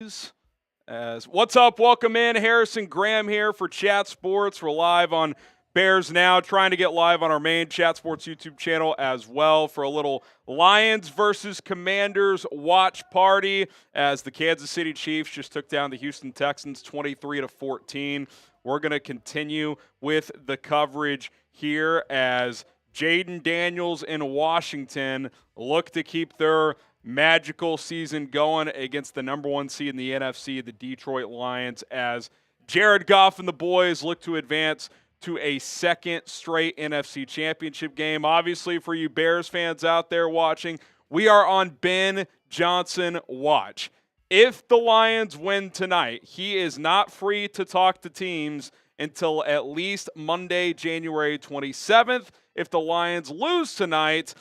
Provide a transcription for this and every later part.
As what's up? Welcome in. Harrison Graham here for Chat Sports. We're live on Bears Now, trying to get live on our main Chat Sports YouTube channel as well for a little Lions versus Commanders watch party as the Kansas City Chiefs just took down the Houston Texans 23-14. We're going to continue with the coverage here as Jayden Daniels in Washington look to keep their magical season going against the number one seed in the NFC, the Detroit Lions, as Jared Goff and the boys look to advance to a second straight NFC Championship game. Obviously, for you Bears fans out there watching, we are on Ben Johnson watch. If the Lions win tonight, he is not free to talk to teams until at least Monday, January 27th. If the Lions lose tonight,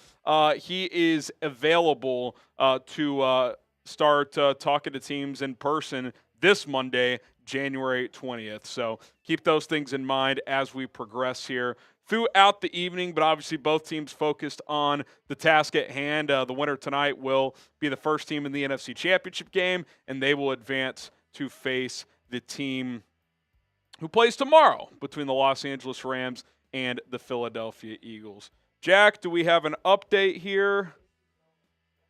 he is available to start talking to teams in person this Monday, January 20th. So keep those things in mind as we progress here throughout the evening, but obviously both teams focused on the task at hand. The winner tonight will be the first team in the NFC Championship game, and they will advance to face the team who plays tomorrow between the Los Angeles Rams and the Philadelphia Eagles. Jack, do we have an update here?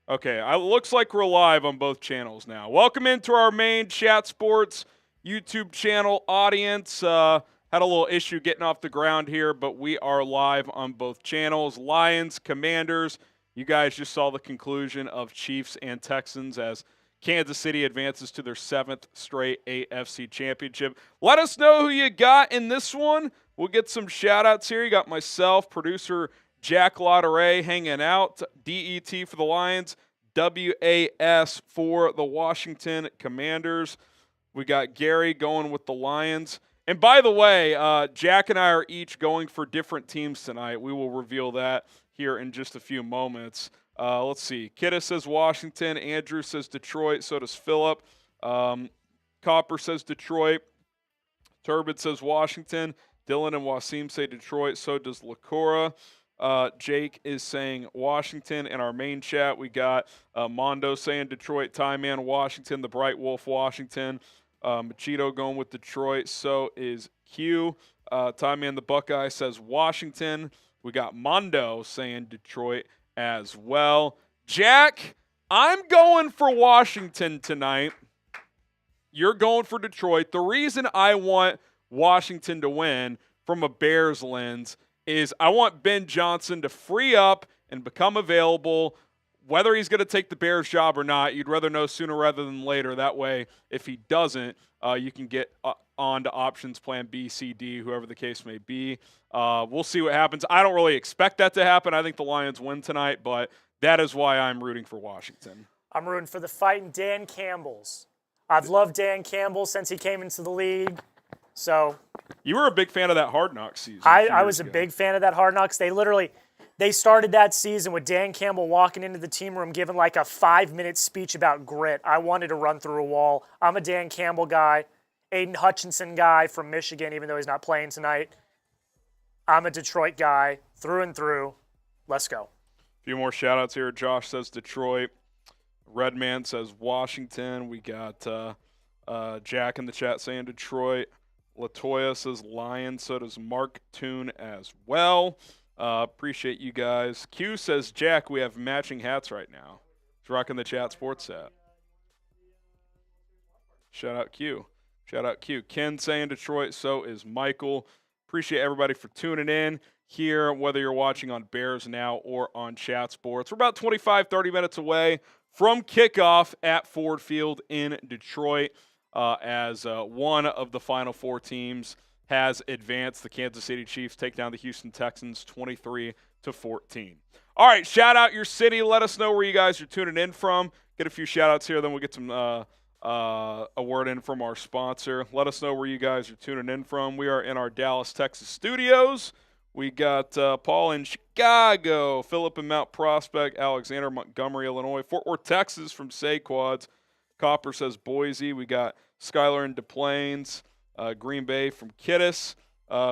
Okay, it looks like we're live on both channels now. Welcome into our main Chat Sports YouTube channel audience. Had a little issue getting off the ground here, but we are live on both channels. Lions, Commanders. You guys just saw the conclusion of Chiefs and Texans as Kansas City advances to their 7th straight AFC Championship. Let us know who you got in this one. We'll get some shout-outs here. You got myself, producer Jack Lotteray hanging out, DET for the Lions, WAS for the Washington Commanders. We got Gary going with the Lions. And by the way, Jack and I are each going for different teams tonight. We will reveal that here in just a few moments. Let's see. Kidda says Washington. Andrew says Detroit. So does Phillip. Copper says Detroit. Turbid says Washington. Dylan and Wasim say Detroit. So does Lacora. Jake is saying Washington. In our main chat, we got Mondo saying Detroit. Tie Man Washington. The Bright Wolf Washington. Machito going with Detroit. So is Q. Tie Man the Buckeye says Washington. We got Mondo saying Detroit as well. Jack, I'm going for Washington tonight. You're going for Detroit. The reason I want Washington to win from a Bears lens is I want Ben Johnson to free up and become available. Whether he's going to take the Bears job or not, you'd rather know sooner rather than later. That way, if he doesn't, you can get on to options plan B, C, D, whoever the case may be. We'll see what happens. I don't really expect that to happen. I think the Lions win tonight, but that is why I'm rooting for Washington. I'm rooting for the fighting Dan Campbells. I've loved Dan Campbell since he came into the league. So you were a big fan of that Hard Knocks season. I was a big fan of that Hard Knocks. They started that season with Dan Campbell walking into the team room giving like a 5-minute speech about grit. I wanted to run through a wall. I'm a Dan Campbell guy. Aiden Hutchinson guy from Michigan, even though he's not playing tonight. I'm a Detroit guy through and through. Let's go. A few more shout-outs here. Josh says Detroit. Redman says Washington. We got Jack in the chat saying Detroit. Latoya says Lions. So does Mark Toon as well. Appreciate you guys. Q says, Jack, we have matching hats right now. He's rocking the Chat Sports hat. Shout out Q. Shout out Q. Ken saying Detroit. So is Michael. Appreciate everybody for tuning in here, whether you're watching on Bears Now or on Chat Sports. We're about 25, 30 minutes away from kickoff at Ford Field in Detroit as one of the Final Four teams has advanced. The Kansas City Chiefs take down the Houston Texans 23-14. All right, shout out your city. Let us know where you guys are tuning in from. Get a few shout outs here, then we'll get some a word in from our sponsor. Let us know where you guys are tuning in from. We are in our Dallas, Texas studios. We got Paul in Chicago, Philip in Mount Prospect, Alexander, Montgomery, Illinois, Fort Worth, Texas from Sayquads. Copper says Boise. We got Skylar in Des Plaines, Green Bay from Kittis.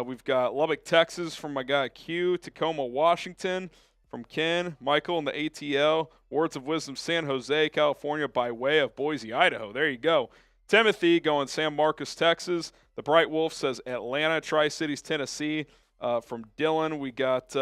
We've got Lubbock, Texas from my guy Q, Tacoma, Washington from Ken. Michael in the ATL. Words of Wisdom, San Jose, California, by way of Boise, Idaho. There you go. Timothy going San Marcos, Texas. The Bright Wolf says Atlanta, Tri-Cities, Tennessee. From Dylan, we got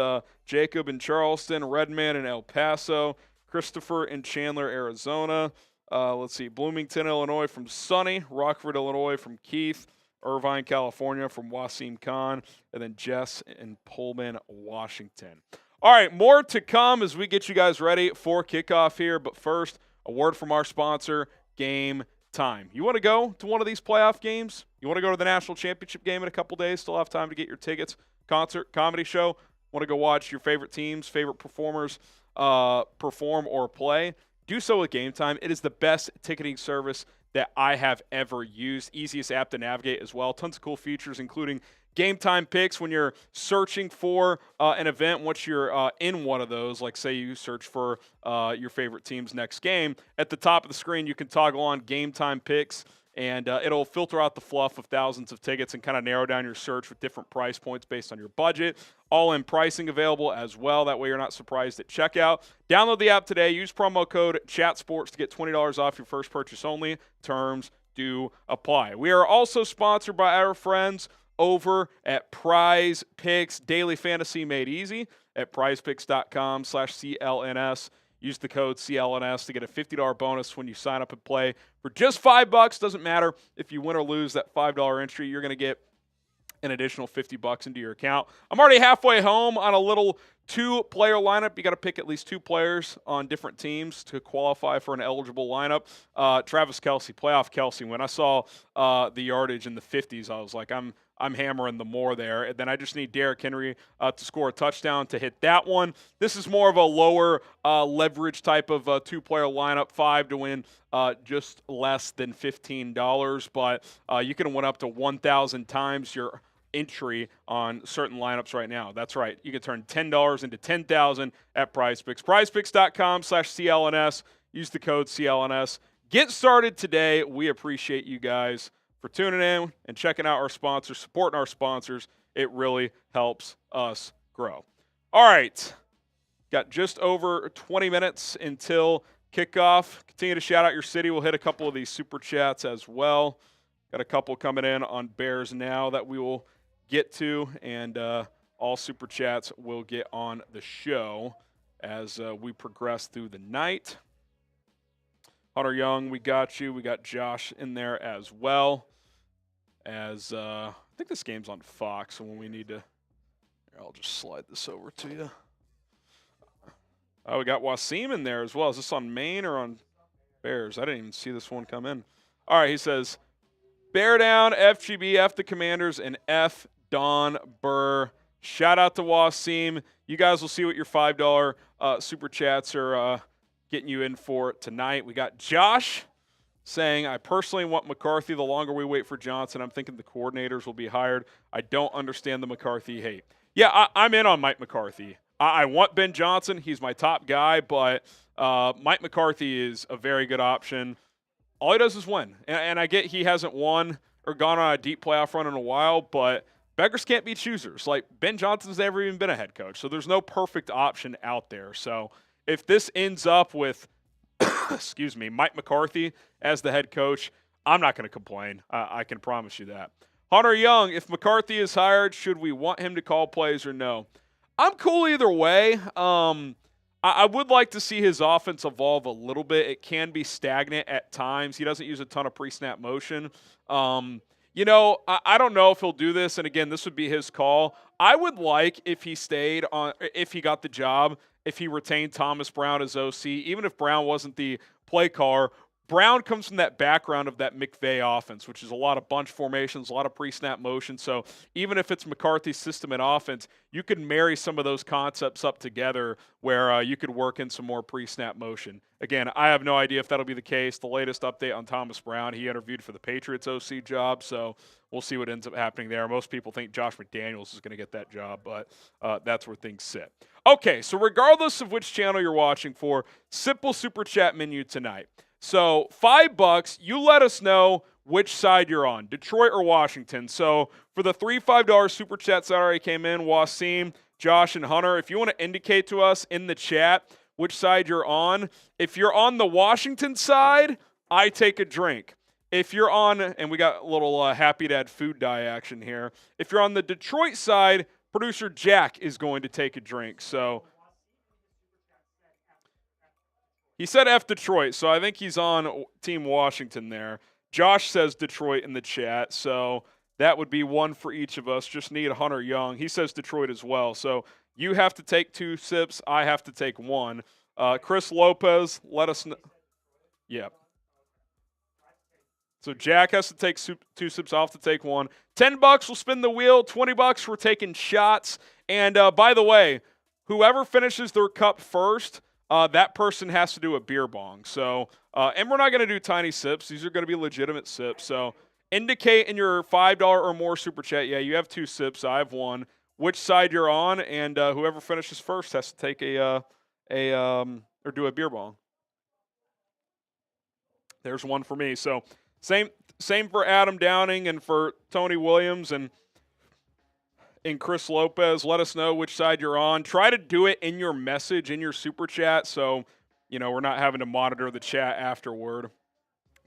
Jacob in Charleston, Redman in El Paso, Christopher in Chandler, Arizona. Let's see, Bloomington, Illinois from Sunny, Rockford, Illinois from Keith, Irvine, California from Wasim Khan, and then Jess in Pullman, Washington. All right, more to come as we get you guys ready for kickoff here. But first, a word from our sponsor, Game Time. You want to go to one of these playoff games? You want to go to the National Championship Game in a couple days? Still have time to get your tickets. Concert, comedy show. Want to go watch your favorite teams, favorite performers perform or play? Do so with Game Time. It is the best ticketing service that I have ever used. Easiest app to navigate as well. Tons of cool features, including Game Time picks when you're searching for an event. Once you're in one of those, like say you search for your favorite team's next game, at the top of the screen you can toggle on Game Time picks, and it'll filter out the fluff of thousands of tickets and kind of narrow down your search with different price points based on your budget. All-in pricing available as well. That way you're not surprised at checkout. Download the app today. Use promo code CHATSPORTS to get $20 off your first purchase only. Terms do apply. We are also sponsored by our friends over at Prize Picks. Daily fantasy made easy at prizepicks.com/CLNS. Use the code CLNS to get a $50 bonus when you sign up and play for just $5. Doesn't matter if you win or lose that $5 entry. You're going to get an additional $50 into your account. I'm already halfway home on a little 2-player lineup. You got to pick at least 2 players on different teams to qualify for an eligible lineup. Travis Kelce, playoff Kelce. When I saw the yardage in the 50s, I was like, I'm hammering the more there. And then I just need Derrick Henry to score a touchdown to hit that one. This is more of a lower leverage type of 2-player lineup, 5 to win just less than $15. But you can win up to 1,000 times your entry on certain lineups right now. That's right. You can turn $10 into $10,000 at PrizePicks. PrizePicks.com/CLNS. Use the code CLNS. Get started today. We appreciate you guys for tuning in and checking out our sponsors, supporting our sponsors. It really helps us grow. All right. Got just over 20 minutes until kickoff. Continue to shout out your city. We'll hit a couple of these super chats as well. Got a couple coming in on Bears Now that we will get to, and all super chats will get on the show as we progress through the night. Hunter Young, we got you. We got Josh in there as well. As I think this game's on Fox, so when we need to, here, I'll just slide this over to you. Oh, we got Wasim in there as well. Is this on Maine or on Bears? I didn't even see this one come in. All right, he says, Bear down, FGB, F the Commanders, and F Don Burr. Shout out to Wasim. You guys will see what your $5 super chats are getting you in for tonight. We got Josh saying, I personally want McCarthy. The longer we wait for Johnson, I'm thinking the coordinators will be hired. I don't understand the McCarthy hate. Yeah, I'm in on Mike McCarthy. I want Ben Johnson. He's my top guy, but Mike McCarthy is a very good option. All he does is win. And I get he hasn't won or gone on a deep playoff run in a while, but beggars can't be choosers. Like, Ben Johnson's never even been a head coach, so there's no perfect option out there. So if this ends up with, Mike McCarthy as the head coach, I'm not going to complain. I can promise you that. Hunter Young, if McCarthy is hired, should we want him to call plays or no? I'm cool either way. I would like to see his offense evolve a little bit. It can be stagnant at times. He doesn't use a ton of pre-snap motion. I don't know if he'll do this, and again, this would be his call. I would like if he got the job, if he retained Thomas Brown as OC, even if Brown wasn't the play caller. Brown comes from that background of that McVay offense, which is a lot of bunch formations, a lot of pre-snap motion. So even if it's McCarthy's system and offense, you could marry some of those concepts up together where you could work in some more pre-snap motion. Again, I have no idea if that'll be the case. The latest update on Thomas Brown, he interviewed for the Patriots OC job, so we'll see what ends up happening there. Most people think Josh McDaniels is going to get that job, but that's where things sit. Okay, so regardless of which channel you're watching for, simple super chat menu tonight. So $5, you let us know which side you're on, Detroit or Washington. So for the $3 $5 super chats that already came in, Wasim, Josh and Hunter, if you want to indicate to us in the chat which side you're on. If you're on the Washington side, I take a drink. If you're on, and we got a little Happy Dad food dye action here. If you're on the Detroit side, producer Jack is going to take a drink. So he said F Detroit, so I think he's on Team Washington there. Josh says Detroit in the chat, so that would be one for each of us. Just need Hunter Young. He says Detroit as well. So you have to take 2 sips. I have to take 1. Chris Lopez, let us know. Yeah. So Jack has to take 2 sips. I'll have to take 1. $10 will spin the wheel. $20 we're taking shots. And by the way, whoever finishes their cup first, that person has to do a beer bong. So, and we're not going to do tiny sips. These are going to be legitimate sips. So indicate in your $5 or more super chat, yeah, you have 2 sips. I have 1. Which side you're on, and whoever finishes first has to take or do a beer bong. There's 1 for me. So same for Adam Downing and for Tony Williams and Chris Lopez. Let us know which side you're on. Try to do it in your message, in your super chat, so we're not having to monitor the chat afterward.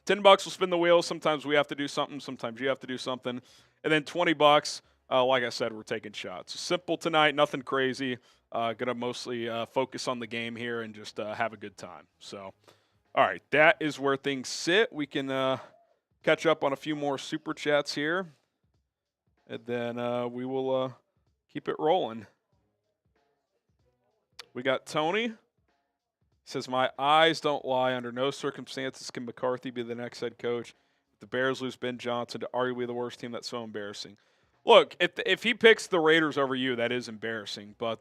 $10 will spin the wheel. Sometimes we have to do something. Sometimes you have to do something. And then $20. Like I said, we're taking shots. Simple tonight, nothing crazy. Gonna mostly focus on the game here and just have a good time. So, all right, that is where things sit. We can catch up on a few more super chats here, and then we will keep it rolling. We got Tony. He says, my eyes don't lie. Under no circumstances can McCarthy be the next head coach. If the Bears lose Ben Johnson to arguably the worst team, that's so embarrassing. Look, if he picks the Raiders over you, that is embarrassing. But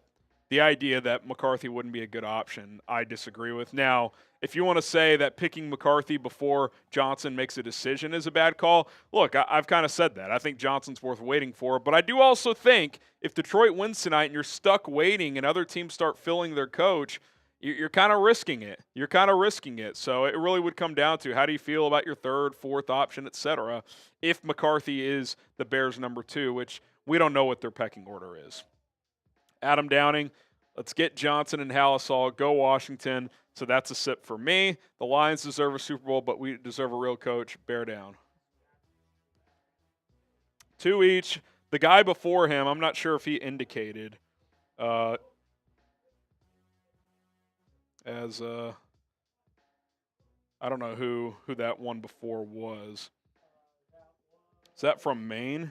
the idea that McCarthy wouldn't be a good option, I disagree with. Now, if you want to say that picking McCarthy before Johnson makes a decision is a bad call, look, I've kind of said that. I think Johnson's worth waiting for. But I do also think if Detroit wins tonight and you're stuck waiting and other teams start filling their coach, you're kind of risking it. You're kind of risking it. So it really would come down to how do you feel about your 3rd, 4th option, et cetera, if McCarthy is the Bears' number 2, which we don't know what their pecking order is. Adam Downing, let's get Johnson and Hallisall. Go Washington. So that's a sip for me. The Lions deserve a Super Bowl, but we deserve a real coach. Bear down. 2 each. The guy before him, I'm not sure if he indicated as I don't know who that one before was. Is that from Maine?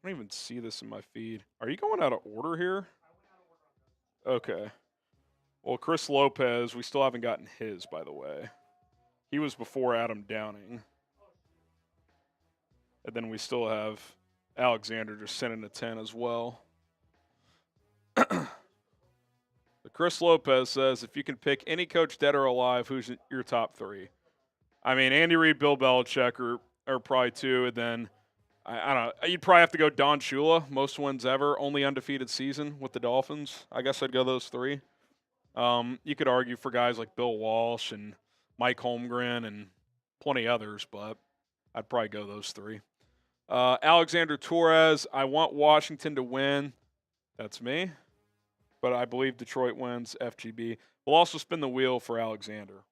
I don't even see this in my feed. Are you going out of order here? Okay. Well, Chris Lopez, we still haven't gotten his, by the way. He was before Adam Downing. And then we still have Alexander just sending a 10 as well. Chris Lopez says, if you can pick any coach dead or alive, who's your top 3? I mean, Andy Reid, Bill Belichick are probably 2, and then I don't know. You'd probably have to go Don Shula, most wins ever, only undefeated season with the Dolphins. I guess I'd go those 3. You could argue for guys like Bill Walsh and Mike Holmgren and plenty others, but I'd probably go those 3. Alexander Torres, I want Washington to win. That's me. But I believe Detroit wins. FGB. We'll also spin the wheel for Alexander.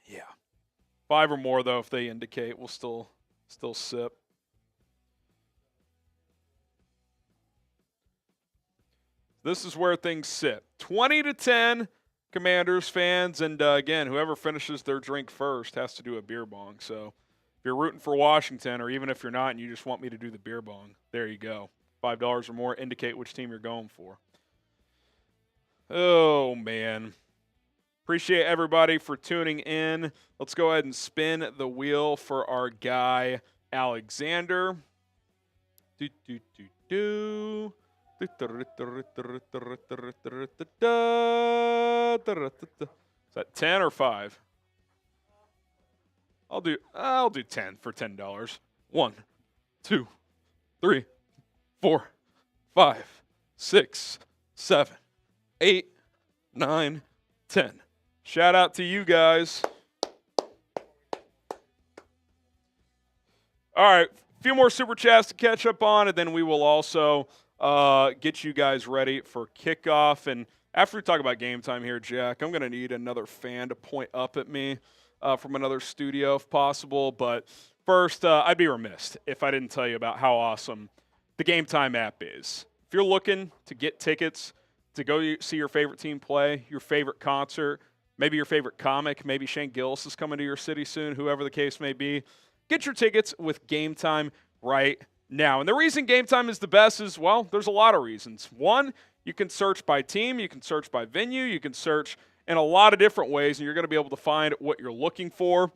Yeah. 5 or more, though, if they indicate. We'll still sip. This is where things sit. 20-10, Commanders fans. And, again, whoever finishes their drink first has to do a beer bong. So if you're rooting for Washington, or even if you're not and you just want me to do the beer bong, there you go. $5 or more, indicate which team you're going for. Oh, man. Appreciate everybody for tuning in. Let's go ahead and spin the wheel for our guy, Alexander. Is that 10 or 5? I'll do 10 for $10. 1, 2, 3, 4, 5, 6, 7, 8, 9, 10. Shout out to you guys. All right, A few more Super Chats to catch up on, and then we will also get you guys ready for kickoff. And after we talk about game time here, Jack, I'm going to need another fan to point up at me from another studio if possible. But first, I'd be remiss if I didn't tell you about how awesome the Game Time app is. If you're looking to get tickets to go see your favorite team play, your favorite concert, maybe your favorite comic, maybe Shane Gillis is coming to your city soon, whoever the case may be, get your tickets with Game Time right now. And the reason Game Time is the best is, well, there's a lot of reasons. One, you can search by team, you can search by venue, you can search in a lot of different ways, and you're going to be able to find what you're looking for.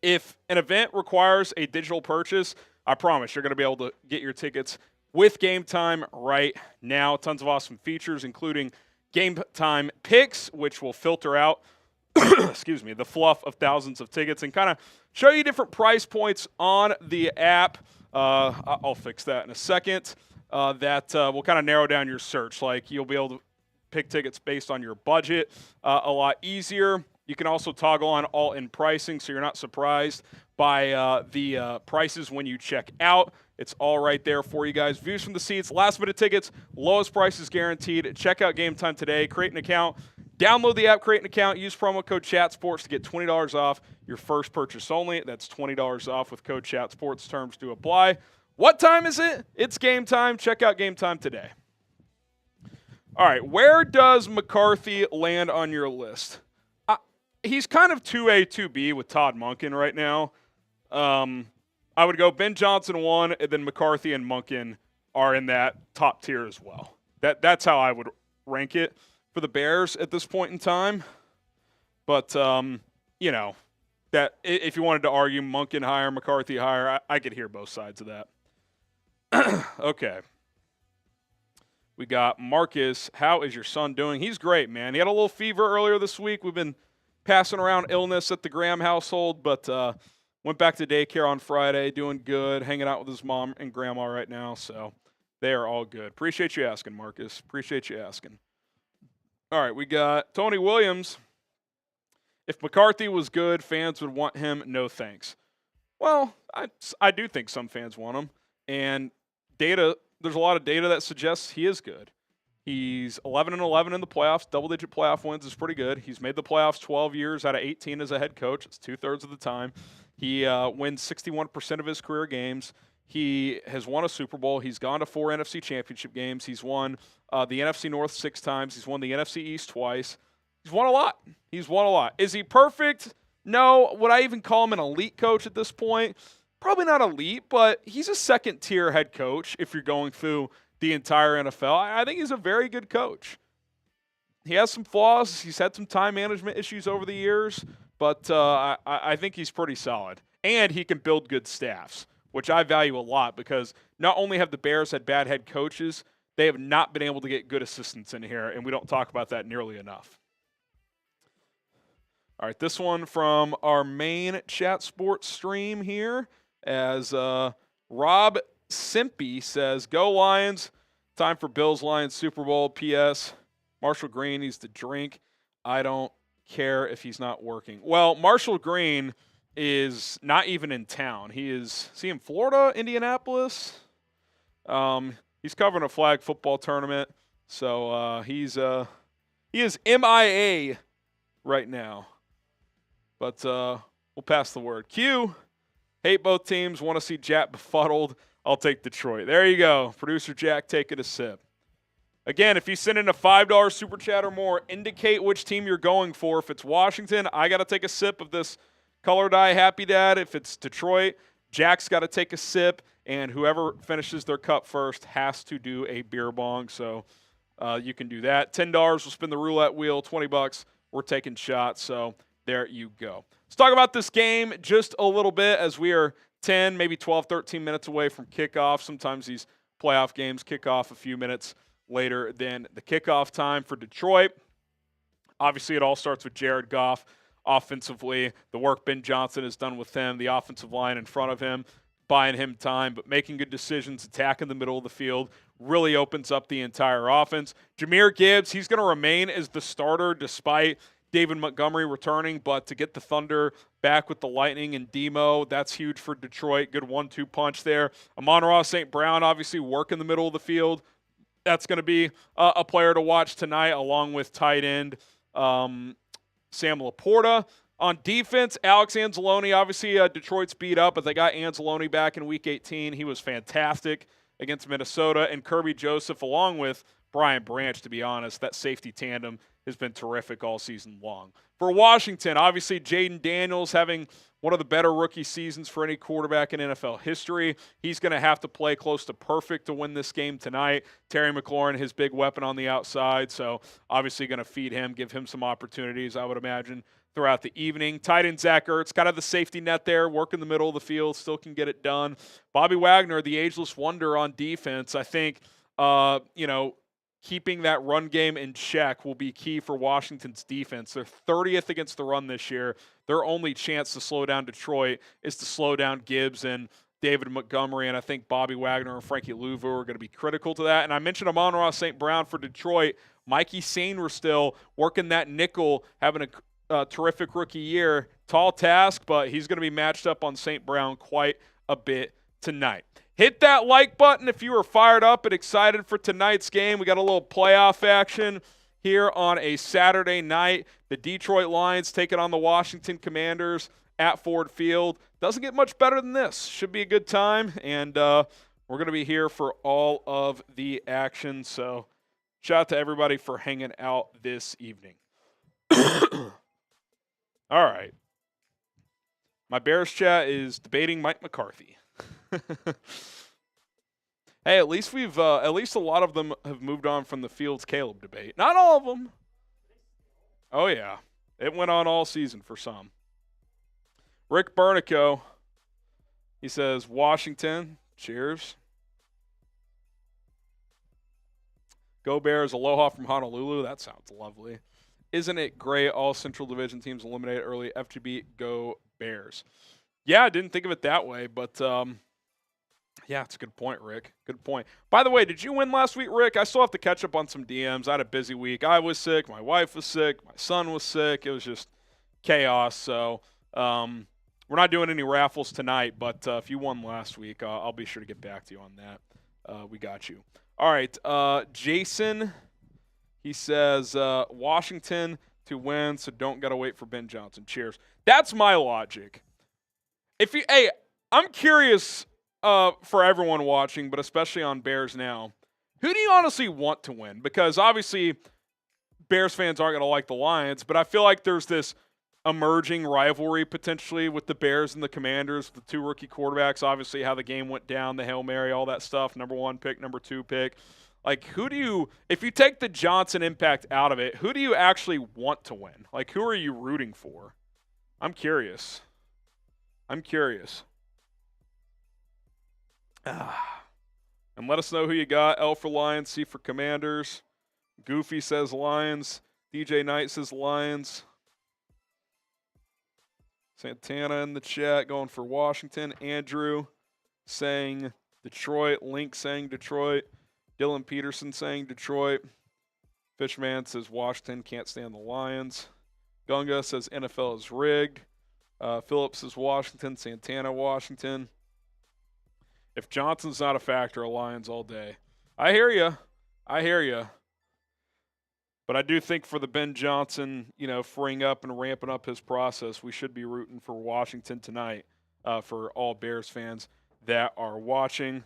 If an event requires a digital purchase, I promise you're going to be able to get your tickets with Game Time right now. Tons of awesome features, including Game Time Picks, which will filter out excuse me, the fluff of thousands of tickets and kind of show you different price points on the app. I'll fix that in a second. That will kind of narrow down your search. Like, you'll be able to pick tickets based on your budget a lot easier. You can also toggle on all-in pricing, so you're not surprised by the prices when you check out. It's all right there for you guys. Views from the seats, last-minute tickets, lowest prices guaranteed. Check out Game Time today. Create an account. Download the app, create an account, use promo code ChatSports to get $20 off your first purchase only. That's $20 off with code ChatSports. Terms do apply. What time is it? It's Game Time. Check out Game Time today. All right, where does McCarthy land on your list? He's kind of 2A, 2B with Todd Monken right now. I would go Ben Johnson 1, and then McCarthy and Monken are in that top tier as well. That's how I would rank it for the Bears at this point in time. But, you know, that if you wanted to argue Monken higher, McCarthy higher, I could hear both sides of that. Okay. We got Marcus. How is your son doing? He's great, man. He had a little fever earlier this week. We've been passing around illness at the Graham household, but went back to daycare on Friday, doing good, hanging out with his mom and grandma right now. So they are all good. Appreciate you asking, Marcus. Appreciate you asking. All right, we got Tony Williams. If McCarthy was good, fans would want him. No thanks. Well, I do think some fans want him. And there's a lot of data that suggests he is good. He's 11-11 in the playoffs. Double-digit playoff wins is pretty good. He's made the playoffs 12 years out of 18 as a head coach. It's 2/3 of the time. He wins 61% of his career games. He has won a Super Bowl. He's gone to 4 NFC Championship games. He's won the NFC North 6 times. He's won the NFC East twice. He's won a lot. Is he perfect? No. Would I even call him an elite coach at this point? Probably not elite, but he's a second-tier head coach if you're going through the entire NFL. I think he's a very good coach. He has some flaws. He's had some time management issues over the years, but I think he's pretty solid. And he can build good staffs, which I value a lot because not only have the Bears had bad head coaches, they have not been able to get good assistants in here, and we don't talk about that nearly enough. All right, this one from our main Chat Sports stream here as Rob Simpy says, "Go Lions, time for Bills-Lions Super Bowl. P.S. Marshall Green needs to drink. I don't care if he's not working." Well, Marshall Green is not even in town. Is he in Florida, Indianapolis? He's covering a flag football tournament, so he is MIA right now. But we'll pass the word. Q, hate both teams, want to see Jack befuddled. I'll take Detroit. There you go. Producer Jack taking a sip. Again, if you send in a $5 super chat or more, indicate which team you're going for. If it's Washington, I got to take a sip of this Color Dye Happy Dad. If it's Detroit, Jack's got to take a sip, and whoever finishes their cup first has to do a beer bong. So you can do that. $10 will spin the roulette wheel. $20, we're taking shots. So there you go. Let's talk about this game just a little bit as we are 10, maybe 12, 13 minutes away from kickoff. Sometimes these playoff games kick off a few minutes later than the kickoff time for Detroit. Obviously, it all starts with Jared Goff offensively. The work Ben Johnson has done with him, the offensive line in front of him, buying him time, but making good decisions, attacking the middle of the field, really opens up the entire offense. Jahmyr Gibbs, he's going to remain as the starter despite David Montgomery returning, but to get the Thunder back with the Lightning and Demo, that's huge for Detroit. Good 1-2 punch there. Amon-Ra St. Brown obviously work in the middle of the field. That's going to be a player to watch tonight, along with tight end Sam Laporta. On defense, Alex Anzalone, obviously Detroit's beat up, but they got Anzalone back in Week 18. He was fantastic against Minnesota. And Kirby Joseph, along with Brian Branch, to be honest, that safety tandem has been terrific all season long. For Washington, obviously Jayden Daniels having one of the better rookie seasons for any quarterback in NFL history. He's going to have to play close to perfect to win this game tonight. Terry McLaurin, his big weapon on the outside, so obviously going to feed him, give him some opportunities, I would imagine, throughout the evening. Tight end Zach Ertz, kind of the safety net there, work in the middle of the field, still can get it done. Bobby Wagner, the ageless wonder on defense, I think, keeping that run game in check will be key for Washington's defense. They're 30th against the run this year. Their only chance to slow down Detroit is to slow down Gibbs and David Montgomery, and I think Bobby Wagner and Frankie Louvu are going to be critical to that. And I mentioned Amon-Ra St. Brown for Detroit. Mikey Sainristil working that nickel, having a terrific rookie year. Tall task, but he's going to be matched up on St. Brown quite a bit tonight. Hit that like button if you are fired up and excited for tonight's game. We got a little playoff action here on a Saturday night. The Detroit Lions taking on the Washington Commanders at Ford Field. Doesn't get much better than this. Should be a good time, and we're going to be here for all of the action. So shout out to everybody for hanging out this evening. All right. My Bears chat is debating Mike McCarthy. Hey, at least a lot of them have moved on from the Fields Caleb debate. Not all of them. Oh yeah, it went on all season for some. Rick Bernico, he says Washington. Cheers. Go Bears. Aloha from Honolulu. That sounds lovely. Isn't it great? All Central Division teams eliminated early. FGB. Go Bears. Yeah, I didn't think of it that way, but yeah, it's a good point, Rick. Good point. By the way, did you win last week, Rick? I still have to catch up on some DMs. I had a busy week. I was sick. My wife was sick. My son was sick. It was just chaos. So we're not doing any raffles tonight, but if you won last week, I'll be sure to get back to you on that. We got you. All right, Jason, he says Washington to win, so don't got to wait for Ben Johnson. Cheers. That's my logic. Hey, I'm curious for everyone watching, but especially on Bears Now, who do you honestly want to win? Because obviously Bears fans aren't going to like the Lions, but I feel like there's this emerging rivalry potentially with the Bears and the Commanders, the two rookie quarterbacks, obviously how the game went down, the Hail Mary, all that stuff, number 1 pick, number 2 pick. Like, if you take the Johnson impact out of it, who do you actually want to win? Like, who are you rooting for? I'm curious. And let us know who you got. L for Lions, C for Commanders. Goofy says Lions. DJ Knight says Lions. Santana in the chat going for Washington. Andrew saying Detroit. Link saying Detroit. Dylan Peterson saying Detroit. Fishman says Washington. Can't stand the Lions. Gunga says NFL is rigged. Phillips says Washington. Santana, Washington. If Johnson's not a factor, Lions all day. I hear you. But I do think for the Ben Johnson, freeing up and ramping up his process, we should be rooting for Washington tonight for all Bears fans that are watching.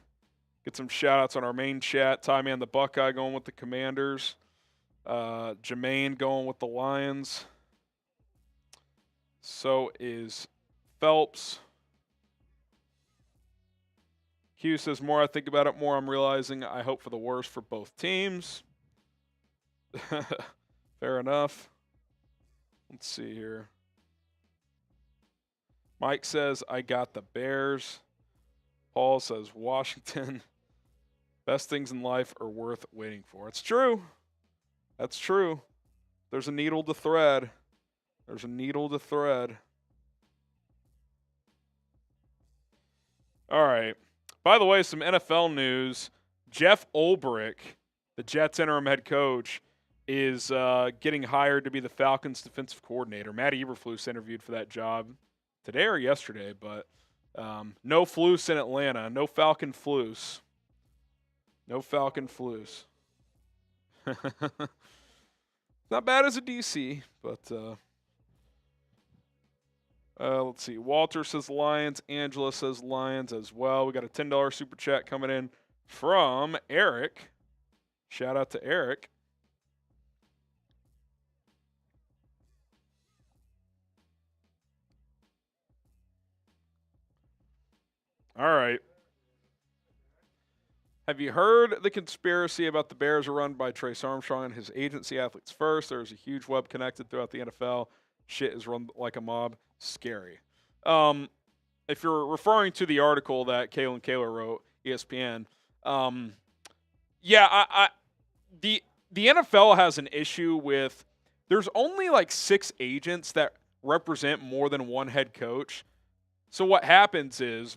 Get some shout-outs on our main chat. Ty Man the Buckeye going with the Commanders. Jermaine going with the Lions. So is Phelps. Q says, more I think about it, more I'm realizing I hope for the worst for both teams. Fair enough. Let's see here. Mike says, I got the Bears. Paul says, Washington. Best things in life are worth waiting for. It's true. That's true. There's a needle to thread. All right. By the way, some NFL news. Jeff Ulbrich, the Jets interim head coach, is getting hired to be the Falcons' defensive coordinator. Matt Eberflus interviewed for that job today or yesterday, but no Flus in Atlanta. No Falcon Flus. No Falcon Flus. Not bad as a DC, but let's see. Walter says Lions. Angela says Lions as well. We got a $10 super chat coming in from Eric. Shout out to Eric. All right. Have you heard the conspiracy about the Bears are run by Trace Armstrong and his agency, Athletes First? There's a huge web connected throughout the NFL. Shit is run like a mob. Scary. If you're referring to the article that Kalen Kaler wrote, ESPN, yeah, the NFL has an issue with there's only like 6 agents that represent more than one head coach. So what happens is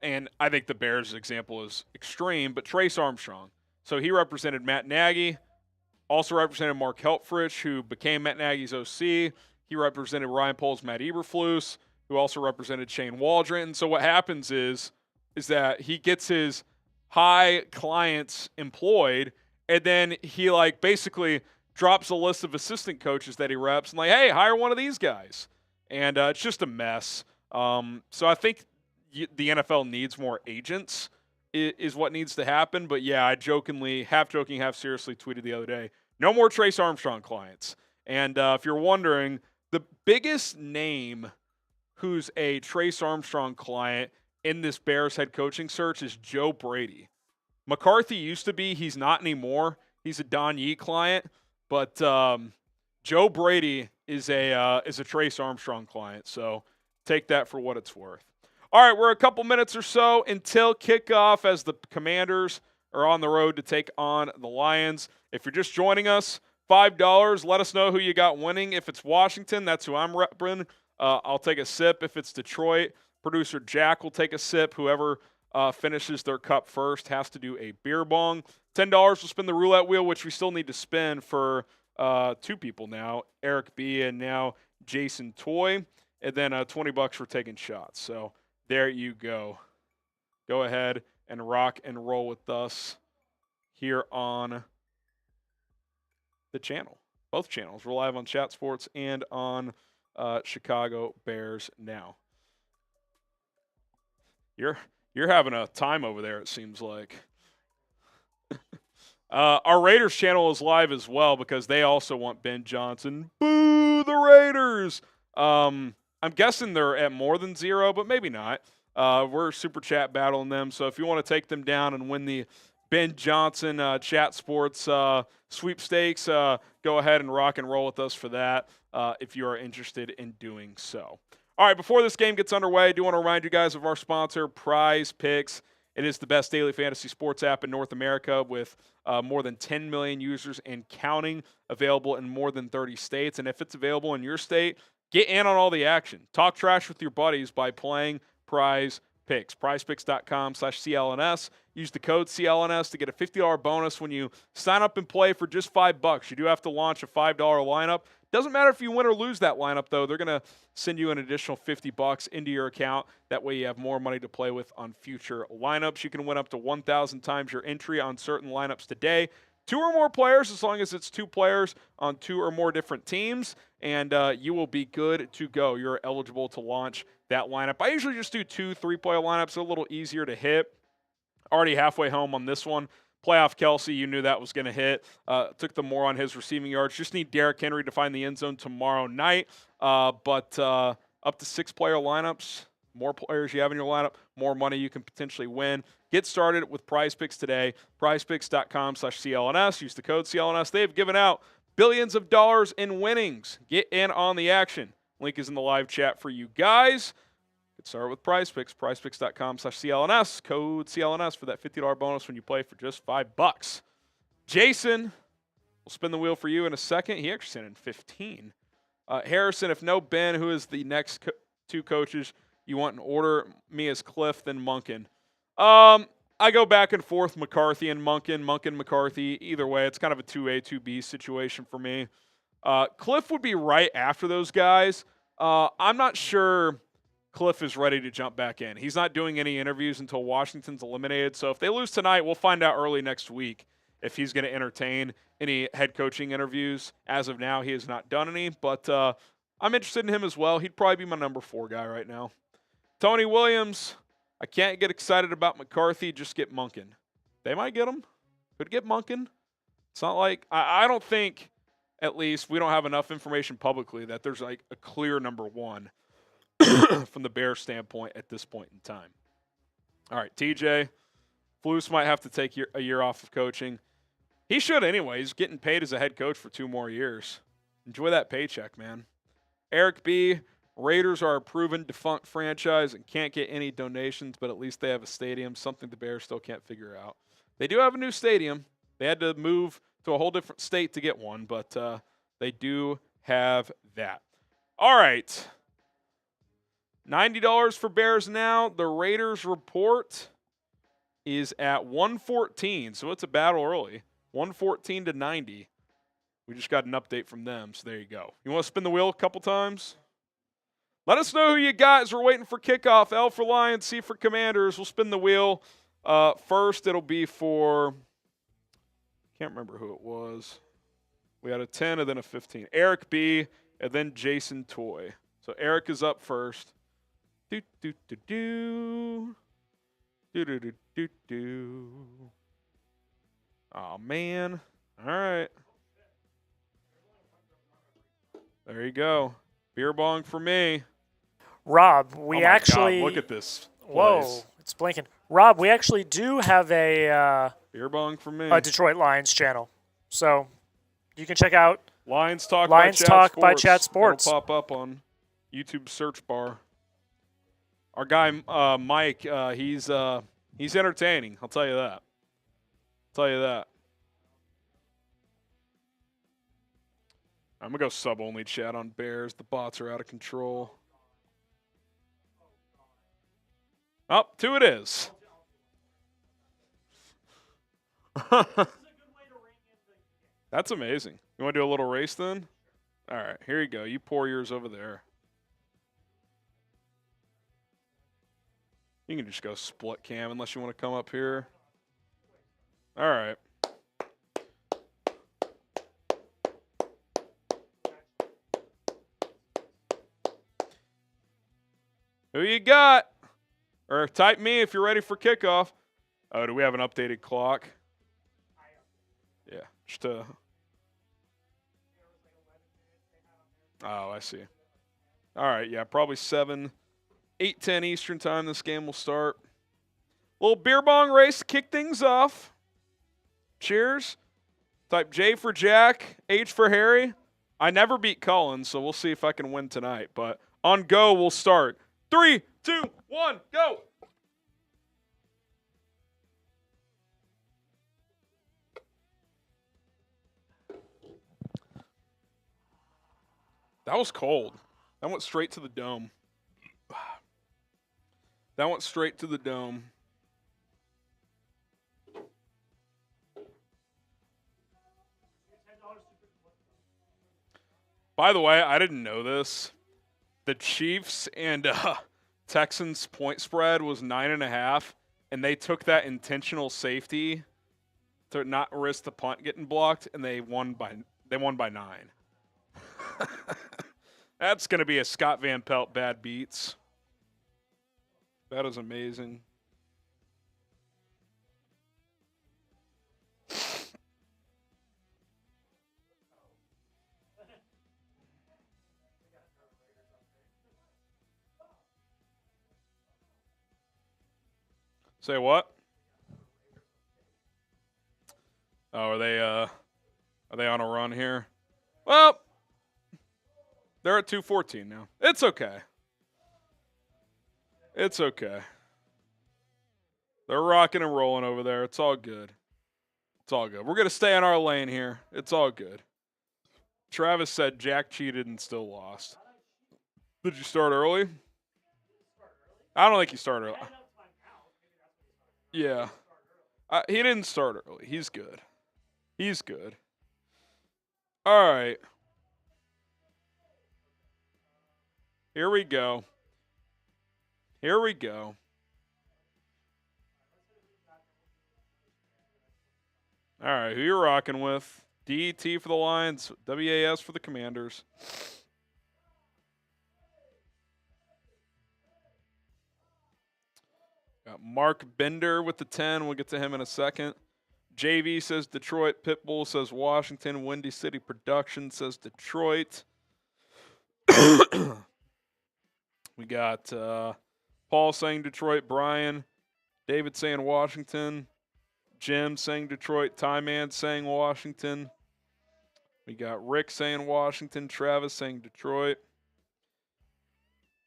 and I think the Bears example is extreme, but Trace Armstrong. So he represented Matt Nagy, also represented Mark Helfrich, who became Matt Nagy's OC. He represented Ryan Poles, Matt Eberflus, who also represented Shane Waldron. And so what happens is that he gets his high clients employed, and then he like basically drops a list of assistant coaches that he reps and like, hey, hire one of these guys. And it's just a mess. So I think the NFL needs more agents is what needs to happen. But, yeah, I jokingly, half joking, half seriously tweeted the other day, no more Trace Armstrong clients. And if you're wondering, the biggest name who's a Trace Armstrong client in this Bears head coaching search is Joe Brady. McCarthy used to be. He's not anymore. He's a Don Yee client. But Joe Brady is a Trace Armstrong client. So take that for what it's worth. All right, we're a couple minutes or so until kickoff as the Commanders are on the road to take on the Lions. If you're just joining us, $5, let us know who you got winning. If it's Washington, that's who I'm repping. I'll take a sip. If it's Detroit, producer Jack will take a sip. Whoever finishes their cup first has to do a beer bong. $10 will spin the roulette wheel, which we still need to spin for 2 people now, Eric B. and now Jason Toy. And then $20 for taking shots. So there you go. Go ahead and rock and roll with us here on the channel. Both channels. We're live on Chat Sports and on Chicago Bears Now. You're having a time over there, it seems like. Our Raiders channel is live as well because they also want Ben Johnson. Boo the Raiders! I'm guessing they're at more than 0, but maybe not. We're super chat battling them, so if you want to take them down and win the Ben Johnson Chat Sports sweepstakes, go ahead and rock and roll with us for that if you are interested in doing so. All right, before this game gets underway, I do want to remind you guys of our sponsor, Prize Picks. It is the best daily fantasy sports app in North America with more than 10 million users and counting, available in more than 30 states. And if it's available in your state, get in on all the action. Talk trash with your buddies by playing Prize Picks. PrizePicks.com/CLNS. Use the code CLNS to get a $50 bonus when you sign up and play for just $5. You do have to launch a $5 lineup. Doesn't matter if you win or lose that lineup, though. They're going to send you an additional $50 into your account. That way you have more money to play with on future lineups. You can win up to 1,000 times your entry on certain lineups today. 2 or more players, as long as it's 2 players on 2 or more different teams, and you will be good to go. You're eligible to launch that lineup. I usually just do 2 3-player lineups. They're a little easier to hit. Already halfway home on this one. Playoff Kelsey, you knew that was going to hit. Took the more on his receiving yards. Just need Derrick Henry to find the end zone tomorrow night. But up to 6-player lineups, more players you have in your lineup, more money you can potentially win. Get started with Prize Picks today. PrizePicks.com/CLNS. Use the code CLNS. They have given out billions of dollars in winnings. Get in on the action. Link is in the live chat for you guys. Get started with Prize Picks. PrizePicks.com/CLNS. Code CLNS for that $50 bonus when you play for just $5. Jason will spin the wheel for you in a second. He actually sent in 15. Harrison, if no Ben, who is the next 2 coaches you want in order? Me as Cliff, then Munkin. I go back and forth McCarthy and Monken, McCarthy. Either way, it's kind of a 2A, 2B situation for me. Cliff would be right after those guys. I'm not sure Cliff is ready to jump back in. He's not doing any interviews until Washington's eliminated. So if they lose tonight, we'll find out early next week if he's going to entertain any head coaching interviews. As of now, he has not done any, but I'm interested in him as well. He'd probably be my number 4 guy right now. Tony Williams, I can't get excited about McCarthy. Just get Monken. They might get him. Could get Monken. It's not like I don't think, at least, we don't have enough information publicly that there's like a clear number 1 from the Bears standpoint at this point in time. All right, TJ. Flus might have to take a year off of coaching. He should anyway. He's getting paid as a head coach for 2 more years. Enjoy that paycheck, man. Eric B. Raiders are a proven defunct franchise and can't get any donations, but at least they have a stadium, something the Bears still can't figure out. They do have a new stadium. They had to move to a whole different state to get one, but they do have that. All right. $90 for Bears now. The Raiders report is at 114, so it's a battle early. 114 to 90. We just got an update from them, so there you go. You want to spin the wheel a couple times? Let us know who you got as we're waiting for kickoff. L for Lions, C for Commanders. We'll spin the wheel. First, it'll be for, can't remember who it was. We had a 10 and then a 15. Eric B. and then Jason Toy. So Eric is up first. Do do do do. Do do do do do. Oh man! All right. There you go. Beer bong for me. Rob, we actually God, look at this place. Whoa, it's blinking. Rob, we actually do have a beer bong for me. A Detroit Lions channel, so you can check out Lions Talk by Chat Sports. It'll pop up on YouTube search bar. Our guy Mike, he's entertaining. I'll tell you that. I'm gonna go sub-only chat on Bears. The bots are out of control. Oh, 2 it is. That's amazing. You want to do a little race then? All right, here you go. You pour yours over there. You can just go split cam unless you want to come up here. All right. Who you got? Or type me if you're ready for kickoff. Oh, do we have an updated clock? Yeah, just oh, I see. All right, yeah, probably 8:10 Eastern time this game will start. Little beer bong race to kick things off. Cheers. Type J for Jack, H for Harry. I never beat Cullen, so we'll see if I can win tonight. But on go, we'll start. 3, 2, 1, go. That was cold. That went straight to the dome. By the way, I didn't know this. The Chiefs and Texans point spread was 9.5, and they took that intentional safety to not risk the punt getting blocked, and they won by 9. That's going to be a Scott Van Pelt bad beats. That is amazing. Say what? Oh, are they on a run here? Well, they're at 214 now. It's okay. They're rocking and rolling over there. It's all good. We're going to stay in our lane here. It's all good. Travis said Jack cheated and still lost. Did you start early? I don't think you started early. Yeah. He didn't start early. He's good. He's good. All right. Here we go. Here we go. All right, who you rocking with? DET for the Lions, WAS for the Commanders. Got Mark Bender with the 10. We'll get to him in a second. JV says Detroit. Pitbull says Washington. Windy City Production says Detroit. We got Paul saying Detroit. Brian. David saying Washington. Jim saying Detroit. Ty Man saying Washington. We got Rick saying Washington. Travis saying Detroit.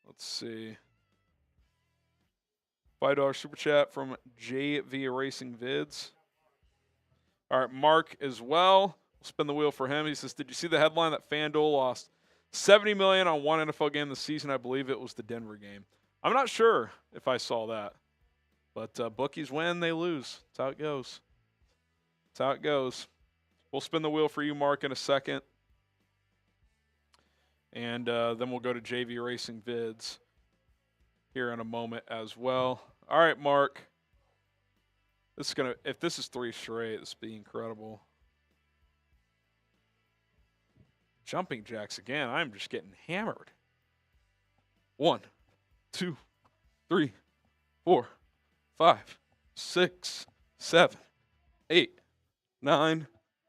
Let's see. $5 super chat from JV Racing Vids. All right, Mark as well. We'll spin the wheel for him. He says, did you see the headline that FanDuel lost $70 million on one NFL game this season? I believe it was the Denver game. I'm not sure if I saw that. But bookies win, they lose. That's how it goes. That's how it goes. We'll spin the wheel for you, Mark, in a second. And then we'll go to JV Racing Vids here in a moment as well. All right, Mark. This is gonna. If this is 3 straight, this will be incredible. Jumping jacks again. I'm just getting hammered. 1, 2, 3, 4, 5, 6, 7, 8, 9,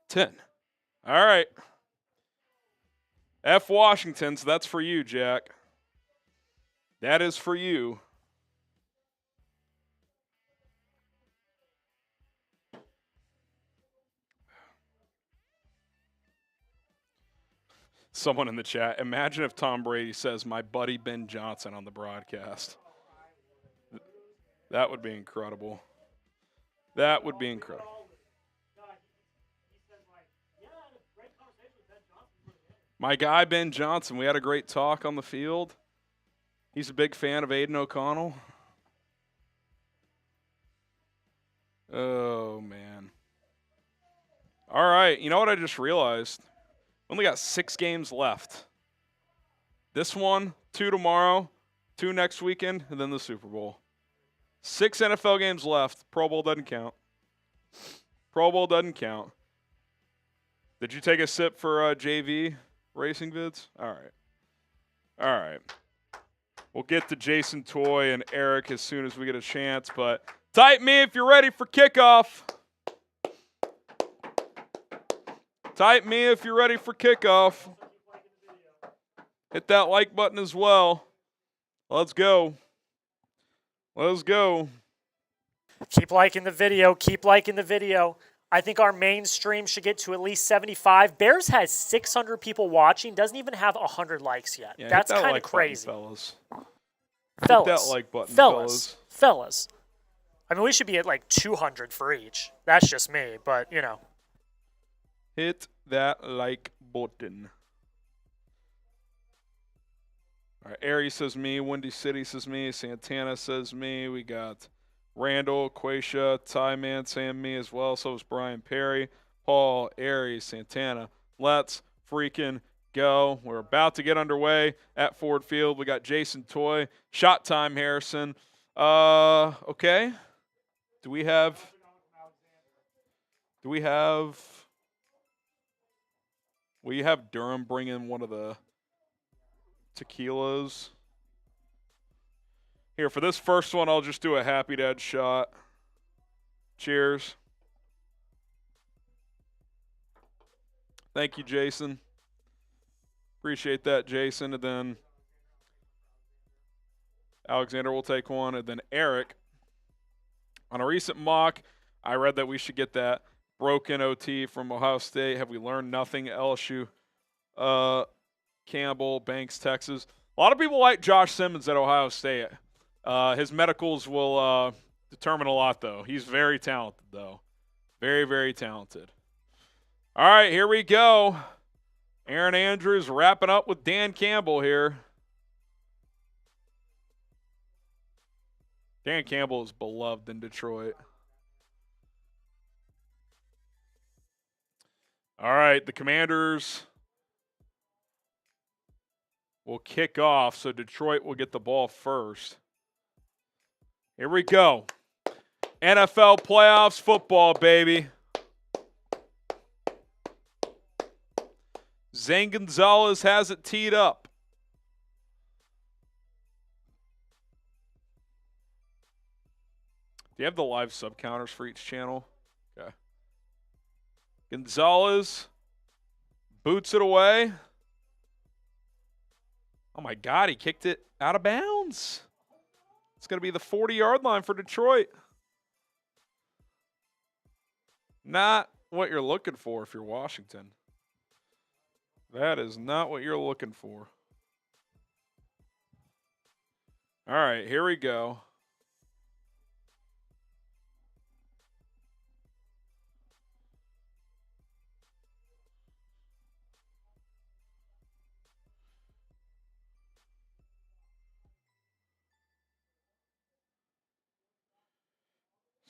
10. All right. F Washington, so that's for you, Jack. That is for you. Someone in the chat, imagine if Tom Brady says, my buddy Ben Johnson on the broadcast. That would be incredible. That would be incredible. My guy, Ben Johnson, we had a great talk on the field. He's a big fan of Aiden O'Connell. Oh, man. All right, you know what I just realized? Only got 6 games left. This one, 2 tomorrow, 2 next weekend, and then the Super Bowl. 6 NFL games left. Pro Bowl doesn't count. Pro Bowl doesn't count. Did you take a sip for JV Racing Vids? All right. All right. We'll get to Jason Toy and Eric as soon as we get a chance, but type me if you're ready for kickoff. Type me if you're ready for kickoff. Hit that like button as well. Let's go. Let's go. Keep liking the video. Keep liking the video. I think our main stream should get to at least 75. Bears has 600 people watching. Doesn't even have 100 likes yet. Yeah, that's that kind of like crazy. Button, fellas. Fellas. Hit that like button, fellas. I mean, we should be at like 200 for each. That's just me, but, you know. Hit that like button. All right, Aries says me. Windy City says me. Santana says me. We got Randall, Quasia, Ty Man saying me as well. So is Brian Perry, Paul, Aries, Santana. Let's freaking go. We're about to get underway at Ford Field. We got Jason Toy. Shot time, Harrison. Okay. Do we have will you have Durham bring in one of the tequilas? Here, for this first one, I'll just do a Happy Dad shot. Cheers. Thank you, Jason. Appreciate that, Jason. And then Alexander will take one. And then Eric. On a recent mock, I read that we should get that broken OT from Ohio State. Have we learned nothing? LSU, Campbell, Banks, Texas. A lot of people like Josh Simmons at Ohio State. His medicals will determine a lot, though. He's very talented, though. Very, very talented. All right, here we go. Aaron Andrews wrapping up with Dan Campbell here. Dan Campbell is beloved in Detroit. All right, the Commanders will kick off, so Detroit will get the ball first. Here we go. NFL playoffs football, baby. Zane Gonzalez has it teed up. Do you have the live sub counters for each channel? Okay. Gonzalez boots it away. Oh my God, he kicked it out of bounds. It's going to be the 40-yard line for Detroit. Not what you're looking for if you're Washington. That is not what you're looking for. All right, here we go.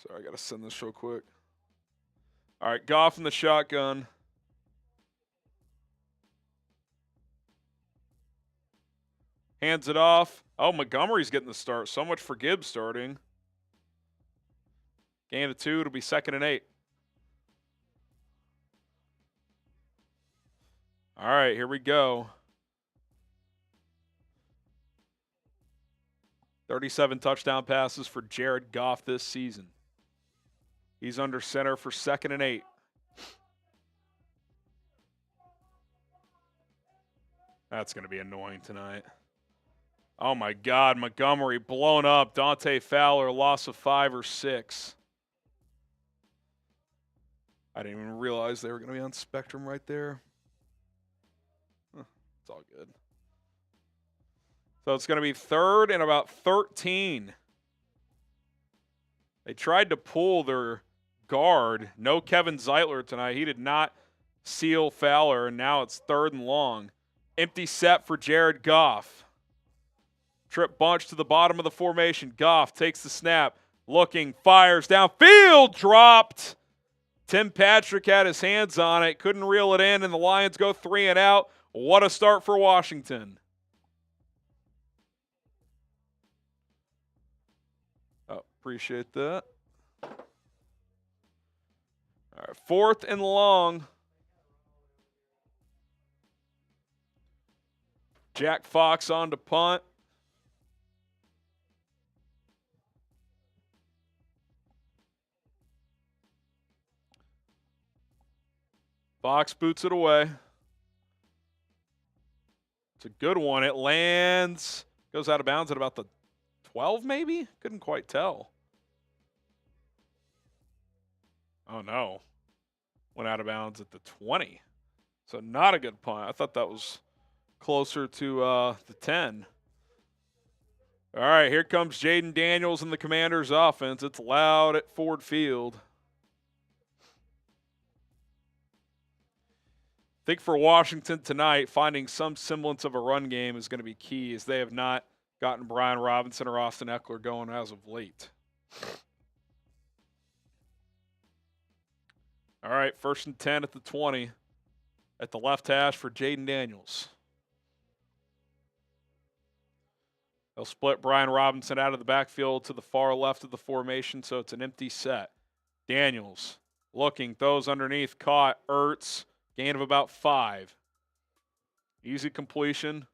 Sorry, I got to send this real quick. All right, Goff in the shotgun. Hands it off. Oh, Montgomery's getting the start. So much for Gibbs starting. Gain of 2. It'll be 2nd and 8. All right, here we go. 37 touchdown passes for Jared Goff this season. He's under center for 2nd and 8. That's going to be annoying tonight. Oh, my God. Montgomery blown up. Dante Fowler, loss of 5 or 6. I didn't even realize they were going to be on Spectrum right there. It's all good. So it's going to be 3rd and about 13. They tried to pull their guard. No Kevin Zeitler tonight. He did not seal Fowler, and now it's 3rd and long. Empty set for Jared Goff. Trip bunch to the bottom of the formation. Goff takes the snap. Looking, fires downfield. Dropped. Tim Patrick had his hands on it. Couldn't reel it in, and the Lions go 3 and out. What a start for Washington. Oh, appreciate that. All right, 4th and long. Jack Fox on to punt. Fox boots it away. It's a good one. It lands. Goes out of bounds at about the 12 maybe? Couldn't quite tell. Oh, no. Went out of bounds at the 20. So not a good punt. I thought that was closer to the 10. All right, here comes Jayden Daniels and the Commanders' offense. It's loud at Ford Field. I think for Washington tonight, finding some semblance of a run game is going to be key, as they have not gotten Brian Robinson or Austin Eckler going as of late. All right, 1st and 10 at the 20 at the left hash for Jayden Daniels. They'll split Brian Robinson out of the backfield to the far left of the formation, so it's an empty set. Daniels looking, throws underneath, caught, Ertz, gain of about 5. Easy completion.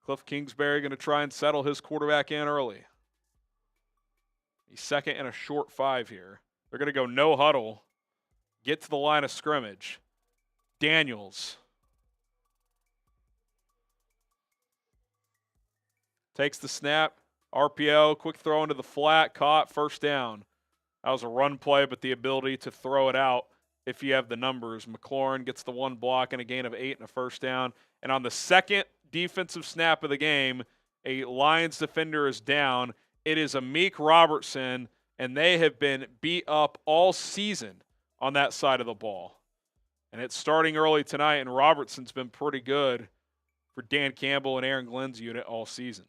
Cliff Kingsbury going to try and settle his quarterback in early. He's 2nd and a short 5 here. They're going to go no huddle. Get to the line of scrimmage. Daniels takes the snap. RPO, quick throw into the flat, caught, 1st down. That was a run play, but the ability to throw it out if you have the numbers. McLaurin gets the 1 block and a gain of 8 and a 1st down. And on the 2nd defensive snap of the game, a Lions defender is down. It is Amik Robertson, and they have been beat up all season on that side of the ball. And it's starting early tonight, and Robertson's been pretty good for Dan Campbell and Aaron Glenn's unit all season.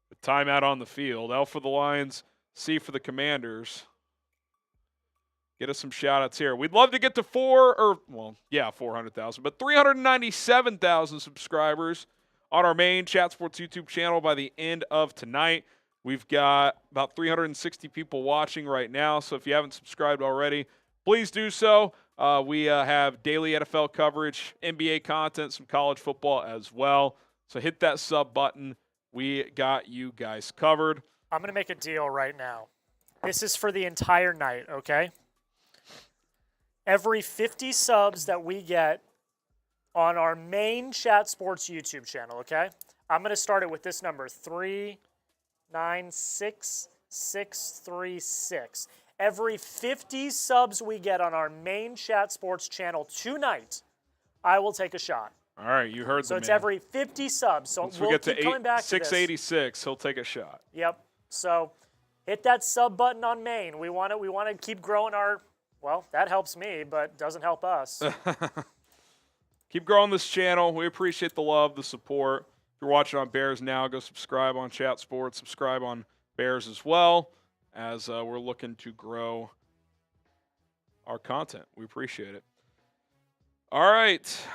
The timeout on the field. L for the Lions, C for the Commanders. Get us some shout-outs here. We'd love to get to 400,000, but 397,000 subscribers on our main Chat Sports YouTube channel by the end of tonight. We've got about 360 people watching right now, so if you haven't subscribed already, please do so. We have daily NFL coverage, NBA content, some college football as well. So hit that sub button. We got you guys covered. I'm going to make a deal right now. This is for the entire night, okay? Every 50 subs that we get on our main Chat Sports YouTube channel, okay? I'm going to start it with this number, 396,636. Every 50 subs we get on our main Chat Sports channel tonight, I will take a shot. All right, you heard the man. So it's every 50 subs. So Once we'll we get keep to coming back to this. 686, he'll take a shot. Yep. So hit that sub button on main. We want to keep growing our. Well, that helps me, but doesn't help us. Keep growing this channel. We appreciate the love, the support. If you're watching on Bears Now, go subscribe on Chat Sports. Subscribe on Bears as well, as we're looking to grow our content. We appreciate it. All right.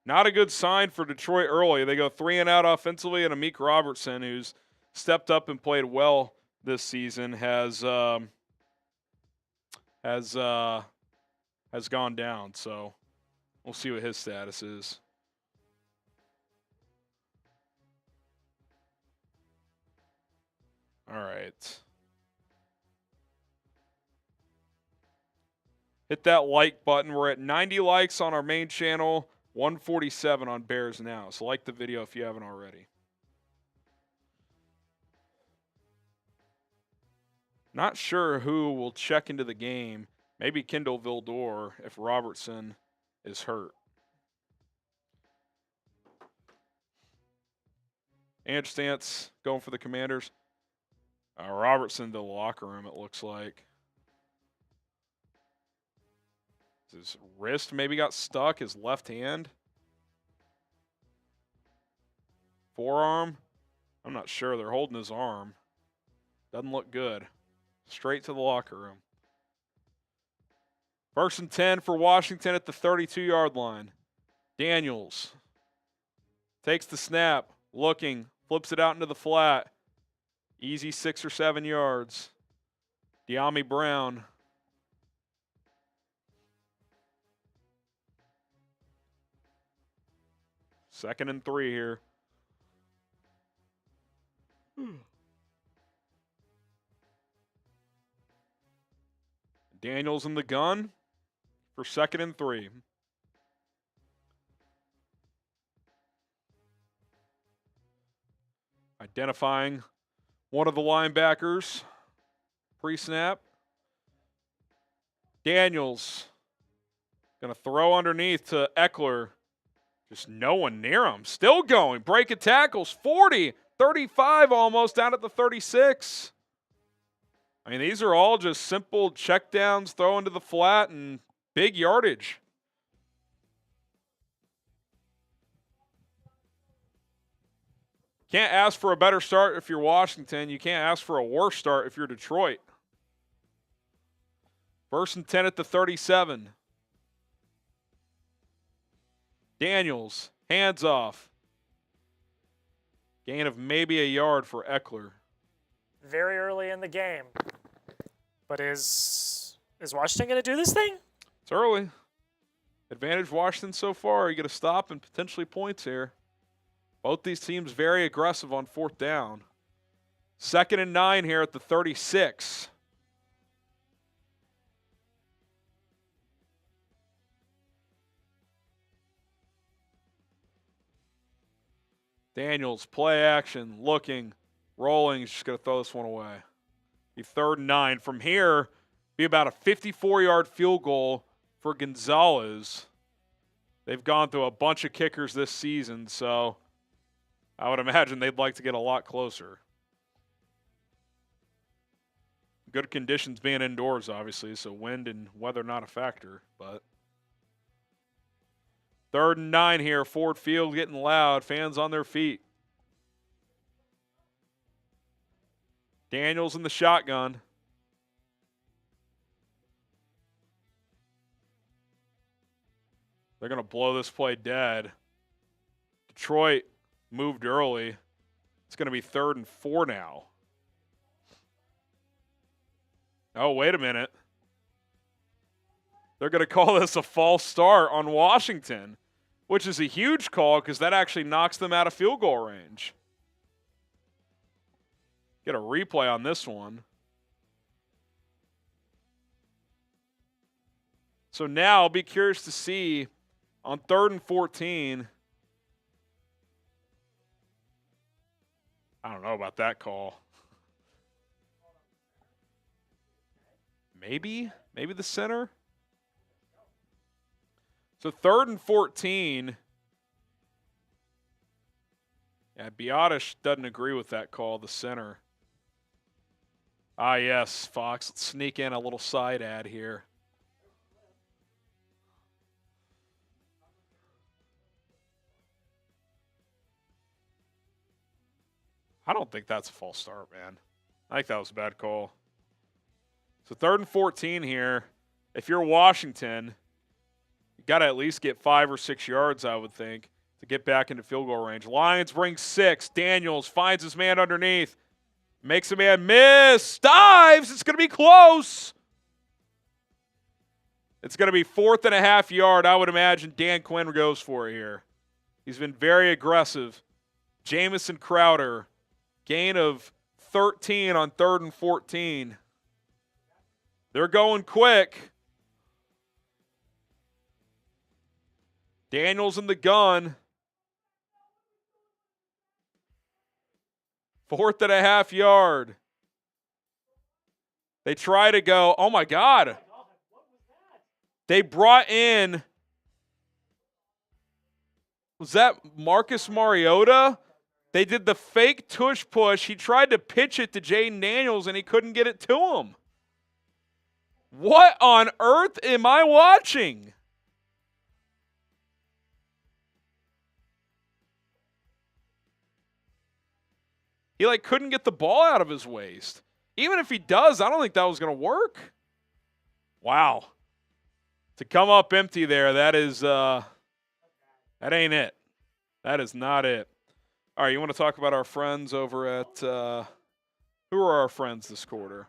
Not a good sign for Detroit early. They go 3-and-out offensively, and Amik Robertson, who's stepped up and played well this season, has gone down. So we'll see what his status is. All right. Hit that like button. We're at 90 likes on our main channel, 147 on Bears Now. So like the video if you haven't already. Not sure who will check into the game. Maybe Kendall Vildor if Robertson is hurt. Ange Stance going for the Commanders. Robertson to the locker room, it looks like. His wrist maybe got stuck, his left hand. Forearm? I'm not sure. They're holding his arm. Doesn't look good. Straight to the locker room. 1st and 10 for Washington at the 32-yard line. Daniels takes the snap, looking, flips it out into the flat. Easy 6 or 7 yards. De'Ami Brown. Second and 3 here. Daniels in the gun for 2nd and 3. Identifying one of the linebackers. Pre-snap. Daniels going to throw underneath to Eckler. Just no one near him. Still going. Break of tackles. 40, 35 almost down at the 36. I mean, these are all just simple checkdowns, throw into the flat, and big yardage. Can't ask for a better start if you're Washington. You can't ask for a worse start if you're Detroit. 1st and 10 at the 37. Daniels, hands off. Gain of maybe a yard for Eckler. Very early in the game. But is Washington going to do this thing? It's early. Advantage Washington so far. You get a stop and potentially points here. Both these teams very aggressive on 4th down. 2nd and 9 here at the 36. Daniels, play action, looking, rolling. He's just going to throw this one away. Be 3rd and 9. From here, be about a 54-yard field goal for Gonzalez. They've gone through a bunch of kickers this season, so I would imagine they'd like to get a lot closer. Good conditions being indoors, obviously, so wind and weather not a factor, but 3rd and 9 here. Ford Field getting loud. Fans on their feet. Daniels in the shotgun. They're going to blow this play dead. Detroit moved early. It's going to be 3rd and 4 now. Oh, wait a minute. They're going to call this a false start on Washington, which is a huge call because that actually knocks them out of field goal range. Get a replay on this one. So now I'll be curious to see on 3rd and 14. I don't know about that call. Maybe the center. So 3rd and 14. Yeah, Biotish doesn't agree with that call, the center. Ah, yes, Fox. Let's sneak in a little side ad here. I don't think that's a false start, man. I think that was a bad call. So 3rd and 14 here. If you're Washington, you got to at least get 5 or 6 yards, I would think, to get back into field goal range. Lions bring 6. Daniels finds his man underneath. Makes a man miss. Dives. It's going to be close. It's going to be 4th and a half yard. I would imagine Dan Quinn goes for it here. He's been very aggressive. Jamison Crowder, gain of 13 on 3rd and 14. They're going quick. Daniels in the gun. 4th and a half yard. They try to go. Oh, my God. They brought in. Was that Marcus Mariota? They did the fake tush push. He tried to pitch it to Jayden Daniels, and he couldn't get it to him. What on earth am I watching? He couldn't get the ball out of his waist. Even if he does, I don't think that was going to work. Wow. To come up empty there, that is that ain't it. That is not it. All right, you want to talk about our friends over at who are our friends this quarter?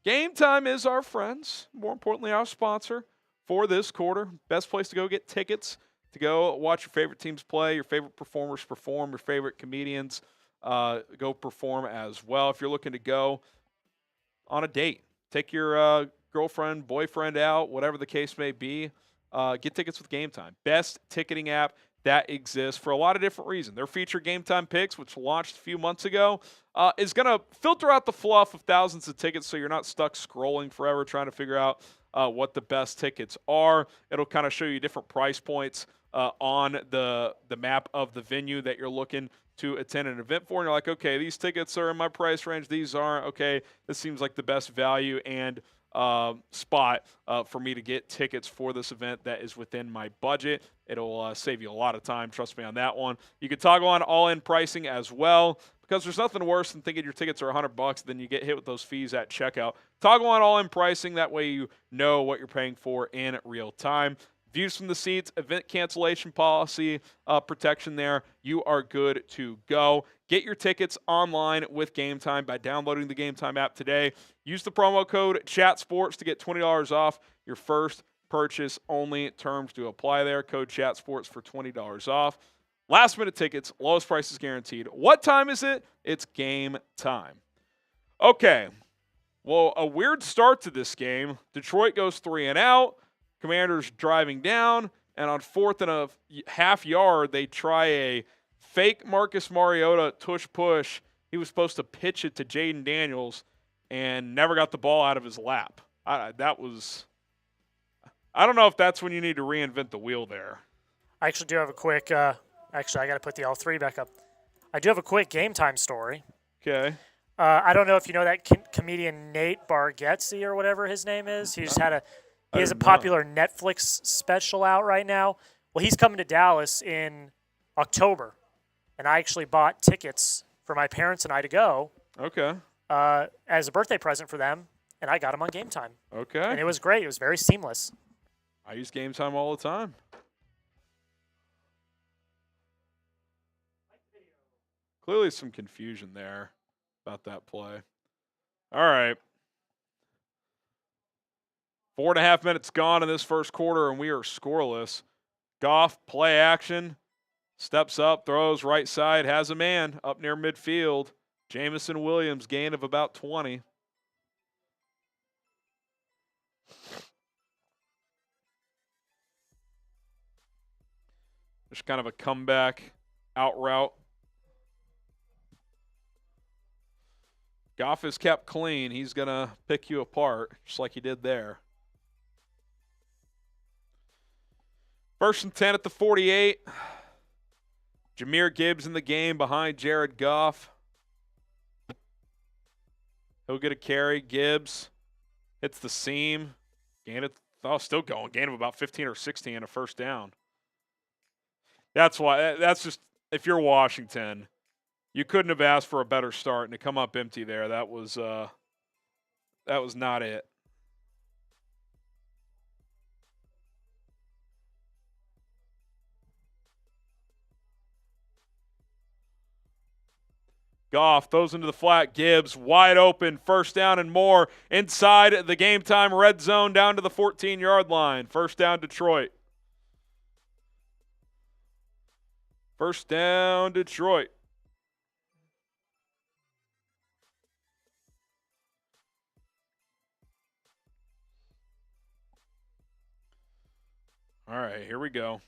Game Time is our friends. More importantly, our sponsor for this quarter. Best place to go get tickets, to go watch your favorite teams play, your favorite performers perform, your favorite comedians go perform as well. If you're looking to go on a date, take your girlfriend, boyfriend out, whatever the case may be, get tickets with Game Time. Best ticketing app that exists for a lot of different reasons. Their feature Game Time Picks, which launched a few months ago, is going to filter out the fluff of thousands of tickets so you're not stuck scrolling forever trying to figure out what the best tickets are. It'll kind of show you different price points on the map of the venue that you're looking to attend an event for. And you're like, okay, these tickets are in my price range. These aren't. Okay, this seems like the best value and spot for me to get tickets for this event that is within my budget. It'll save you a lot of time. Trust me on that one. You can toggle on all-in pricing as well, because there's nothing worse than thinking your tickets are $100, then you get hit with those fees at checkout. Toggle on all-in pricing. That way you know what you're paying for in real time. Views from the seats, event cancellation policy protection there. You are good to go. Get your tickets online with Game Time by downloading the Game Time app today. Use the promo code CHATSPORTS to get $20 off your first purchase. Only terms do apply there. Code CHATSPORTS for $20 off. Last minute tickets, lowest prices guaranteed. What time is it? It's game time. Okay. Well, a weird start to this game. Detroit goes 3 and out. Commanders driving down, and on 4th and a half yard, they try a fake Marcus Mariota tush push. He was supposed to pitch it to Jayden Daniels and never got the ball out of his lap. I don't know if that's when you need to reinvent the wheel there. I actually do have a quick I got to put the L3 back up. I do have a quick Game Time story. Okay. I don't know if you know that comedian Nate Bargatze or whatever his name is. He has a popular Netflix special out right now. Well, he's coming to Dallas in October, and I actually bought tickets for my parents and I to go. Okay. As a birthday present for them, and I got them on Game Time. Okay. And it was great. It was very seamless. I use Game Time all the time. Clearly some confusion there about that play. All right. 4.5 minutes gone in this first quarter, and we are scoreless. Goff, play action, steps up, throws right side, has a man up near midfield. Jamison Williams, gain of about 20. Just kind of a comeback out route. Goff is kept clean. He's going to pick you apart, just like he did there. 1st and 10 at the 48. Jahmyr Gibbs in the game behind Jared Goff. He'll get a carry. Gibbs hits the seam. Gain it. Oh, still going. Gain of about 15 or 16 and a first down. That's why. That's just, if you're Washington, you couldn't have asked for a better start, and to come up empty there, that was not it. Goff throws into the flat. Gibbs wide open. First down and more. Inside the Game Time red zone down to the 14-yard line. First down, Detroit. First down, Detroit. All right, here we go.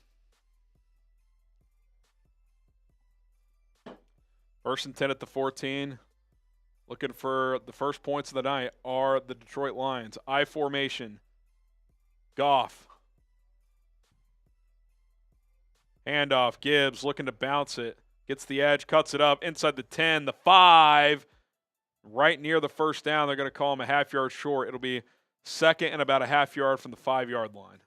1st and 10 at the 14. Looking for the first points of the night are the Detroit Lions. I formation. Goff. Handoff. Gibbs looking to bounce it. Gets the edge, cuts it up inside the 10, the 5. Right near the first down. They're going to call him a half yard short. It'll be 2nd and about a half yard from the 5-yard line.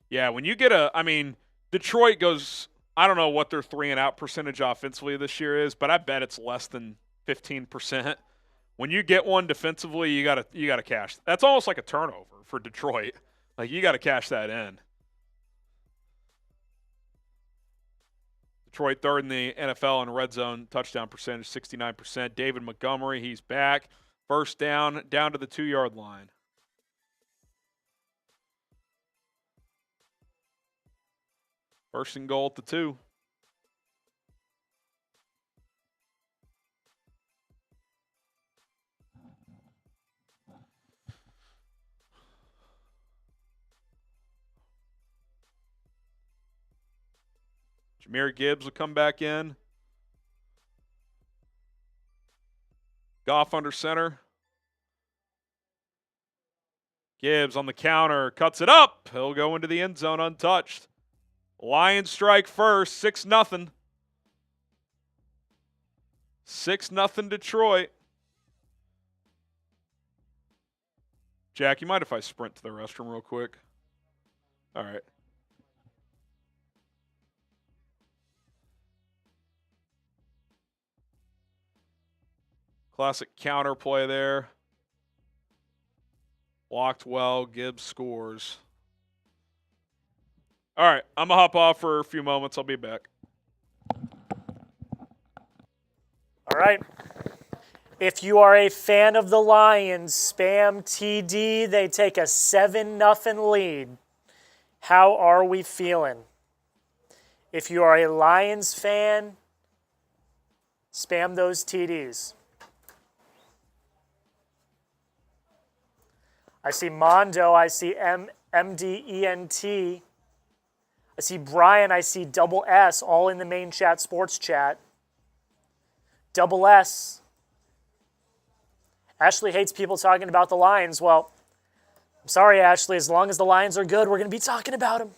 Yeah, when you get Detroit goes, I don't know what their 3-and-out percentage offensively this year is, but I bet it's less than 15%. When you get one defensively, you gotta cash. That's almost like a turnover for Detroit. Like, you got to cash that in. Detroit 3rd in the NFL in red zone touchdown percentage, 69%. David Montgomery, he's back. First down to the 2-yard line. First and goal at the 2. Jahmyr Gibbs will come back in. Goff under center. Gibbs on the counter, cuts it up. He'll go into the end zone untouched. Lions strike first, 6-0. 6-0 Detroit. Jack, you mind if I sprint to the restroom real quick? All right. Classic counter play there. Blocked well. Gibbs scores. All right, I'm going to hop off for a few moments. I'll be back. All right. If you are a fan of the Lions, spam TD. They take a 7-0 lead. How are we feeling? If you are a Lions fan, spam those TDs. I see Mondo. I see MDENT. I see Brian. I see Double S, all in the main chat, sports chat. Double S. Ashley hates people talking about the Lions. Well, I'm sorry, Ashley. As long as the Lions are good, we're going to be talking about them.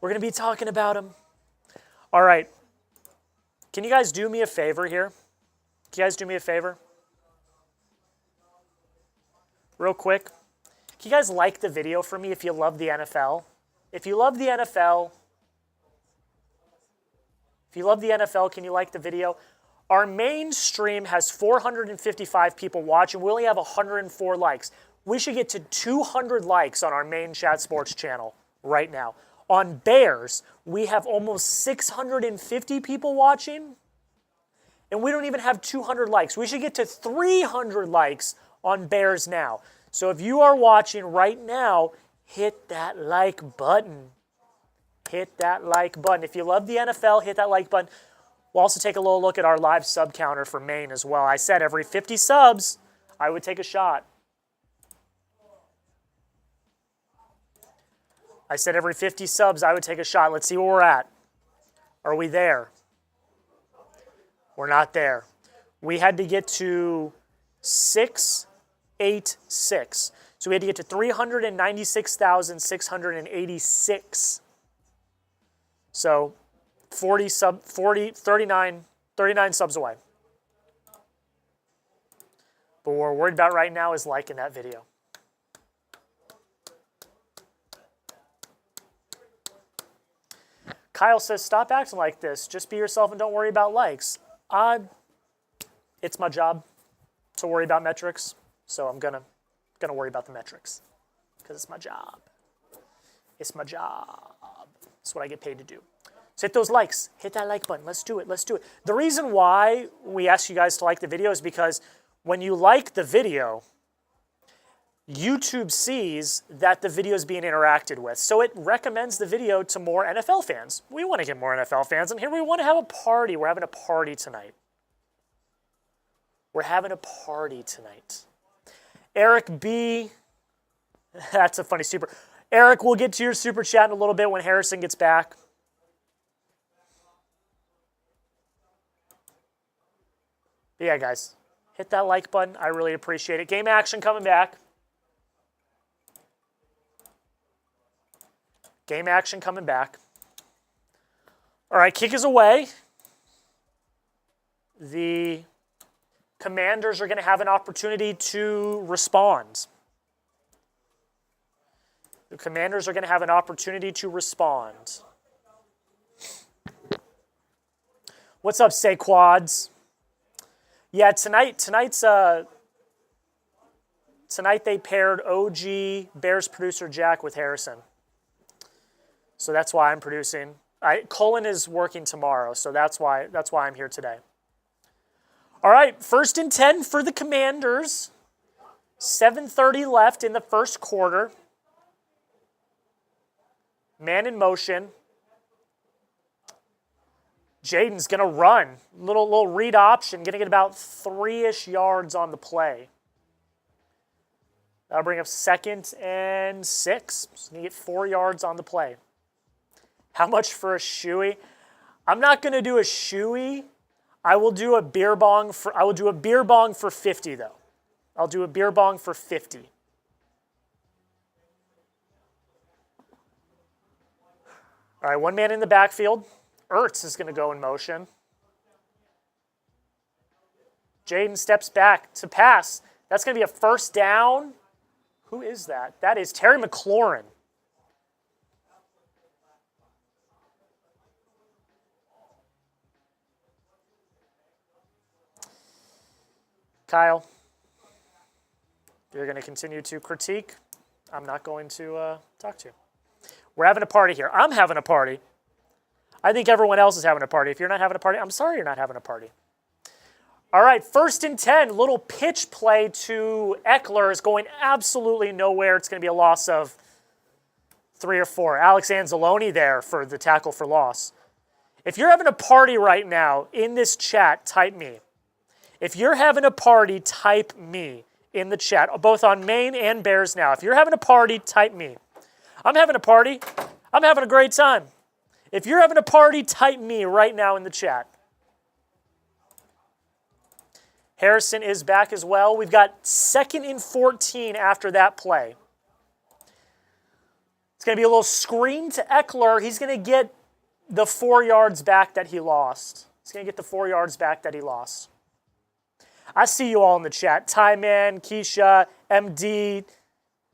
We're going to be talking about them. All right. Can you guys do me a favor here? Can you guys do me a favor? Real quick. Can you guys like the video for me if you love the NFL? If you love the NFL, can you like the video? Our main stream has 455 people watching. We only have 104 likes. We should get to 200 likes on our main Chat Sports channel right now. On Bears, we have almost 650 people watching, and we don't even have 200 likes. We should get to 300 likes on Bears now. So if you are watching right now, hit that like button. Hit that like button. If you love the NFL, hit that like button. We'll also take a little look at our live sub counter for Maine as well. I said every 50 subs, I would take a shot. I said every 50 subs, I would take a shot. Let's see where we're at. Are we there? We're not there. We had to get to 686. So we had to get to 396,686. So 39 subs away. But what we're worried about right now is liking that video. Kyle says, stop acting like this. Just be yourself and don't worry about likes. It's my job to worry about metrics, so I'm gonna worry about the metrics because it's my job. It's my job. It's what I get paid to do. So hit those likes. Hit that like button. Let's do it. Let's do it. The reason why we ask you guys to like the video is because when you like the video, YouTube sees that the video is being interacted with. So it recommends the video to more NFL fans. We want to get more NFL fans, and here we want to have a party. We're having a party tonight. We're having a party tonight. Eric B. That's a funny super. Eric, we'll get to your super chat in a little bit when Harrison gets back. But yeah, guys, hit that like button. I really appreciate it. Game action coming back. Game action coming back. All right, kick is away. The Commanders are going to have an opportunity to respond. The Commanders are going to have an opportunity to respond. What's up, Saquads? Yeah, tonight they paired OG Bears producer Jack with Harrison. So that's why I'm producing. Colin is working tomorrow, so that's why I'm here today. All right, 1st and 10 for the Commanders. 7:30 left in the first quarter. Man in motion. Jayden's going to run. Little read option, going to get about 3-ish yards on the play. That'll bring up 2nd and 6. So going to get 4 yards on the play. How much for a shoey? I'm not going to do a shoey. I will do a beer bong for 50 though. I'll do a beer bong for 50. All right, one man in the backfield. Ertz is going to go in motion. Jayden steps back to pass. That's going to be a first down. Who is that? That is Terry McLaurin. Kyle, you're going to continue to critique. I'm not going to talk to you. We're having a party here. I'm having a party. I think everyone else is having a party. If you're not having a party, I'm sorry you're not having a party. All right, 1st and 10. Little pitch play to Eckler is going absolutely nowhere. It's going to be a loss of 3 or 4. Alex Anzalone there for the tackle for loss. If you're having a party right now, in this chat, type me. If you're having a party, type me in the chat, both on Maine and Bears now. If you're having a party, type me. I'm having a party. I'm having a great time. If you're having a party, type me right now in the chat. Harrison is back as well. We've got 2nd and 14 after that play. It's going to be a little screen to Eckler. He's going to get the 4 yards back that he lost. He's going to get the 4 yards back that he lost. I see you all in the chat. Tyman, Keisha, MD,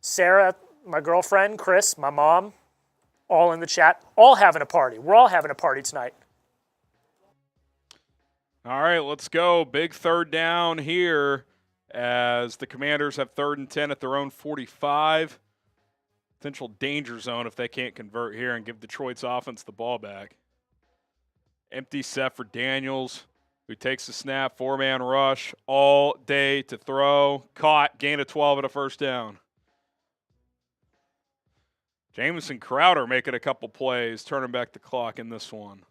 Sarah, my girlfriend, Chris, my mom, all in the chat. All having a party. We're all having a party tonight. All right, let's go. Big third down here as the Commanders have 3rd and 10 at their own 45. Potential danger zone if they can't convert here and give Detroit's offense the ball back. Empty set for Daniels, who takes the snap, 4-man rush, all day to throw. Caught, gain of 12 and a first down. Jamison Crowder making a couple plays, turning back the clock in this one.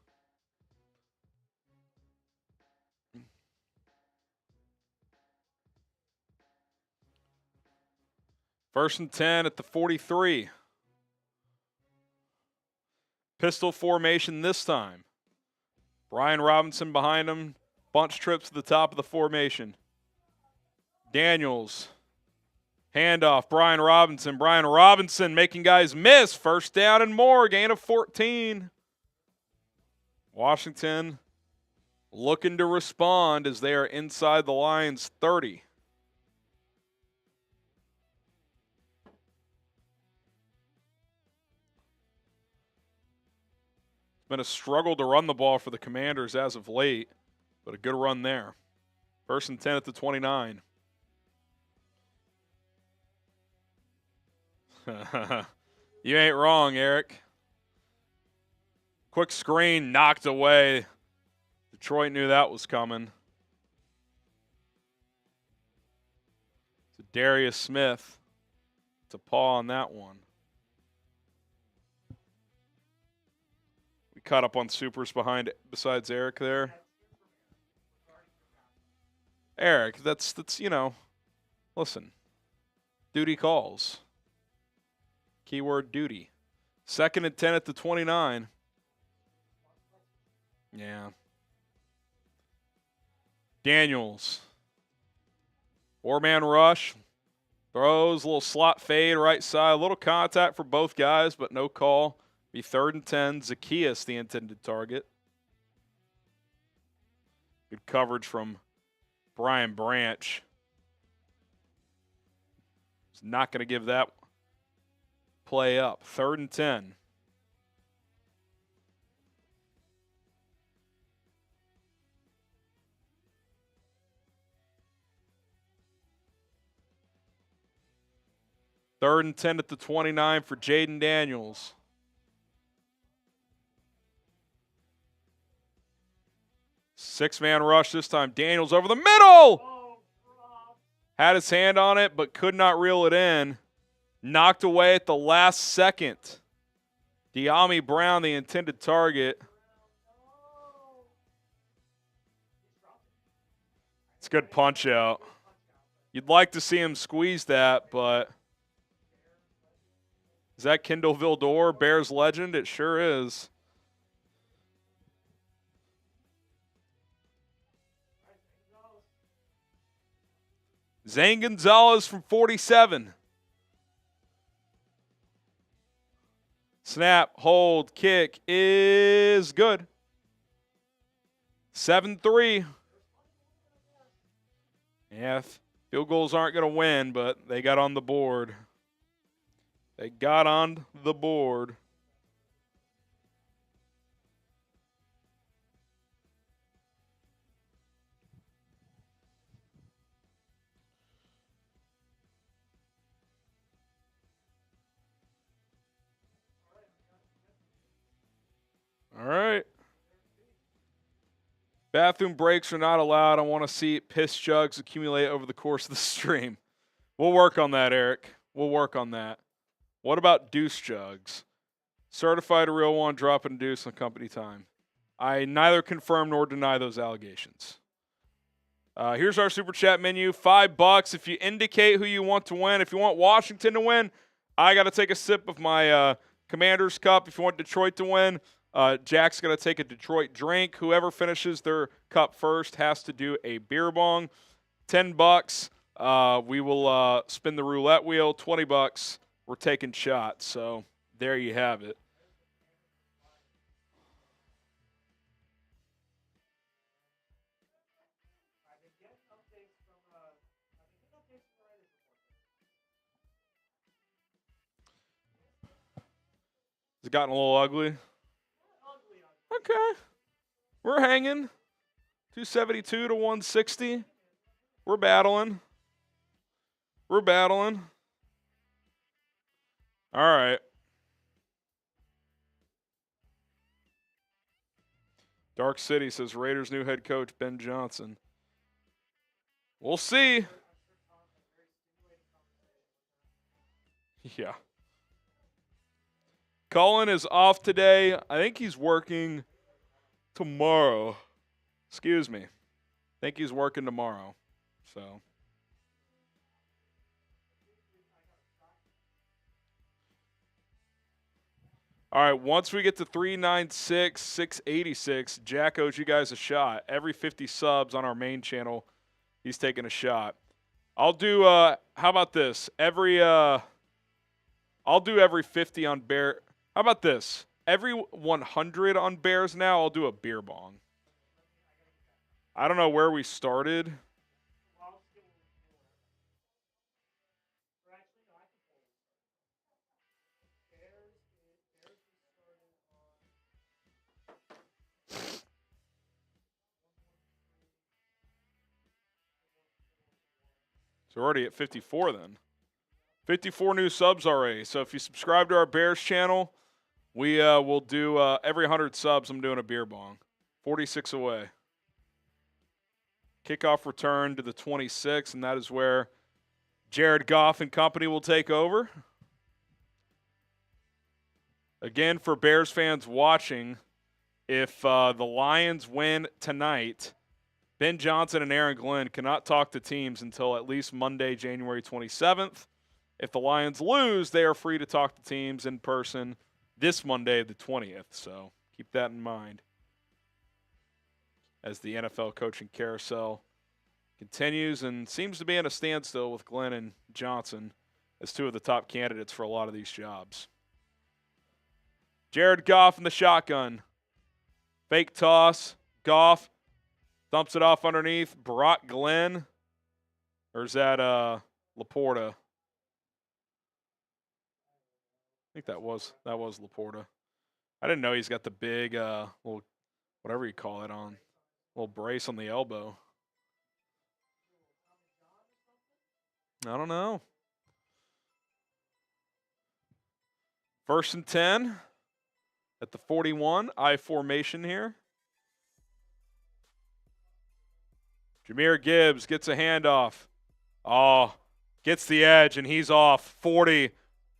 First and 10 at the 43. Pistol formation this time. Brian Robinson behind him. Bunch trips to the top of the formation. Daniels. Handoff. Brian Robinson. Brian Robinson making guys miss. First down and more. Gain of 14. Washington looking to respond as they are inside the Lions' 30. Been a struggle to run the ball for the Commanders as of late, but a good run there. First and 10 at the 29. You ain't wrong, Eric. Quick screen knocked away. Detroit knew that was coming. To Darius Smith. It's a paw on that one. Caught up on supers besides Eric there. Eric, that's listen. Duty calls. Keyword duty. 2nd and 10 at the 29. Yeah. Daniels. 4-man rush. Throws, a little slot fade right side. A little contact for both guys, but no call. Be 3rd and 10. Zacchaeus, the intended target. Good coverage from Brian Branch. He's not going to give that play up. 3rd and 10. Third and 10 at the 29 for Jayden Daniels. Six-man rush this time. Daniels over the middle. Had his hand on it, but could not reel it in. Knocked away at the last second. De'Ami Brown, the intended target. It's a good punch out. You'd like to see him squeeze that, but is that Kendall Vildor, Bears legend? It sure is. Zane Gonzalez from 47. Snap, hold, kick is good. 7-3. Yeah, field goals aren't going to win, but they got on the board. They got on the board. All right. Bathroom breaks are not allowed. I want to see piss jugs accumulate over the course of the stream. We'll work on that, Eric. We'll work on that. What about deuce jugs? Certified a real one, dropping deuce on company time. I neither confirm nor deny those allegations. Here's our Super Chat menu. $5 if you indicate who you want to win. If you want Washington to win, I got to take a sip of my Commanders Cup. If you want Detroit to win, Jack's going to take a Detroit drink. Whoever finishes their cup first has to do a beer bong. $10. We will spin the roulette wheel. $20. We're taking shots. So there you have it. Has it gotten a little ugly? Okay. We're hanging. 272 to 160. We're battling. We're battling. All right. Dark City says Raiders' new head coach, Ben Johnson. We'll see. Yeah. Cullen is off today. I think he's working tomorrow. Excuse me. I think he's working tomorrow. So. All right, once we get to 396, 686, Jack owes you guys a shot. Every 50 subs on our main channel, he's taking a shot. I'll do how about this? I'll do every 50 on Bear. How about this? Every 100 on Bears now, I'll do a beer bong. I don't know where we started. So we're already at 54 then. 54 new subs already. So if you subscribe to our Bears channel, we will do every 100 subs, I'm doing a beer bong. 46 away. Kickoff return to the 26, and that is where Jared Goff and company will take over. Again, for Bears fans watching, if the Lions win tonight, Ben Johnson and Aaron Glenn cannot talk to teams until at least Monday, January 27th. If the Lions lose, they are free to talk to teams in person this Monday, the 20th. So keep that in mind as the NFL coaching carousel continues and seems to be in a standstill with Glenn and Johnson as two of the top candidates for a lot of these jobs. Jared Goff in the shotgun. Fake toss. Goff dumps it off underneath. Brock Glenn. Or is that Laporta? I think that was Laporta. I didn't know he's got the big little whatever you call it on. Little brace on the elbow. I don't know. 1st and 10 at the 41. I formation here. Jahmyr Gibbs gets a handoff. Oh, gets the edge, and he's off. 40,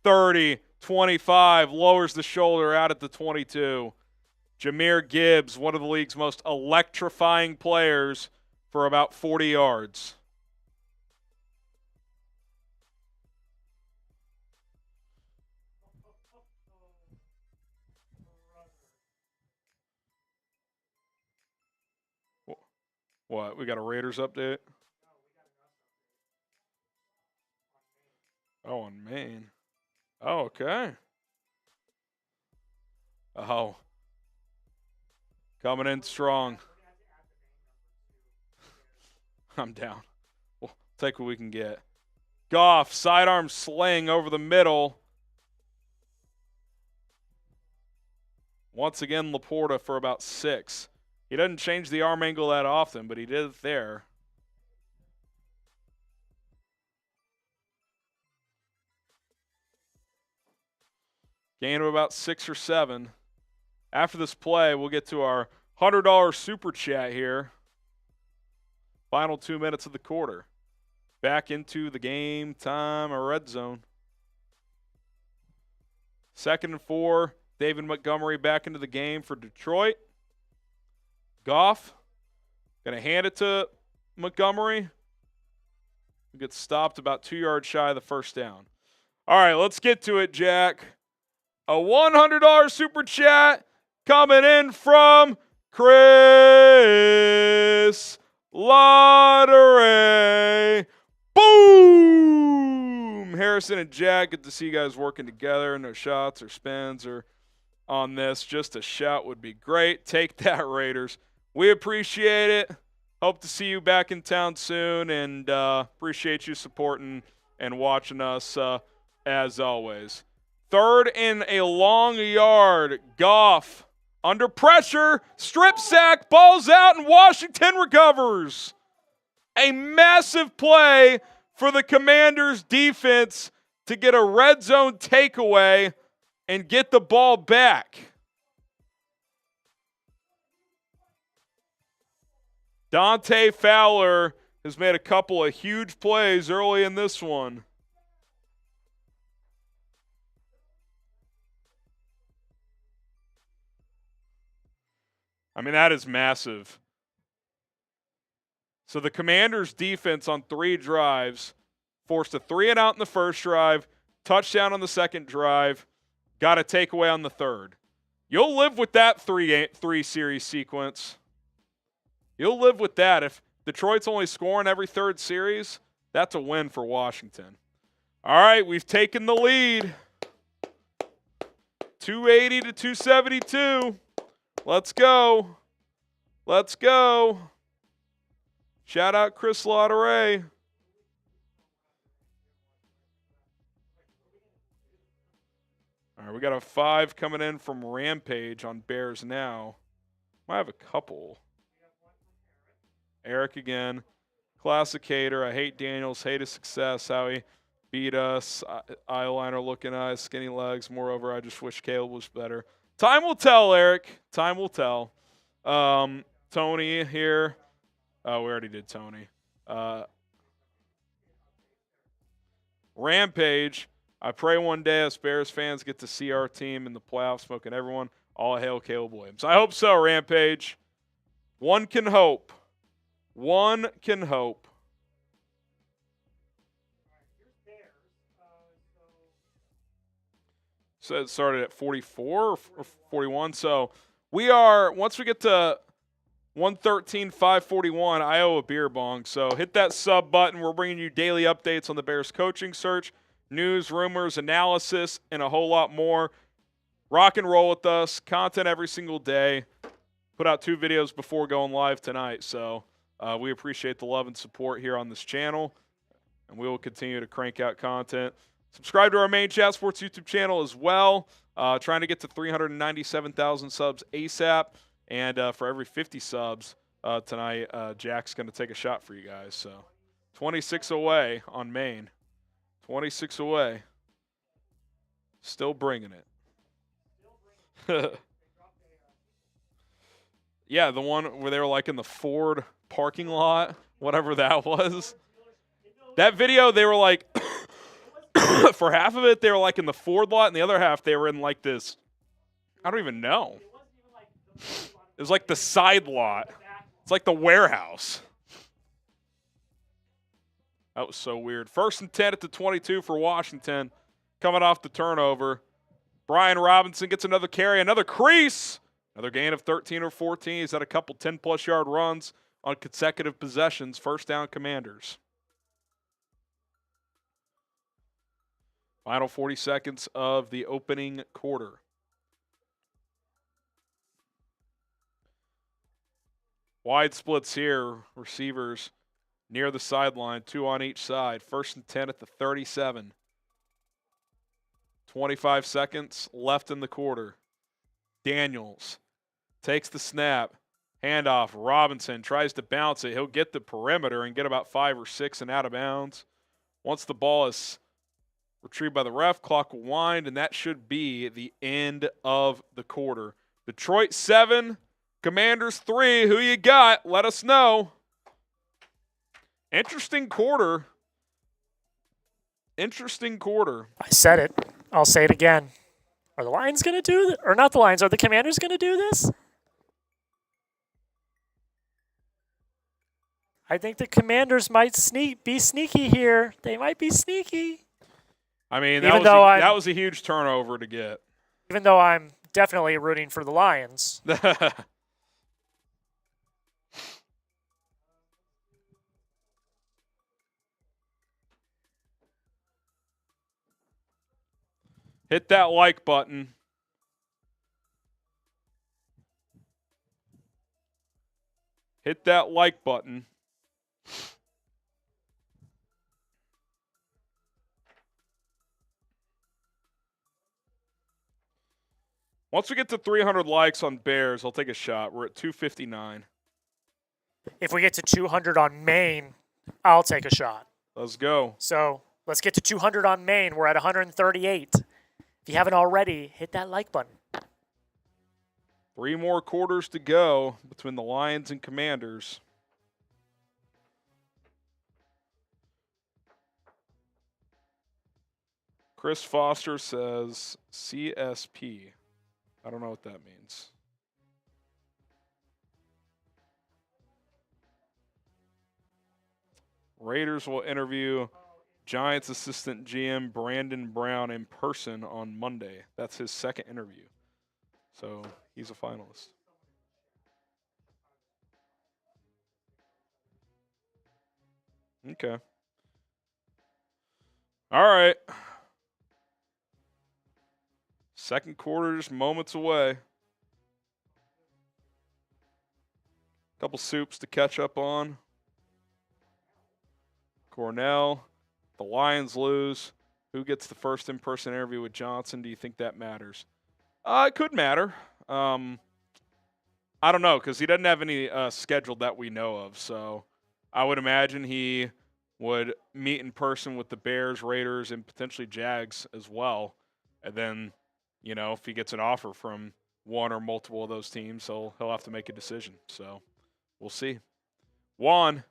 30, 25. Lowers the shoulder out at the 22. Jahmyr Gibbs, one of the league's most electrifying players, for about 40 yards. What? We got a Raiders update? Oh, on Maine. Oh, okay. Oh. Coming in strong. I'm down. We'll take what we can get. Goff, sidearm sling over the middle. Once again, Laporta for about 6. He doesn't change the arm angle that often, but he did it there. Gain of about 6 or 7. After this play, we'll get to our $100 super chat here. Final 2 minutes of the quarter. Back into the game time or red zone. 2nd and 4. David Montgomery back into the game for Detroit. Goff going to hand it to Montgomery. He gets stopped about 2 yards shy of the first down. All right, let's get to it, Jack. A $100 super chat coming in from Chris Lottery. Boom! Harrison and Jack, good to see you guys working together. No shots or spins or on this. Just a shout would be great. Take that, Raiders. We appreciate it. Hope to see you back in town soon, and appreciate you supporting and watching us as always. 3rd and a long yard. Goff Under pressure, strip sack, ball's out, and Washington recovers. A massive play for the Commanders defense to get a red zone takeaway and get the ball back. Dante Fowler has made a couple of huge plays early in this one. I mean, that is massive. So the Commanders' defense on 3 drives forced a 3-and-out in the first drive, touchdown on the second drive, got a takeaway on the third. You'll live with that three-series sequence. You'll live with that. If Detroit's only scoring every third series, that's a win for Washington. All right, we've taken the lead. 280 to 272. Let's go. Let's go. Shout out Chris Lauderay. All right, we got a 5 coming in from Rampage on Bears Now. Might have a couple. Eric again. Classic hater. I hate Daniels. Hate his success. How he beat us. Eyeliner looking eyes. Skinny legs. Moreover, I just wish Caleb was better. Time will tell, Eric. Time will tell. Tony here. Oh, we already did Tony. Rampage. I pray one day us Bears fans get to see our team in the playoffs smoking everyone. All hail Caleb Williams. I hope so, Rampage. One can hope. One can hope. So it started at 44 or 41. So we are, once we get to 113,541, I owe a beer bong. So hit that sub button. We're bringing you daily updates on the Bears coaching search, news, rumors, analysis, and a whole lot more. Rock and roll with us. Content every single day. Put out 2 videos before going live tonight. So we appreciate the love and support here on this channel. And we will continue to crank out content. Subscribe to our main Chat Sports YouTube channel as well. Trying to get to 397,000 subs ASAP. And for every 50 subs tonight, Jack's going to take a shot for you guys. So 26 away on main. 26 away. Still bringing it. Yeah, the one where they were like in the Ford parking lot, whatever that was. That video, they were like, for half of it, they were like in the Ford lot, and the other half, they were in like this, I don't even know. It was like the side lot. It's like the warehouse. That was so weird. 1st and 10 at the 22 for Washington. Coming off the turnover. Brian Robinson gets another carry, another crease. Another gain of 13 or 14. He's had a couple 10-plus yard runs on consecutive possessions. First down, Commanders. Final 40 seconds of the opening quarter. Wide splits here. Receivers near the sideline, 2 on each side. 1st and 10 at the 37. 25 seconds left in the quarter. Daniels takes the snap. Handoff. Robinson tries to bounce it. He'll get the perimeter and get about 5 or 6 and out of bounds. Once the ball is retrieved by the ref, clock will wind, and that should be the end of the quarter. Detroit 7, Commanders 3. Who you got? Let us know. Interesting quarter. Interesting quarter. I said it. I'll say it again. Are the Lions going to do this? Or not the Lions. Are the Commanders going to do this? I think the Commanders might be sneaky here. They might be sneaky. I mean, that was a huge turnover to get. Even though I'm definitely rooting for the Lions. Hit that like button. Hit that like button. Once we get to 300 likes on Bears, I'll take a shot. We're at 259. If we get to 200 on Maine, I'll take a shot. Let's go. So let's get to 200 on Maine. We're at 138. If you haven't already, hit that like button. 3 more quarters to go between the Lions and Commanders. Chris Foster says CSP. I don't know what that means. Raiders will interview Giants assistant GM Brandon Brown in person on Monday. That's his second interview. So he's a finalist. Okay. All right. Second quarter just moments away. Couple soups to catch up on. Cornell. The Lions lose. Who gets the first in-person interview with Johnson? Do you think that matters? It could matter. I don't know, because he doesn't have any scheduled that we know of. So I would imagine he would meet in person with the Bears, Raiders, and potentially Jags as well. And then, you know, if he gets an offer from one or multiple of those teams, he'll have to make a decision. So we'll see. Juan,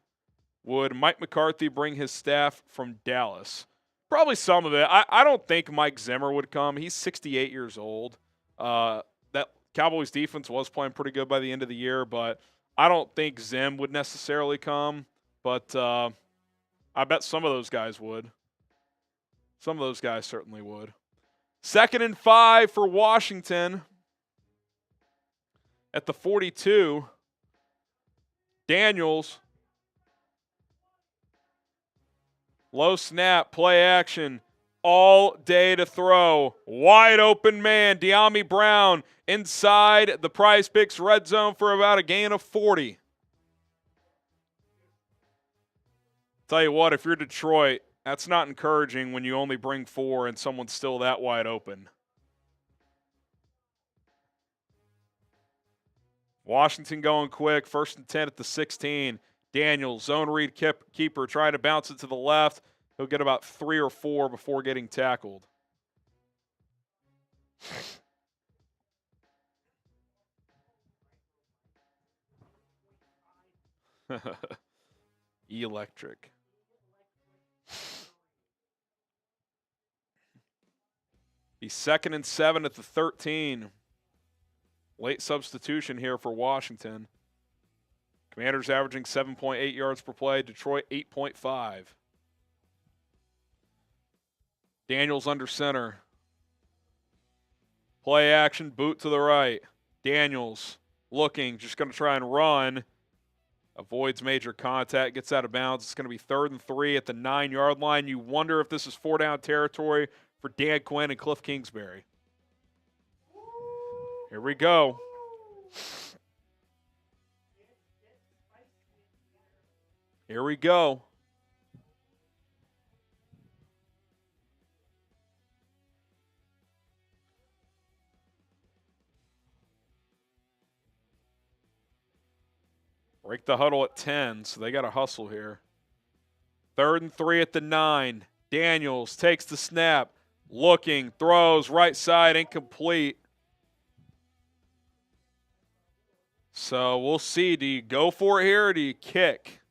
would Mike McCarthy bring his staff from Dallas? Probably some of it. I don't think Mike Zimmer would come. He's 68 years old. That Cowboys defense was playing pretty good by the end of the year, but I don't think Zim would necessarily come. But I bet some of those guys would. Some of those guys certainly would. 2nd and 5 for Washington. At the 42, Daniels. Low snap, play action, all day to throw. Wide open man, De'Ami Brown inside the Prize Picks red zone for about a gain of 40. Tell you what, if you're Detroit, that's not encouraging when you only bring 4 and someone's still that wide open. Washington going quick, 1st and 10 at the 16. Daniels, zone read keeper, trying to bounce it to the left. He'll get about 3 or 4 before getting tackled. Electric. He's 2nd and 7 at the 13. Late substitution here for Washington. Commanders averaging 7.8 yards per play. Detroit 8.5. Daniels under center. Play action, boot to the right. Daniels looking, just going to try and run. Avoids major contact, gets out of bounds. It's going to be 3rd and 3 at the 9-yard line. You wonder if this is 4-down territory for Dan Quinn and Cliff Kingsbury. Here we go. Here we go. Break the huddle at 10, so they got to hustle here. 3rd and 3 at the 9. Daniels takes the snap, looking, throws, right side, incomplete. So we'll see. Do you go for it here or do you kick?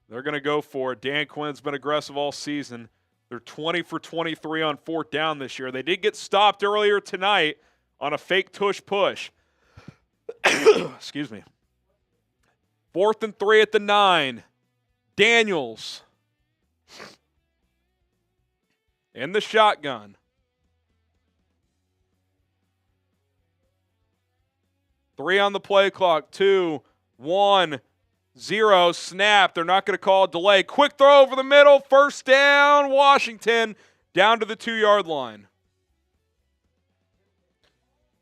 They're going to go for it. Dan Quinn's been aggressive all season. They're 20 for 23 on 4th down this year. They did get stopped earlier tonight on a fake tush push. Excuse me. 4th and 3 at the 9. Daniels in the shotgun. 3 on the play clock. 2, 1, 0. Snap. They're not going to call a delay. Quick throw over the middle. 1st down. Washington down to the 2-yard line.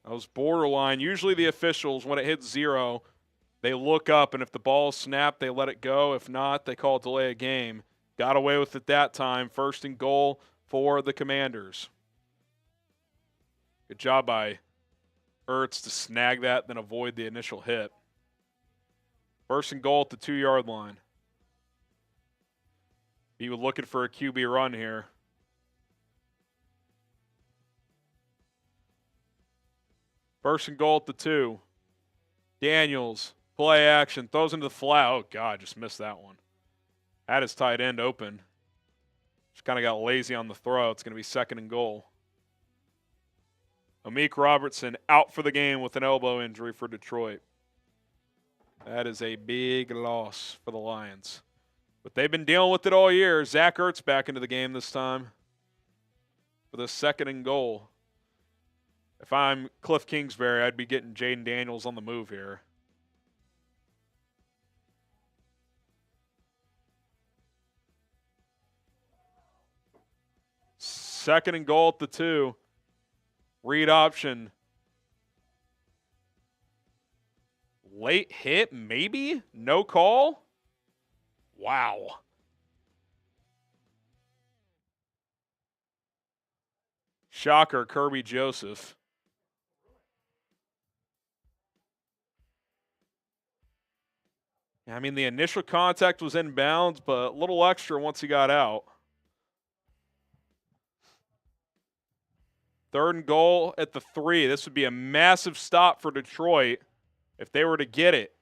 That was borderline. Usually the officials, when it hits 0, they look up, and if the ball is snapped, they let it go. If not, they call a delay of game. Got away with it that time. 1st and goal for the Commanders. Good job by Ertz to snag that, then avoid the initial hit. 1st and goal at the 2-yard line. He was looking for a QB run here. First and goal at the 2. Daniels, play action, throws into the flat. Oh, God, just missed that one. Had his tight end open. Just kind of got lazy on the throw. It's going to be 2nd and goal. Amik Robertson out for the game with an elbow injury for Detroit. That is a big loss for the Lions. But they've been dealing with it all year. Zach Ertz back into the game this time for the 2nd and goal. If I'm Cliff Kingsbury, I'd be getting Jayden Daniels on the move here. Second and goal at the 2. Read option. Late hit, maybe? No call? Wow. Shocker, Kirby Joseph. I mean, the initial contact was in bounds, but a little extra once he got out. 3rd and goal at the 3. This would be a massive stop for Detroit if they were to get it.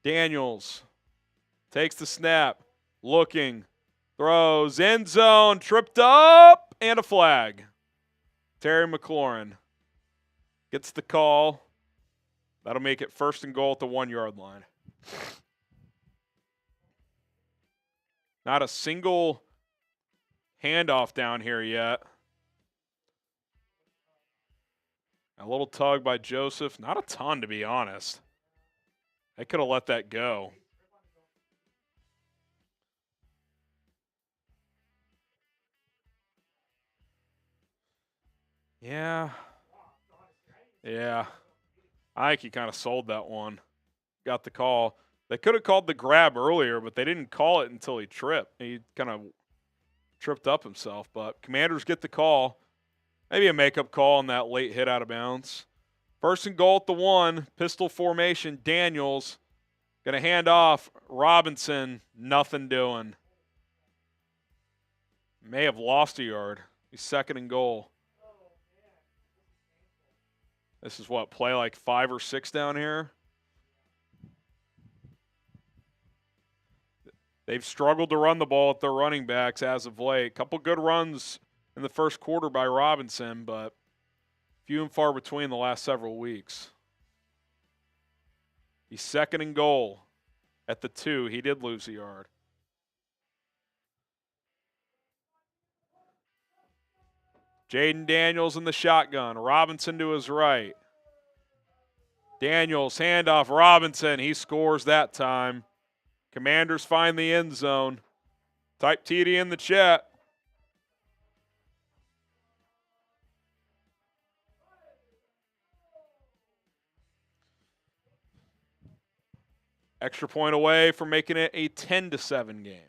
Daniels takes the snap, looking, throws, end zone, tripped up, and a flag. Terry McLaurin gets the call. That'll make it 1st and goal at the 1-yard line. Not a single handoff down here yet. A little tug by Joseph. Not a ton, to be honest. They could have let that go. Yeah. I think he kind of sold that one. Got the call. They could have called the grab earlier, but they didn't call it until he tripped. He kind of tripped up himself. But Commanders get the call. Maybe a makeup call on that late hit out of bounds. 1st and goal at the 1. Pistol formation. Daniels going to hand off. Robinson, nothing doing. May have lost a yard. He's 2nd and goal. This is what, play like 5 or 6 down here? They've struggled to run the ball at their running backs as of late. Couple good runs in the first quarter by Robinson, but few and far between the last several weeks. He's 2nd and goal at the 2. He did lose a yard. Jayden Daniels in the shotgun. Robinson to his right. Daniels, handoff. Robinson, he scores that time. Commanders find the end zone. Type TD in the chat. Extra point away from making it a 10-7 game.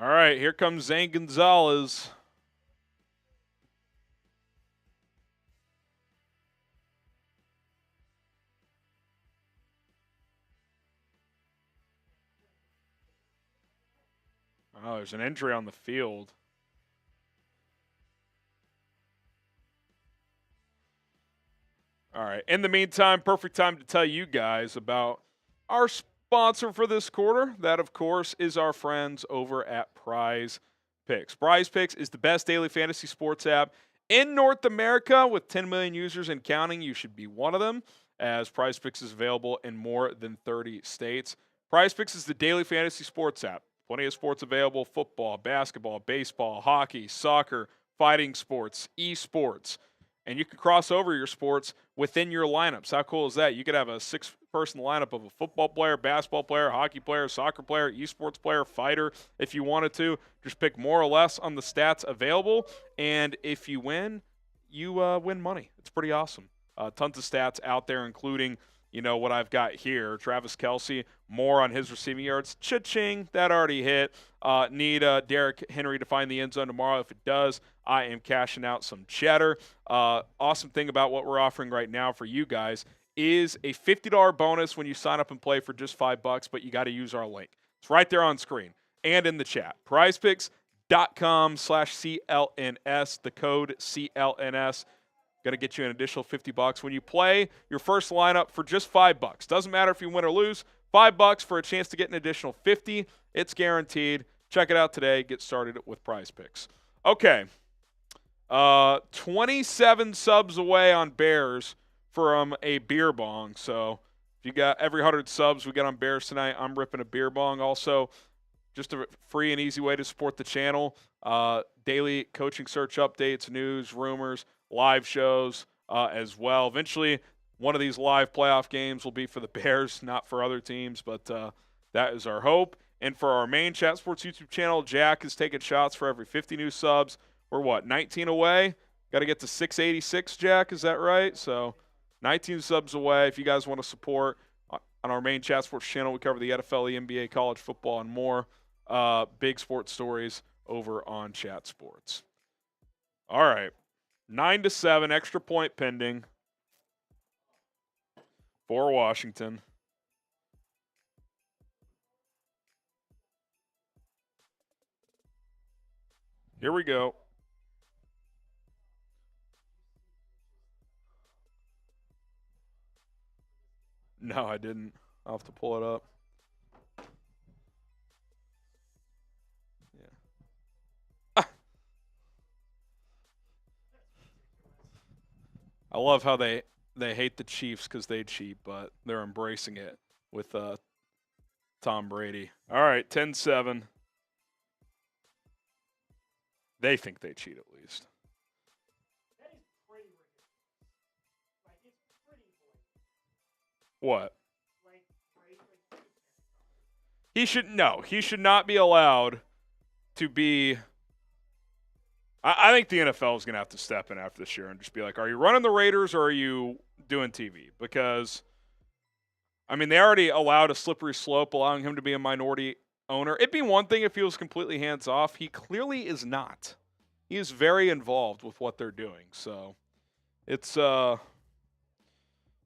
All right, here comes Zane Gonzalez. Oh, there's an injury on the field. All right, in the meantime, perfect time to tell you guys about our sponsor for this quarter. That, of course, is our friends over at Prize Picks. Prize Picks is the best daily fantasy sports app in North America with 10 million users and counting. You should be one of them, as Prize Picks is available in more than 30 states. Prize Picks is the daily fantasy sports app. Plenty of sports available: football, basketball, baseball, hockey, soccer, fighting sports, esports. And you can cross over your sports within your lineups. How cool is that? You could have a person lineup of a football player, basketball player, hockey player, soccer player, esports player, fighter. If you wanted to, just pick more or less on the stats available. And if you win, you win money. It's pretty awesome. Tons of stats out there, including, what I've got here. Travis Kelce, more on his receiving yards. Cha-ching, that already hit. Need Derrick Henry to find the end zone tomorrow. If it does, I am cashing out some cheddar. Awesome thing about what we're offering right now for you guys is a $50 bonus when you sign up and play for just $5, but you got to use our link. It's right there on screen and in the chat. prizepicks.com/CLNS, the code CLNS. Going to get you an additional $50 when you play your first lineup for just $5. Doesn't matter if you win or lose. $5 for a chance to get an additional 50. It's guaranteed. Check it out today. Get started with Prize Picks. Okay. 27 subs away on Bears from a beer bong. So if you got every 100 subs we got on Bears tonight, I'm ripping a beer bong. Also, just a free and easy way to support the channel. Daily coaching search updates, news, rumors, live shows as well. Eventually, one of these live playoff games will be for the Bears, not for other teams, but that is our hope. And for our main Chat Sports YouTube channel, Jack is taking shots for every 50 new subs. We're 19 away? Got to get to 686, Jack, is that right? So 19 subs away. If you guys want to support on our main Chat Sports channel, we cover the NFL, the NBA, college football, and more big sports stories over on Chat Sports. All right. 9-7, extra point pending for Washington. Here we go. No, I didn't. I'll have to pull it up. Yeah. I love how they hate the Chiefs because they cheat, but they're embracing it with Tom Brady. All right, 10-7. They think they cheat at least. What? He should not be allowed to be. I think the NFL is going to have to step in after this year and just be like, are you running the Raiders or are you doing TV? Because, they already allowed a slippery slope, allowing him to be a minority owner. It'd be one thing if he was completely hands off. He clearly is not. He is very involved with what they're doing. So it's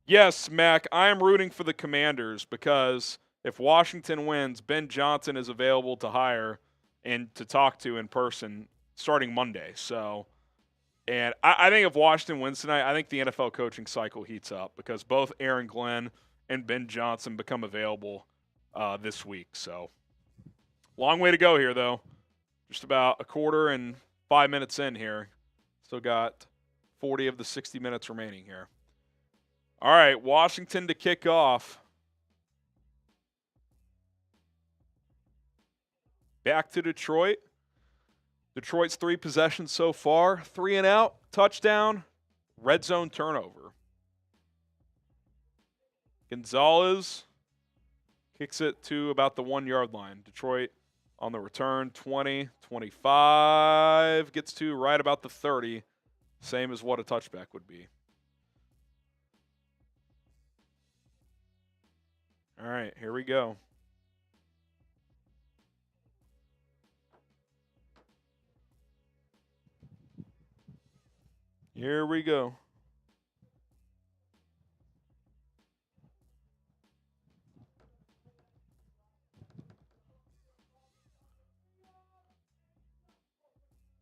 yes, Mac, I am rooting for the Commanders because if Washington wins, Ben Johnson is available to hire and to talk to in person starting Monday. So, and I think if Washington wins tonight, I think the NFL coaching cycle heats up because both Aaron Glenn and Ben Johnson become available this week. So, long way to go here, though. Just about a quarter and 5 minutes in here. Still got 40 of the 60 minutes remaining here. All right, Washington to kick off. Back to Detroit. Detroit's 3 possessions so far. 3 and out, touchdown, red zone turnover. Gonzalez kicks it to about the 1-yard line. Detroit on the return, 20, 25, gets to right about the 30, same as what a touchback would be. All right, here we go. Here we go.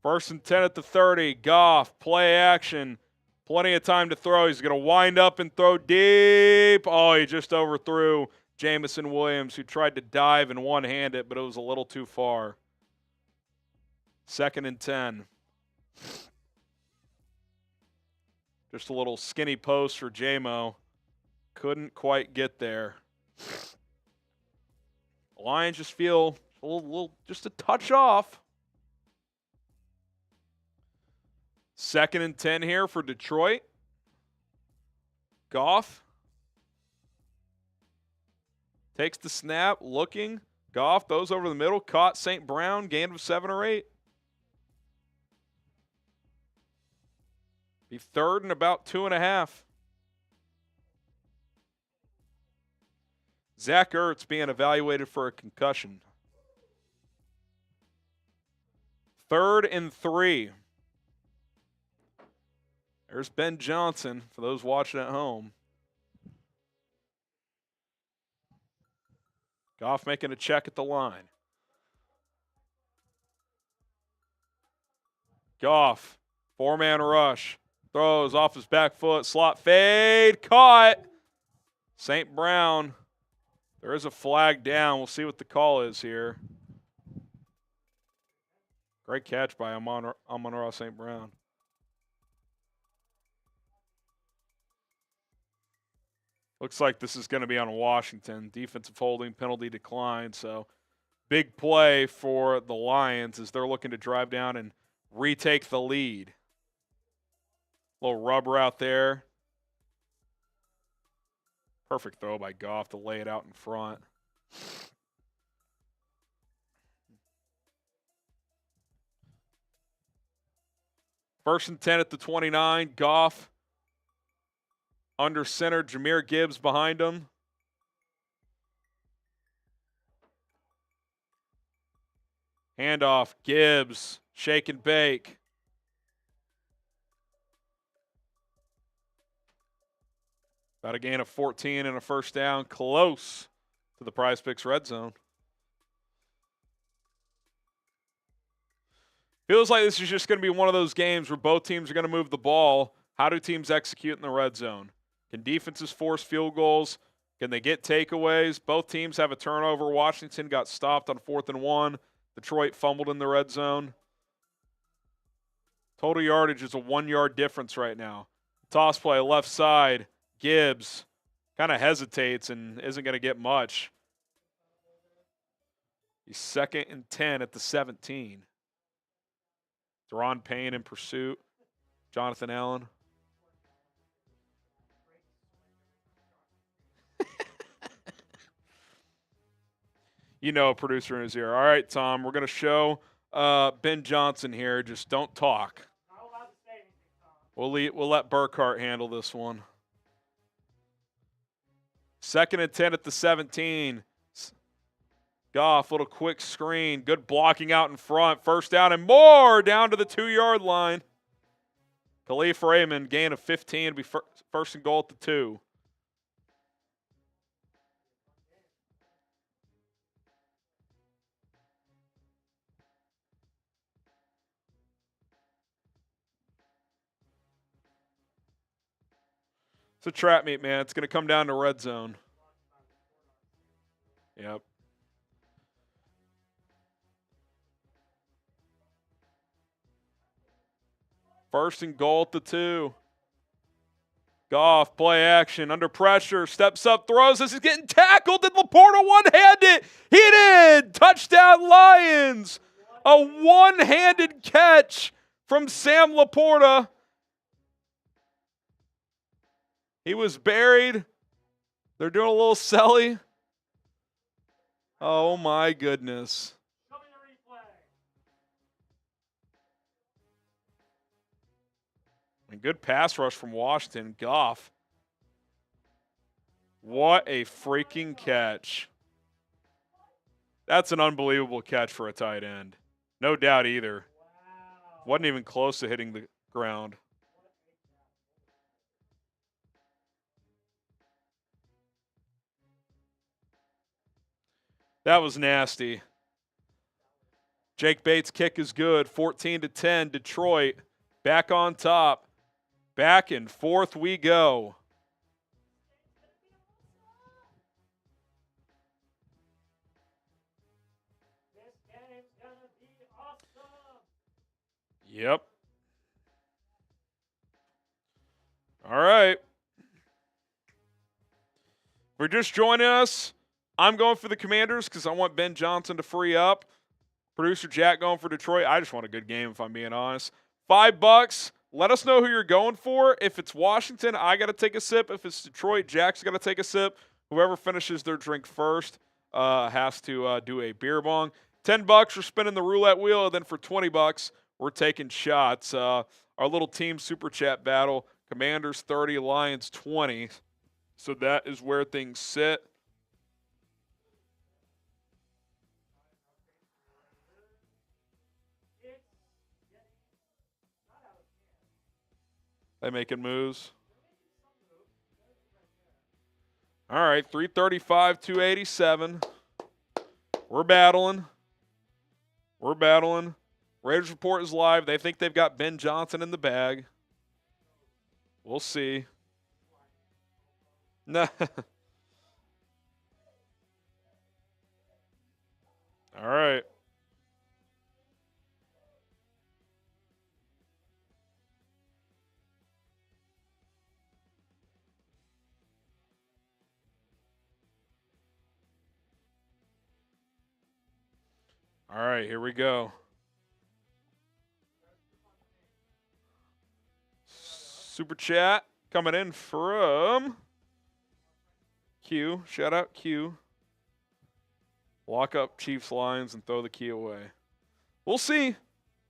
First and 10 at the 30. Goff, play action. Plenty of time to throw. He's going to wind up and throw deep. Oh, he just overthrew Jamison Williams, who tried to dive and one-hand it, but it was a little too far. 2nd and 10. Just a little skinny post for J-Mo. Couldn't quite get there. The Lions just feel a little just a touch off. 2nd and 10 here for Detroit. Goff. Takes the snap, looking. Goff throws over the middle, caught St. Brown, gain of 7 or 8. Be third and about 2.5. Zach Ertz being evaluated for a concussion. 3rd and 3. There's Ben Johnson for those watching at home. Goff making a check at the line. Goff, 4-man rush. Throws off his back foot, slot fade, caught. St. Brown, there is a flag down. We'll see what the call is here. Great catch by Amon-Ra St. Brown. Looks like this is going to be on Washington. Defensive holding, penalty declined. So big play for the Lions as they're looking to drive down and retake the lead. Little rubber out there. Perfect throw by Goff to lay it out in front. First and 10 at the 29. Goff under center. Jahmyr Gibbs behind him. Handoff. Gibbs. Shake and bake. About a gain of 14 and a first down. Close to the Prize Picks red zone. Feels like this is just going to be one of those games where both teams are going to move the ball. How do teams execute in the red zone? Can defenses force field goals? Can they get takeaways? Both teams have a turnover. Washington got stopped on 4th and 1. Detroit fumbled in the red zone. Total yardage is a 1-yard difference right now. Toss play left side. Gibbs kind of hesitates and isn't going to get much. He's 2nd and 10 at the 17. Deron Payne in pursuit. Jonathan Allen. You know, producer in his ear. All right, Tom, we're going to show Ben Johnson here. Just don't talk. We'll let Burkhart handle this one. 2nd and 10 at the 17. Goff, little quick screen. Good blocking out in front. First down and more down to the 2-yard line. Khalif Raymond, gain of 15 to be first and goal at the 2. It's a trap meet, man. It's going to come down to red zone. Yep. First and goal at the 2. Goff, play action, under pressure, steps up, throws. This is getting tackled. Did Laporta one-hand it? He did! Touchdown Lions! A one-handed catch from Sam Laporta. He was buried. They're doing a little selly. Oh, my goodness. And good pass rush from Washington. Goff. What a freaking catch. That's an unbelievable catch for a tight end. No doubt either. Wasn't even close to hitting the ground. That was nasty. Jake Bates' kick is good. 14-10, Detroit back on top. Back and forth we go. This game's gonna be awesome. Yep. All right. If you're just joining us, I'm going for the Commanders because I want Ben Johnson to free up. Producer Jack going for Detroit. I just want a good game if I'm being honest. $5. Let us know who you're going for. If it's Washington, I got to take a sip. If it's Detroit, Jack's got to take a sip. Whoever finishes their drink first has to do a beer bong. $10 for spinning the roulette wheel, and then for $20, we're taking shots. Our little team super chat battle, Commanders 30, Lions 20. So that is where things sit. They making moves. All right, 335, 287. We're battling. We're battling. Raiders Report is live. They think they've got Ben Johnson in the bag. We'll see. Nah. All right. All right, here we go. Super chat coming in from Q. Shout out Q. Lock up Chiefs Lions and throw the key away. We'll see.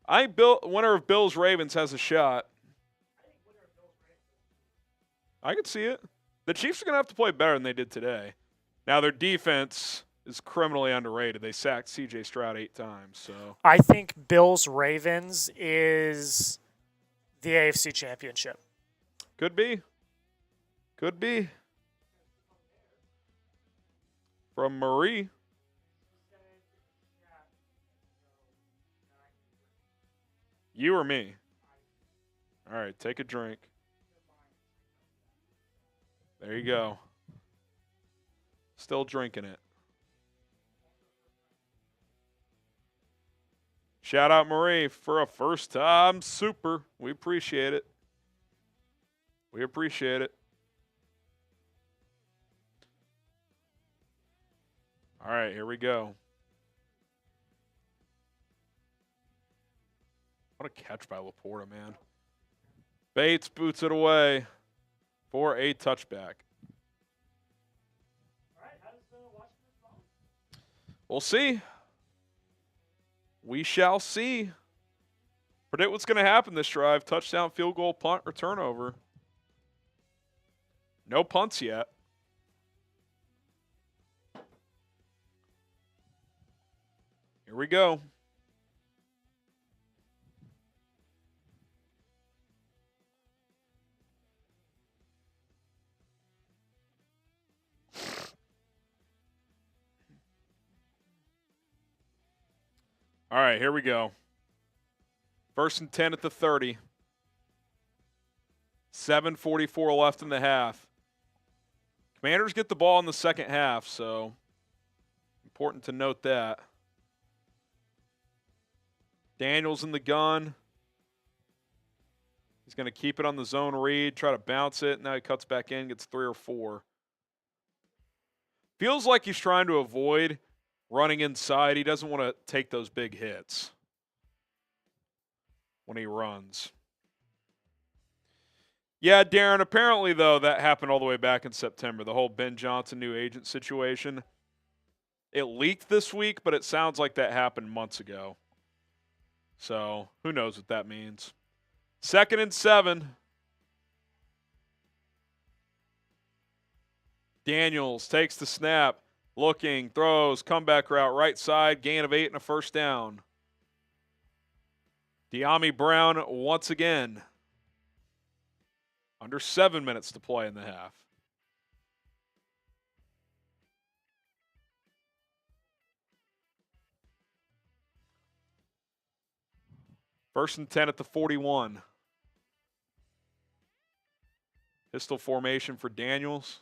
I think winner of Bills Ravens has a shot. I could see it. The Chiefs are going to have to play better than they did today. Now their defense is criminally underrated. They sacked C.J. Stroud 8 times. So I think Bills Ravens is the AFC Championship. Could be. Could be. From Marie. You or me? All right, take a drink. There you go. Still drinking it. Shout out Marie for a first-time super. We appreciate it. We appreciate it. All right, here we go. What a catch by Laporta, man. Bates boots it away for a touchback. We'll see. We shall see. Predict what's going to happen this drive. Touchdown, field goal, punt, or turnover. No punts yet. Here we go. All right, here we go. 1st and 10 at the 30. 7:44 left in the half. Commanders get the ball in the second half, so important to note that. Daniels in the gun. He's going to keep it on the zone read, try to bounce it. Now he cuts back in, gets 3 or 4. Feels like he's trying to avoid running inside. He doesn't want to take those big hits when he runs. Yeah, Darren, apparently, though, that happened all the way back in September, the whole Ben Johnson new agent situation. It leaked this week, but it sounds like that happened months ago. So, who knows what that means. 2nd and 7. Daniels takes the snap. Looking, throws, comeback route, right side, gain of 8 and a first down. De'Ami Brown once again. Under 7 minutes to play in the half. First and 10 at the 41. Pistol formation for Daniels.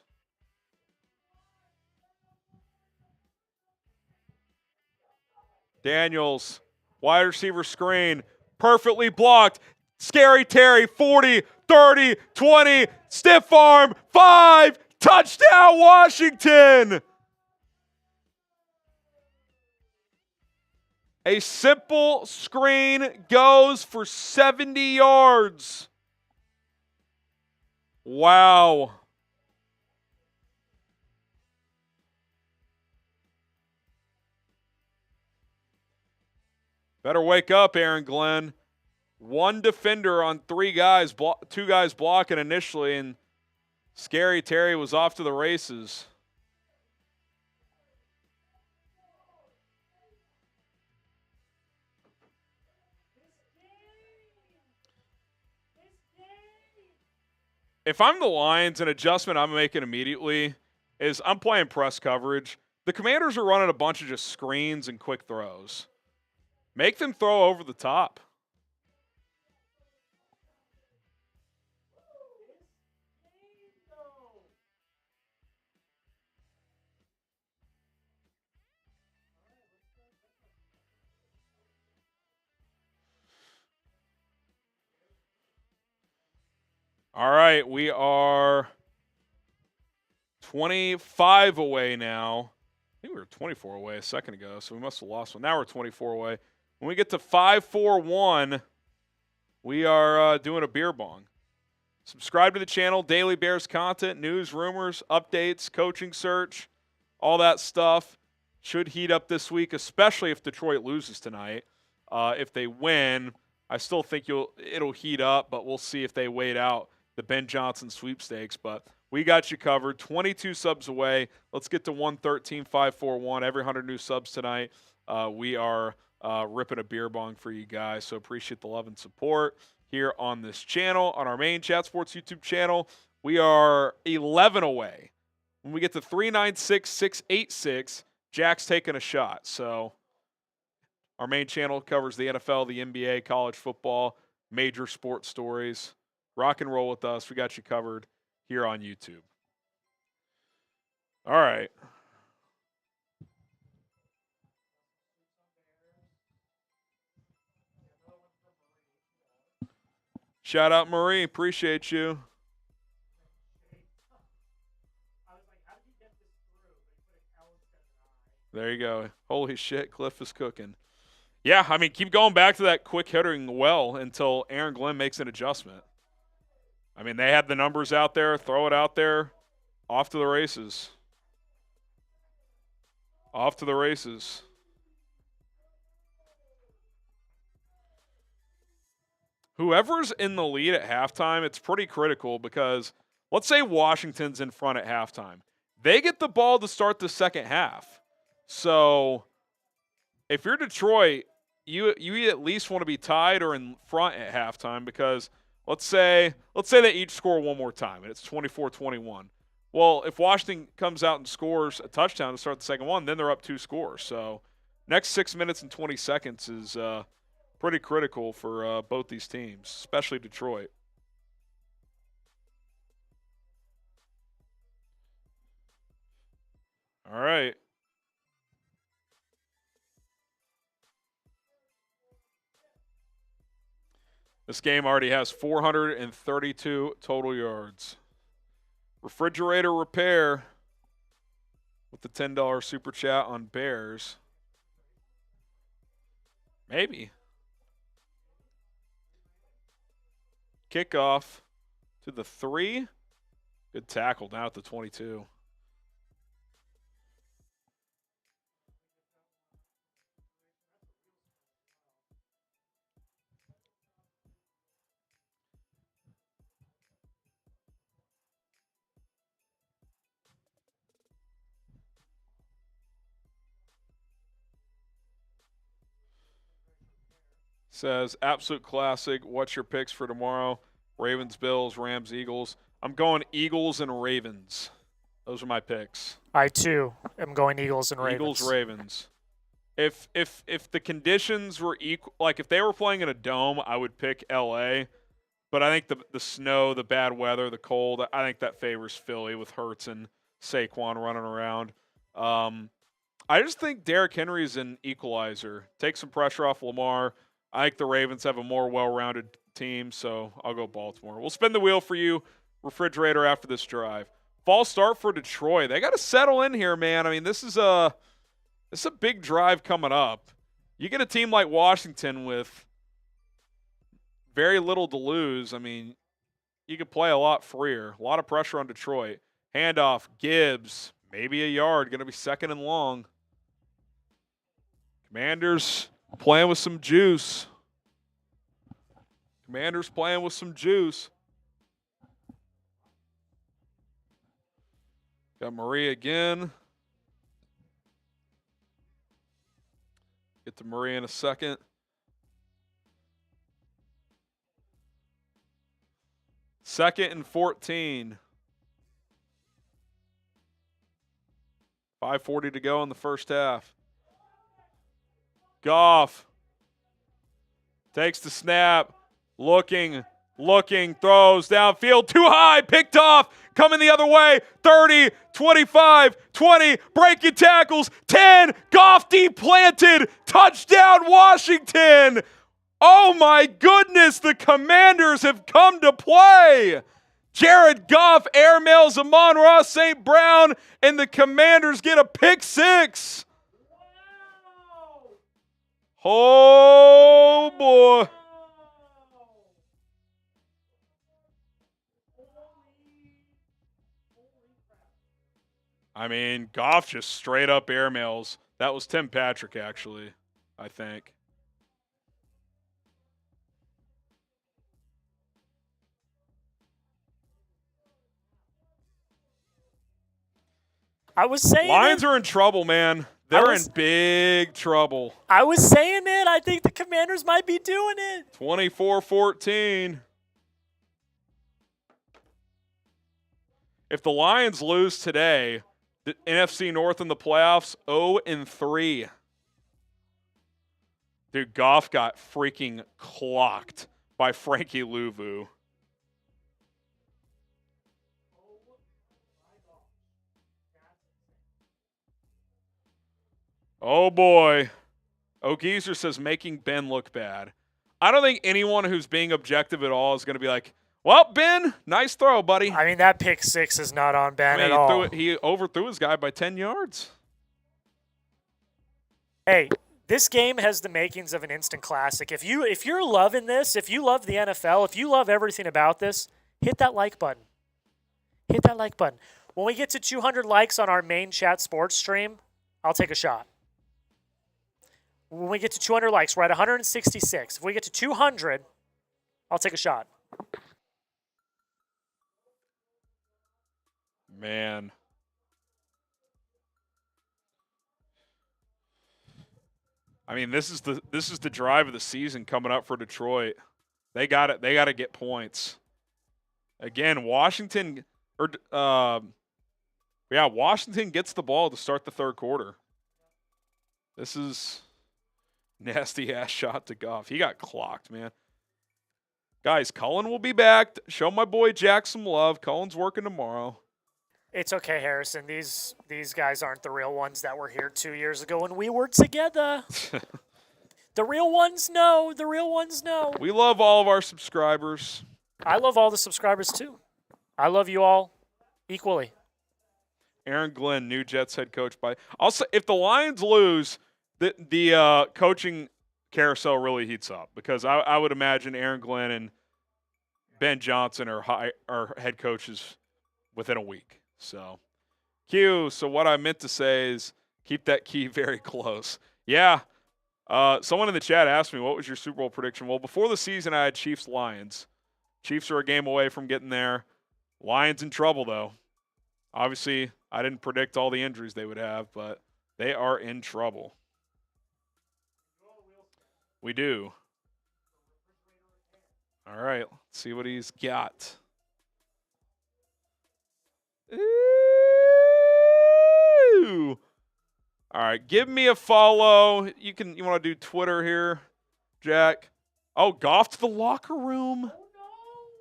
Daniels, wide receiver screen, perfectly blocked. Scary Terry, 40, 30, 20, stiff arm, 5, touchdown Washington! A simple screen goes for 70 yards. Wow. Better wake up, Aaron Glenn. One defender on three guys, two guys blocking initially, and Scary Terry was off to the races. If I'm the Lions, an adjustment I'm making immediately is I'm playing press coverage. The Commanders are running a bunch of just screens and quick throws. Make them throw over the top. All right, we are 25 away now. I think we were 24 away a second ago, so we must have lost one. Now we're 24 away. When we get to 5-4-1, we are doing a beer bong. Subscribe to the channel, daily Bears content, news, rumors, updates, coaching search, all that stuff. Should heat up this week, especially if Detroit loses tonight. If they win, I still think it'll heat up, but we'll see if they wait out the Ben Johnson sweepstakes. But we got you covered. 22 subs away. Let's get to 113, 541. Every 100 new subs tonight. We are ripping a beer bong for you guys. So appreciate the love and support here on this channel, on our main Chat Sports YouTube channel. We are 11 away. When we get to 396, 686, Jack's taking a shot. So our main channel covers the NFL, the NBA, college football, major sports stories. Rock and roll with us. We got you covered here on YouTube. All right. Shout out Marie. Appreciate you. There you go. Holy shit, Cliff is cooking. Yeah, I mean, keep going back to that quick hitting well until Aaron Glenn makes an adjustment. I mean, they had the numbers out there. Throw it out there. Off to the races. Off to the races. Whoever's in the lead at halftime, it's pretty critical because let's say Washington's in front at halftime. They get the ball to start the second half. So if you're Detroit, you at least want to be tied or in front at halftime because let's say they each score one more time and it's 24-21. Well, if Washington comes out and scores a touchdown to start the second one, then they're up 2 scores. So next 6 minutes and 20 seconds is pretty critical for both these teams, especially Detroit. All right. This game already has 432 total yards. Refrigerator repair with the $10 super chat on Bears. Maybe. Kickoff to the 3. Good tackle down at the 22. Says, absolute classic. What's your picks for tomorrow? Ravens, Bills, Rams, Eagles. I'm going Eagles and Ravens. Those are my picks. I, too, am going Eagles and Ravens. Eagles, Ravens. If the conditions were equal, like if they were playing in a dome, I would pick L.A., but I think the snow, the bad weather, the cold, I think that favors Philly with Hurts and Saquon running around. I just think Derrick Henry's an equalizer. Take some pressure off Lamar. I think the Ravens have a more well-rounded team, so I'll go Baltimore. We'll spin the wheel for you, Refrigerator, after this drive. False start for Detroit. They got to settle in here, man. I mean, this is a big drive coming up. You get a team like Washington with very little to lose. I mean, you could play a lot freer. A lot of pressure on Detroit. Handoff, Gibbs, maybe a yard. Going to be second and long. Commanders Playing with some juice. Commanders playing with some juice. Got Murray again. Get to Murray in a second. Second and 14. 5:40 to go in the first half. Goff takes the snap. Looking, throws downfield, too high, picked off, coming the other way, 30, 25, 20, breaking tackles, 10, Goff deep planted, touchdown Washington. Oh my goodness, the Commanders have come to play. Jared Goff airmails Amon-Ra St. Brown, and the Commanders get a pick six. Oh boy. I mean, Goff just straight up airmails. That was Tim Patrick, actually, I think. I was saying Lions are in trouble, man. They're in big trouble. I was saying it. I think the Commanders might be doing it. 24-14. If the Lions lose today, the NFC North in the playoffs, 0-3. Dude, Goff got freaking clocked by Frankie Louvu. Oh, boy. O'Geezer says making Ben look bad. I don't think anyone who's being objective at all is going to be like, well, Ben, nice throw, buddy. I mean, that pick six is not on Ben at all. He overthrew his guy by 10 yards. Hey, this game has the makings of an instant classic. If you're loving this, if you love the NFL, if you love everything about this, hit that like button. Hit that like button. When we get to 200 likes on our main chat sports stream, I'll take a shot. When we get to 200 likes, we're at 166. If we get to 200, I'll take a shot. Man. I mean, this is the drive of the season coming up for Detroit. They got it. They got to get points. Again, Washington Washington gets the ball to start the third quarter. This is nasty ass shot to Goff. He got clocked, man. Guys, Cullen will be back. Show my boy Jack some love. Cullen's working tomorrow. It's okay, Harrison. These guys aren't the real ones that were here 2 years ago when we were together. The real ones know. The real ones know. We love all of our subscribers. I love all the subscribers, too. I love you all equally. Aaron Glenn, new Jets head coach. I'll say, if the Lions lose, the coaching carousel really heats up because I would imagine Aaron Glenn and Ben Johnson are head coaches within a week. So, so what I meant to say is keep that key very close. Yeah. Someone in the chat asked me, what was your Super Bowl prediction? Well, before the season, I had Chiefs-Lions. Chiefs are a game away from getting there. Lions in trouble, though. Obviously, I didn't predict all the injuries they would have, but they are in trouble. We do. All right, let's see what he's got. Ooh. All right, give me a follow. You want to do Twitter here, Jack? Oh, Goff to the locker room.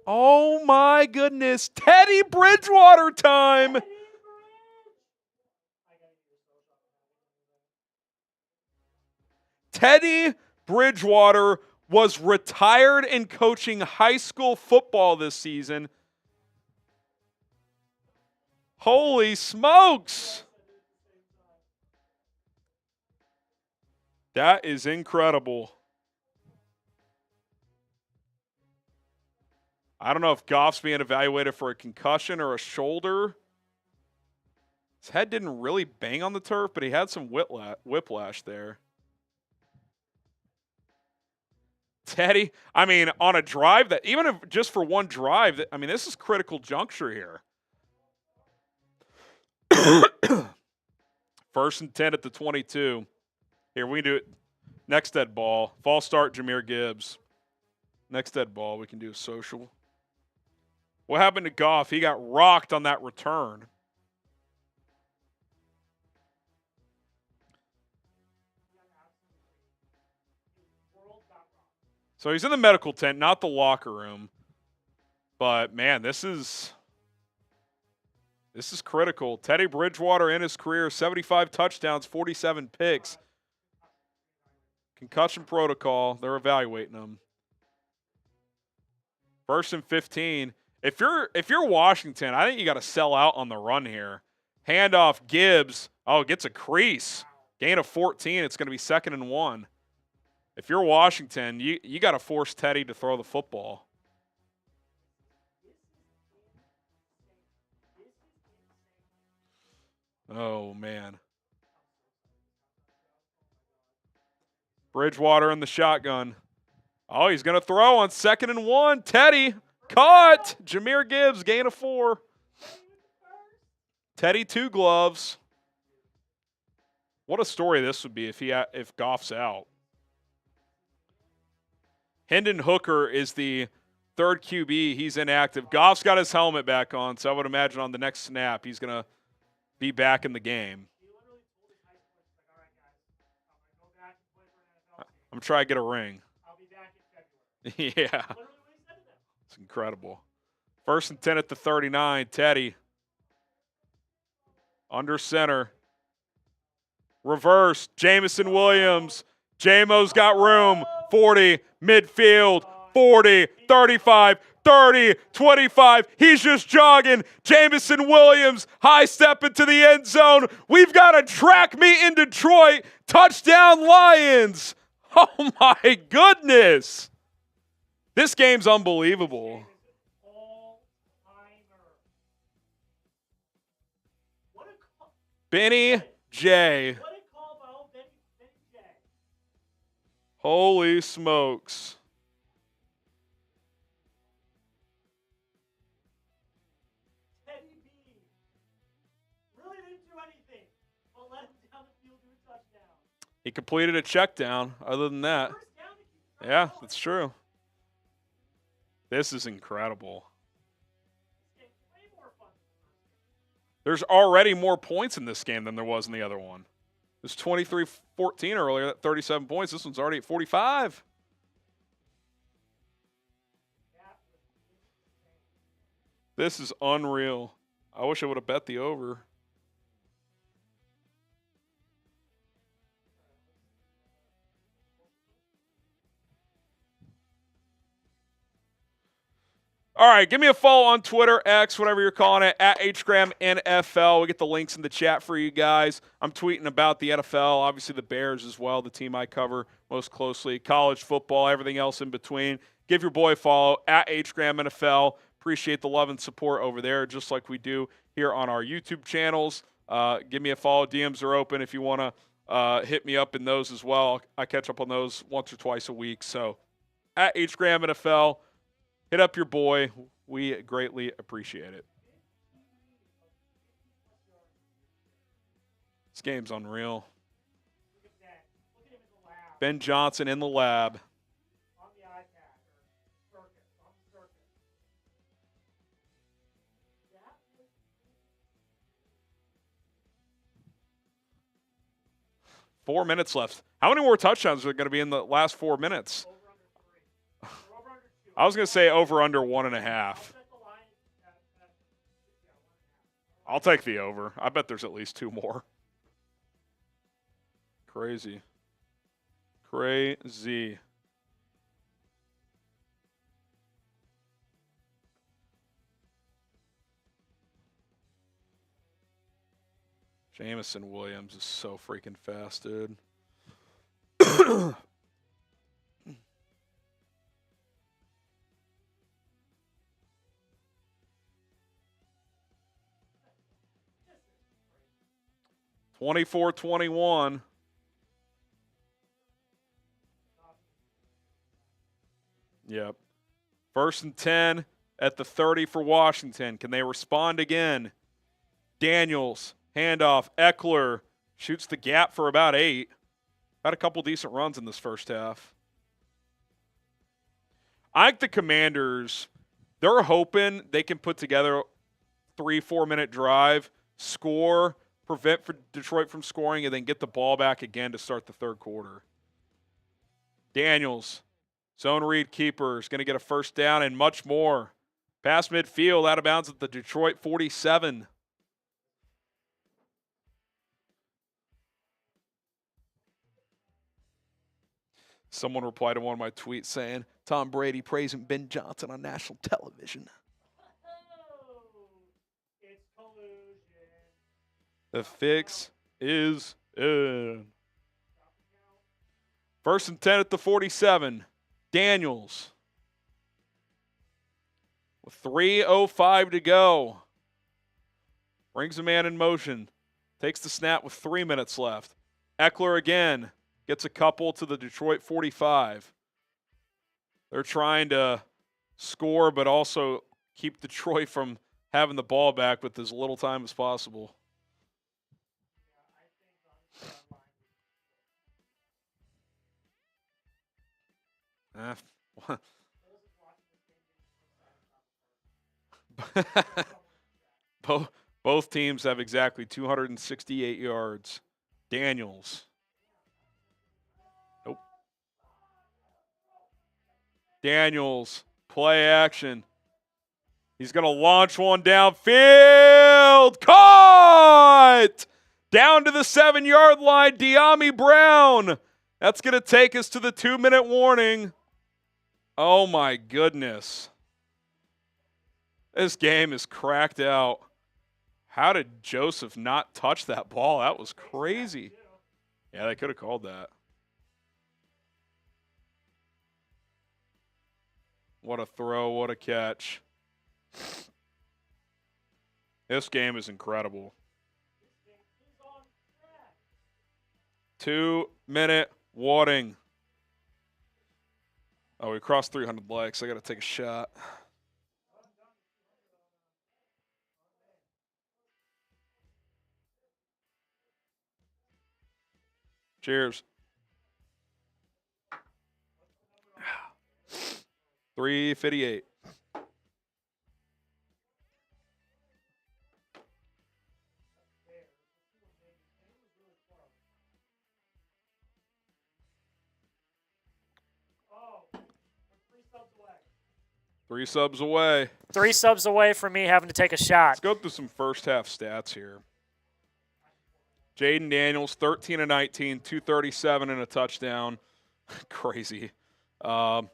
Oh my goodness, Teddy Bridgewater time. Teddy Bridgewater was retired and coaching high school football this season. Holy smokes. That is incredible. I don't know if Goff's being evaluated for a concussion or a shoulder. His head didn't really bang on the turf, but he had some whiplash there. Teddy, I mean, on a drive that, even if just for one drive, I mean, this is critical juncture here. 1st and 10 at the 22. Here, we can do it. Next dead ball. False start, Jahmyr Gibbs. Next dead ball, we can do a social. What happened to Goff? He got rocked on that return. So he's in the medical tent, not the locker room. But, man, this is critical. Teddy Bridgewater in his career, 75 touchdowns, 47 picks. Concussion protocol, they're evaluating him. 1st and 15. If you're Washington, I think you got to sell out on the run here. Handoff, Gibbs. Oh, gets a crease. Gain of 14. It's going to be 2nd and 1. If you're Washington, you got to force Teddy to throw the football. Oh, man. Bridgewater in the shotgun. Oh, he's going to throw on 2nd and 1. Teddy caught. Jahmyr Gibbs, gain of 4. Teddy 2 gloves. What a story this would be if Goff's out. Hendon Hooker is the 3rd QB. He's inactive. Goff's got his helmet back on, so I would imagine on the next snap he's going to be back in the game. I'm trying to get a ring. Yeah. It's incredible. 1st and 10 at the 39. Teddy. Under center. Reverse. Jamison Williams. J-Mo's got room. 40. Midfield. 40. 35. 30. 25. He's just jogging. Jamison Williams. High step into the end zone. We've got a track meet in Detroit. Touchdown Lions. Oh my goodness. This game's unbelievable. Benny J. Holy smokes. Teddy B. Really didn't do anything, but let him down the field to a touchdown. He completed a check down. Other than that, yeah, that's true. This is incredible. There's already more points in this game than there was in the other one. It was 23-14 earlier, that 37 points. This one's already at 45. This is unreal. I wish I would have bet the over. All right, give me a follow on Twitter, X, whatever you're calling it, at HGramNFL. We get the links in the chat for you guys. I'm tweeting about the NFL, obviously the Bears as well, the team I cover most closely, college football, everything else in between. Give your boy a follow, at HGramNFL. Appreciate the love and support over there, just like we do here on our YouTube channels. Give me a follow. DMs are open if you want to hit me up in those as well. I catch up on those once or twice a week. So, at HGramNFL. Hit up your boy. We greatly appreciate it. This game's unreal. Ben Johnson in the lab. On the iPad or circuit, on the circuit. 4 minutes left. How many more touchdowns are going to be in the last 4 minutes? I was going to say over under 1.5. I'll take the over. I bet there's at least 2 more. Crazy. Crazy. Jamison Williams is so freaking fast, dude. 24-21. Yep. 1st and 10 at the 30 for Washington. Can they respond again? Daniels, handoff. Eckler shoots the gap for about 8. Had a couple decent runs in this first half. I think the Commanders, they're hoping they can put together 3-4 minute drive, score, prevent Detroit from scoring, and then get the ball back again to start the third quarter. Daniels, zone read keeper, is going to get a first down and much more. Past midfield, out of bounds at the Detroit 47. Someone replied to one of my tweets saying, Tom Brady praising Ben Johnson on national television. It's collusion. The fix is in. 1st and 10 at the 47. Daniels. With 3:05 to go. Brings a man in motion. Takes the snap with 3 minutes left. Eckler again. Gets a couple to the Detroit 45. They're trying to score, but also keep Detroit from having the ball back with as little time as possible. Both teams have exactly 268 yards. Daniels. Nope. Daniels, play action. He's going to launch one downfield. Caught! Down to the 7-yard line, De'Ami Brown. That's going to take us to the 2-minute warning. Oh, my goodness. This game is cracked out. How did Joseph not touch that ball? That was crazy. Yeah, they could have called that. What a throw, what a catch. This game is incredible. 2-minute warning. Oh, we crossed 300 likes. I got to take a shot. Cheers. 3:58. Three subs away. 3 subs away from me having to take a shot. Let's go through some first half stats here. Jayden Daniels, 13 of 19, 237 and a touchdown. Crazy. Helps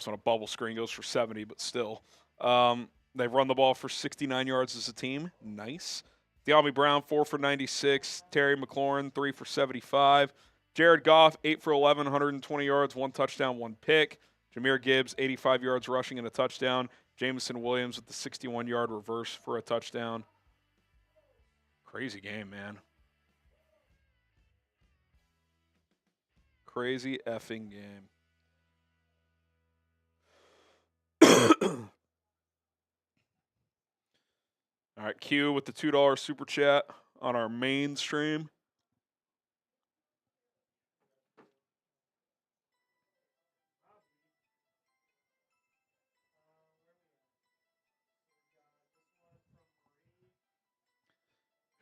when a bubble screen goes for 70, but still. They've run the ball for 69 yards as a team. Nice. De'Ami Brown, 4 for 96. Terry McLaurin, 3 for 75. Jared Goff, 8 for 11, 120 yards, 1 touchdown, 1 pick. Jahmyr Gibbs, 85 yards rushing and a touchdown. Jameson Williams with the 61-yard reverse for a touchdown. Crazy game, man. Crazy effing game. All right, Q with the $2 super chat on our main stream.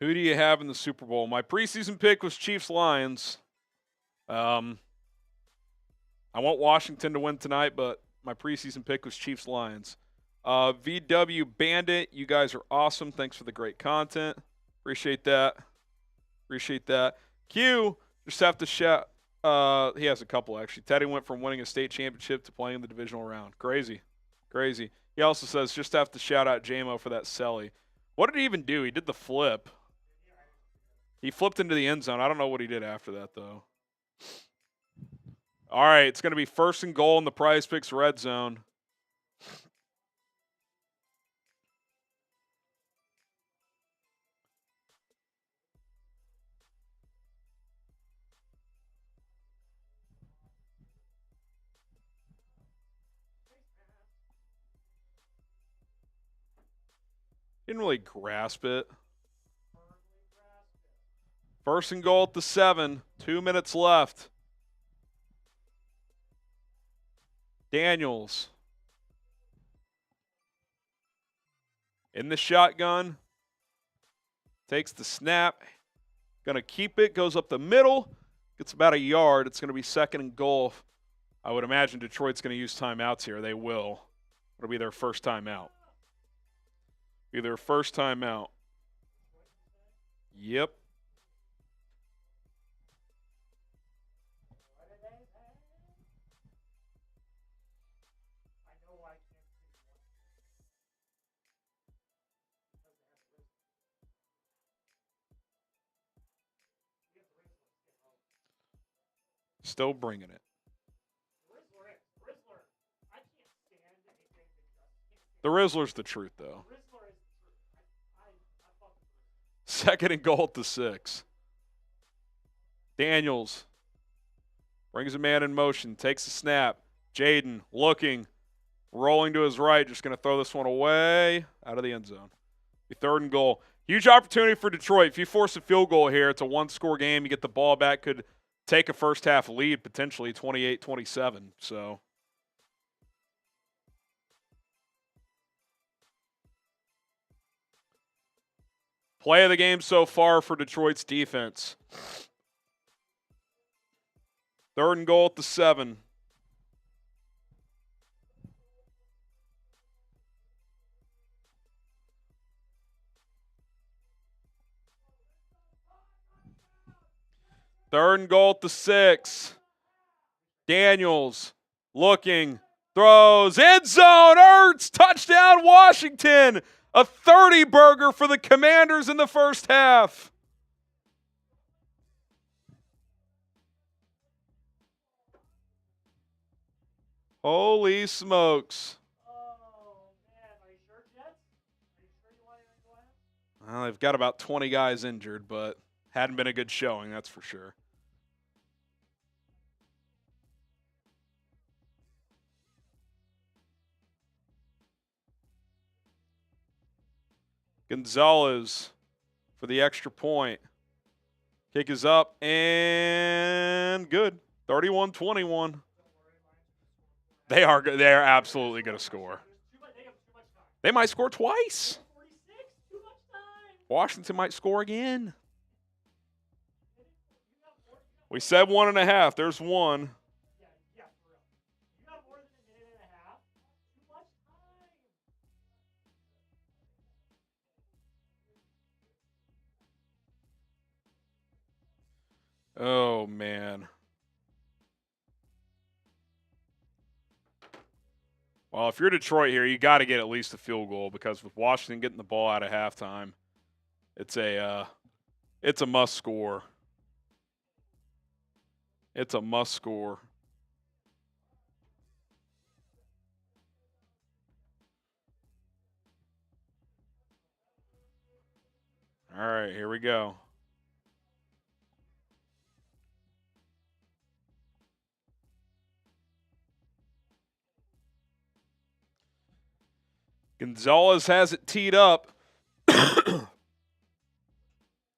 Who do you have in the Super Bowl? My preseason pick was Chiefs-Lions. I want Washington to win tonight, but my preseason pick was Chiefs-Lions. VW Bandit, you guys are awesome. Thanks for the great content. Appreciate that. Appreciate that. Q, just have to shout. He has a couple, actually. Teddy went from winning a state championship to playing in the divisional round. Crazy. Crazy. He also says, just have to shout out JMO for that celly. What did he even do? He did the flip. He flipped into the end zone. I don't know what he did after that, though. All right, it's going to be 1st and goal in the Prize Picks red zone. Didn't really grasp it. 1st and goal at the 7. 2 minutes left. Daniels. In the shotgun. Takes the snap. Going to keep it. Goes up the middle. Gets about a yard. It's going to be 2nd and goal. I would imagine Detroit's going to use timeouts here. They will. It'll be their first timeout. Be their first timeout. Yep. Still bringing it. The Rizzler's the truth, though. 2nd and goal at the 6. Daniels brings a man in motion, takes a snap. Jayden looking, rolling to his right, just going to throw this one away out of the end zone. 3rd and goal. Huge opportunity for Detroit. If you force a field goal here, it's a one-score game. You get the ball back, could take a first-half lead, potentially 28-27. So play of the game so far for Detroit's defense. 3rd and goal at the 7. Third and goal at the 6. Daniels looking, throws, end zone, Ertz, touchdown Washington. A 30-burger for the Commanders in the first half. Holy smokes. Oh, man. Are you sure, Jets? Are you sure you want to go ahead? Well, they've got about 20 guys injured, but hadn't been a good showing, that's for sure. Gonzalez for the extra point. Kick is up and good. 31-21. They are absolutely going to score. They might score twice. Washington might score again. We said 1.5. There's one. Oh, man. Well, if you're Detroit here, you got to get at least a field goal because with Washington getting the ball out of halftime, it's a must score. It's a must score. All right, here we go. Gonzalez has it teed up. And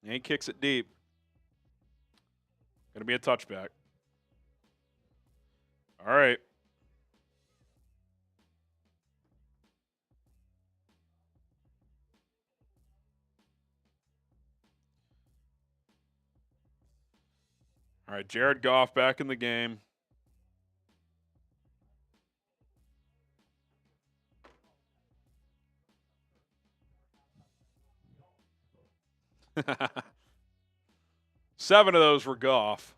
he kicks it deep. Going to be a touchback. All right. All right, Jared Goff back in the game. Seven of those were Goff.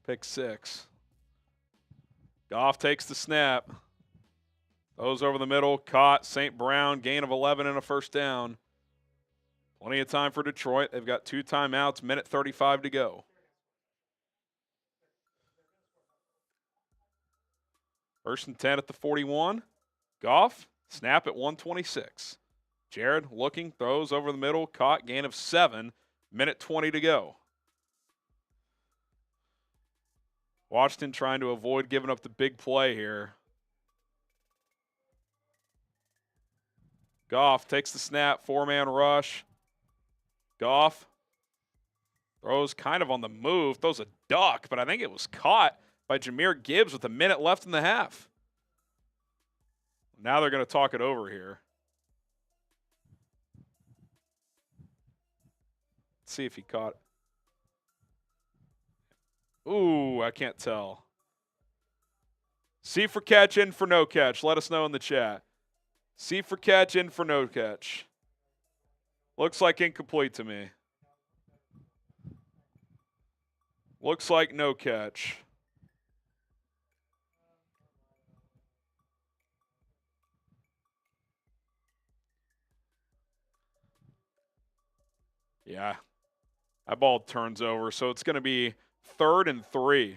Pick 6. Goff takes the snap. Those over the middle, caught. St. Brown, gain of 11 and a first down. Plenty of time for Detroit. They've got 2 timeouts, minute 35 to go. First and 10 at the 41. Goff, snap at 126. Jared looking, throws over the middle, caught, gain of 7, minute 20 to go. Washington trying to avoid giving up the big play here. Goff takes the snap, 4-man rush. Goff throws kind of on the move, throws a duck, but I think it was caught by Jahmyr Gibbs with a minute left in the half. Now they're going to talk it over here. Let's see if he caught it. Ooh, I can't tell. C for catch, in for no catch. Let us know in the chat. C for catch, in for no catch. Looks like incomplete to me. Looks like no catch. Yeah. That ball turns over, so it's going to be 3rd and 3.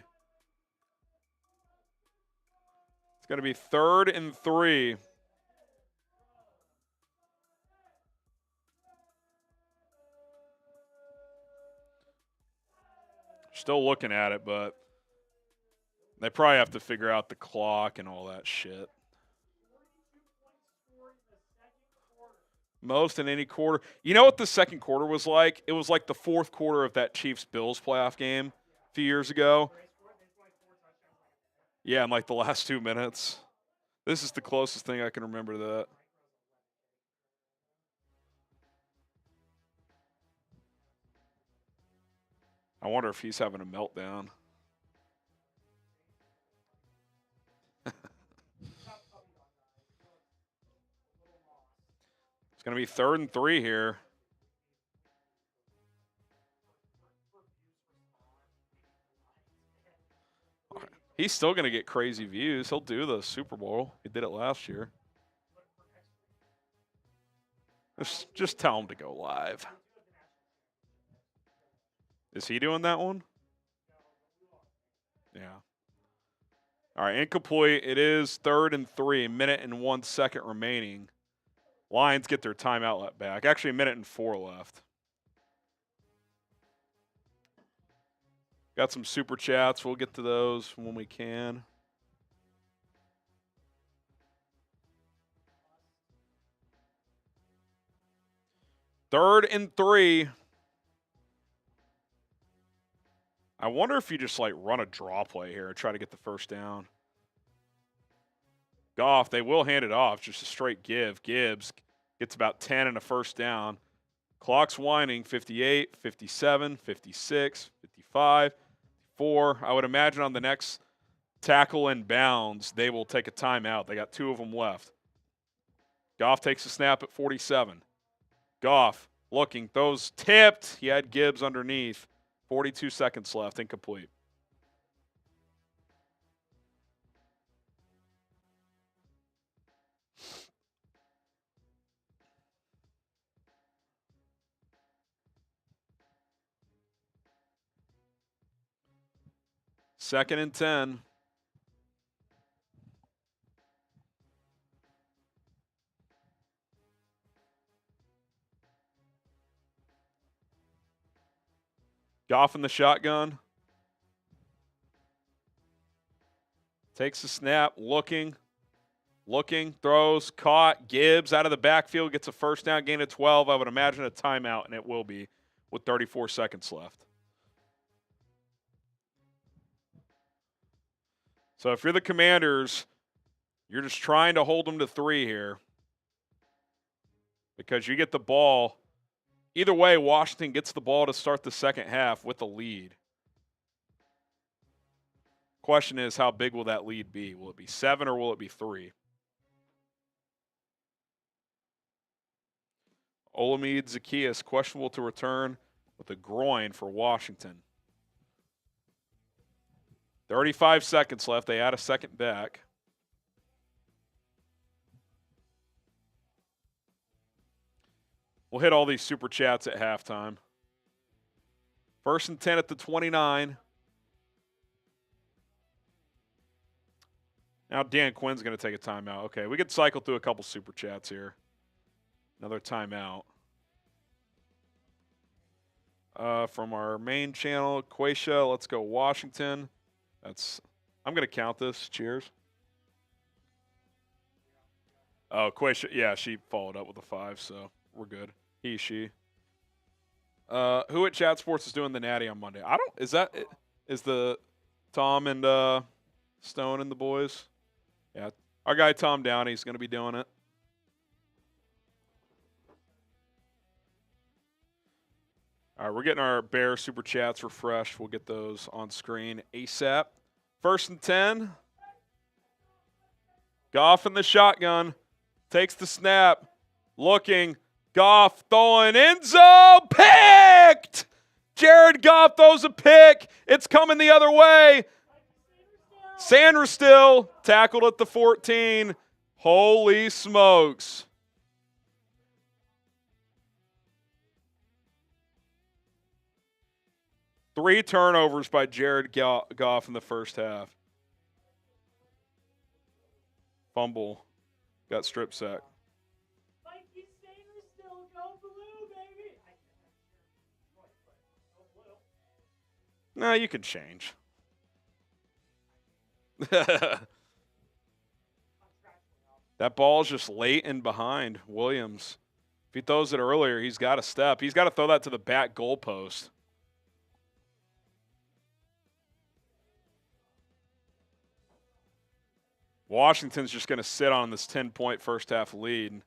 It's going to be 3rd and 3. Still looking at it, but they probably have to figure out the clock and all that shit. Most in any quarter. You know what the second quarter was like? It was like the fourth quarter of that Chiefs-Bills playoff game a few years ago. Yeah, in like the last 2 minutes. This is the closest thing I can remember to that. I wonder if he's having a meltdown. It's going to be 3rd and 3 here. He's still going to get crazy views. He'll do the Super Bowl. He did it last year. Just tell him to go live. Is he doing that one? Yeah. All right, incomplete. It is 3rd and 3, a minute and 1 second remaining. Lions get their timeout let back. Actually, a minute and 4 left. Got some super chats. We'll get to those when we can. Third and 3. I wonder if you just like run a draw play here and try to get the first down. Goff, they will hand it off, just a straight give. Gibbs gets about 10 and a first down. Clock's winding, 58, 57, 56, 55, 4. I would imagine on the next tackle and bounds, they will take a timeout. They got 2 of them left. Goff takes a snap at 47. Goff looking, throws tipped. He had Gibbs underneath. 42 seconds left, incomplete. Second and 10. Goff in the shotgun. Takes the snap, looking, throws, caught. Gibbs out of the backfield, gets a first down, gain of 12. I would imagine a timeout, and it will be with 34 seconds left. So if you're the Commanders, you're just trying to hold them to 3 here because you get the ball. Either way, Washington gets the ball to start the second half with a lead. Question is, how big will that lead be? Will it be 7 or will it be 3? Olamide Zacchaeus, questionable to return with a groin for Washington. 35 seconds left. They add a second back. We'll hit all these super chats at halftime. 1st and 10 at the 29. Now Dan Quinn's going to take a timeout. Okay, we could cycle through a couple super chats here. Another timeout. From our main channel, Quasia, let's go Washington. I'm going to count this. Cheers. Oh, Quay, yeah, she followed up with a 5, so we're good. He, she. Who at Chat Sports is doing the Natty on Monday? Is the Tom and Stone and the boys? Yeah, our guy Tom Downey's going to be doing it. All right, we're getting our Bear Super Chats refreshed. We'll get those on screen ASAP. 1st and 10. Goff in the shotgun. Takes the snap. Looking. Goff throwing end zone. Picked! Jared Goff throws a pick. It's coming the other way. Sanders still tackled at the 14. Holy smokes. Three turnovers by Jared Goff in the first half. Fumble. Got strip sack. No, you can change. That ball's just late and behind Williams. If he throws it earlier, he's got to step. He's got to throw that to the back goalpost. Washington's just going to sit on this 10-point first-half lead.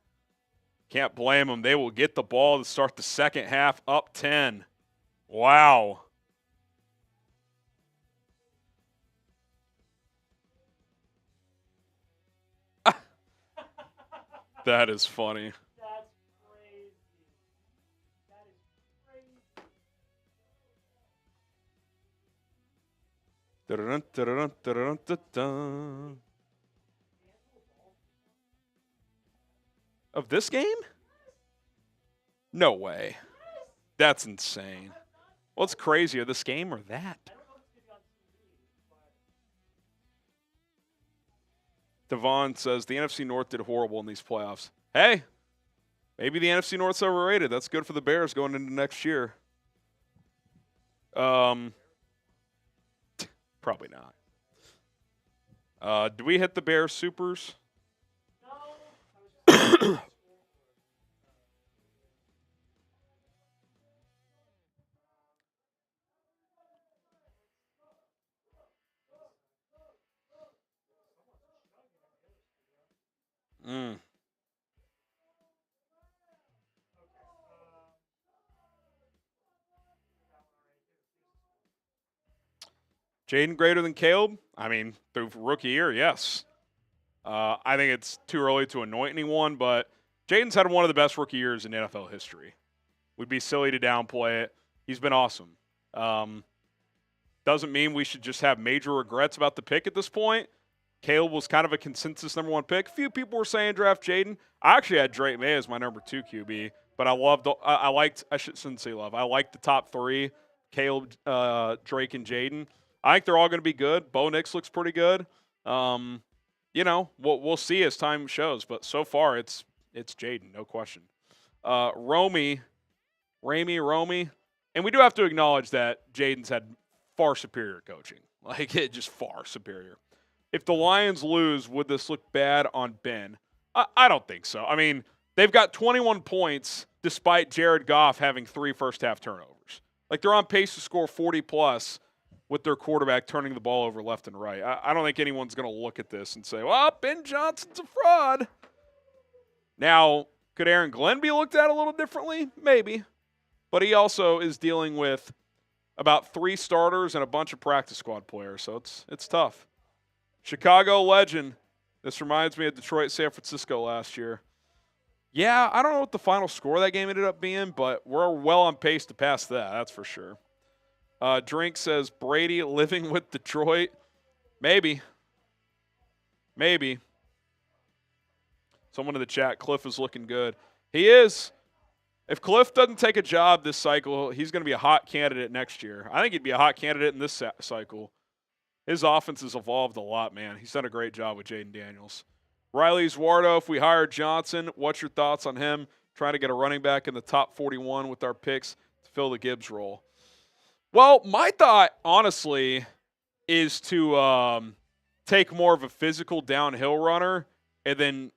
Can't blame them. They will get the ball to start the second half up 10. Wow. That is funny. That's crazy. That is crazy. Of this game? No way. That's insane. What's crazier, this game or that? Devon says the NFC North did horrible in these playoffs. Hey, maybe the NFC North's overrated. That's good for the Bears going into next year. Probably not. Do we hit the Bears supers? Jayden greater than Caleb? I mean, through rookie year, yes. I think it's too early to anoint anyone, but Jayden's had one of the best rookie years in NFL history. Would be silly to downplay it. He's been awesome. Doesn't mean we should just have major regrets about the pick at this point. Caleb was kind of a consensus number 1 pick. A few people were saying draft Jayden. I actually had Drake May as my number 2 QB, but I liked the top 3, Caleb, Drake, and Jayden. I think they're all going to be good. Bo Nix looks pretty good. We'll see as time shows, but so far it's Jayden, no question. Romy, and we do have to acknowledge that Jayden's had far superior coaching, just far superior. If the Lions lose, would this look bad on Ben? I don't think so. I mean, they've got 21 points despite Jared Goff having 3 first-half turnovers. They're on pace to score 40-plus with their quarterback turning the ball over left and right. I don't think anyone's going to look at this and say, well, Ben Johnson's a fraud. Now, could Aaron Glenn be looked at a little differently? Maybe. But he also is dealing with about 3 starters and a bunch of practice squad players, so it's tough. Chicago legend. This reminds me of Detroit, San Francisco last year. Yeah, I don't know what the final score of that game ended up being, but we're well on pace to pass that, that's for sure. Drink says, Brady living with Detroit. Maybe. Someone in the chat, Cliff is looking good. He is. If Cliff doesn't take a job this cycle, he's going to be a hot candidate next year. I think he'd be a hot candidate in this cycle. His offense has evolved a lot, man. He's done a great job with Jayden Daniels. Riley Zuardo, if we hire Johnson, what's your thoughts on him trying to get a running back in the top 41 with our picks to fill the Gibbs role? Well, my thought, honestly, is to take more of a physical downhill runner and then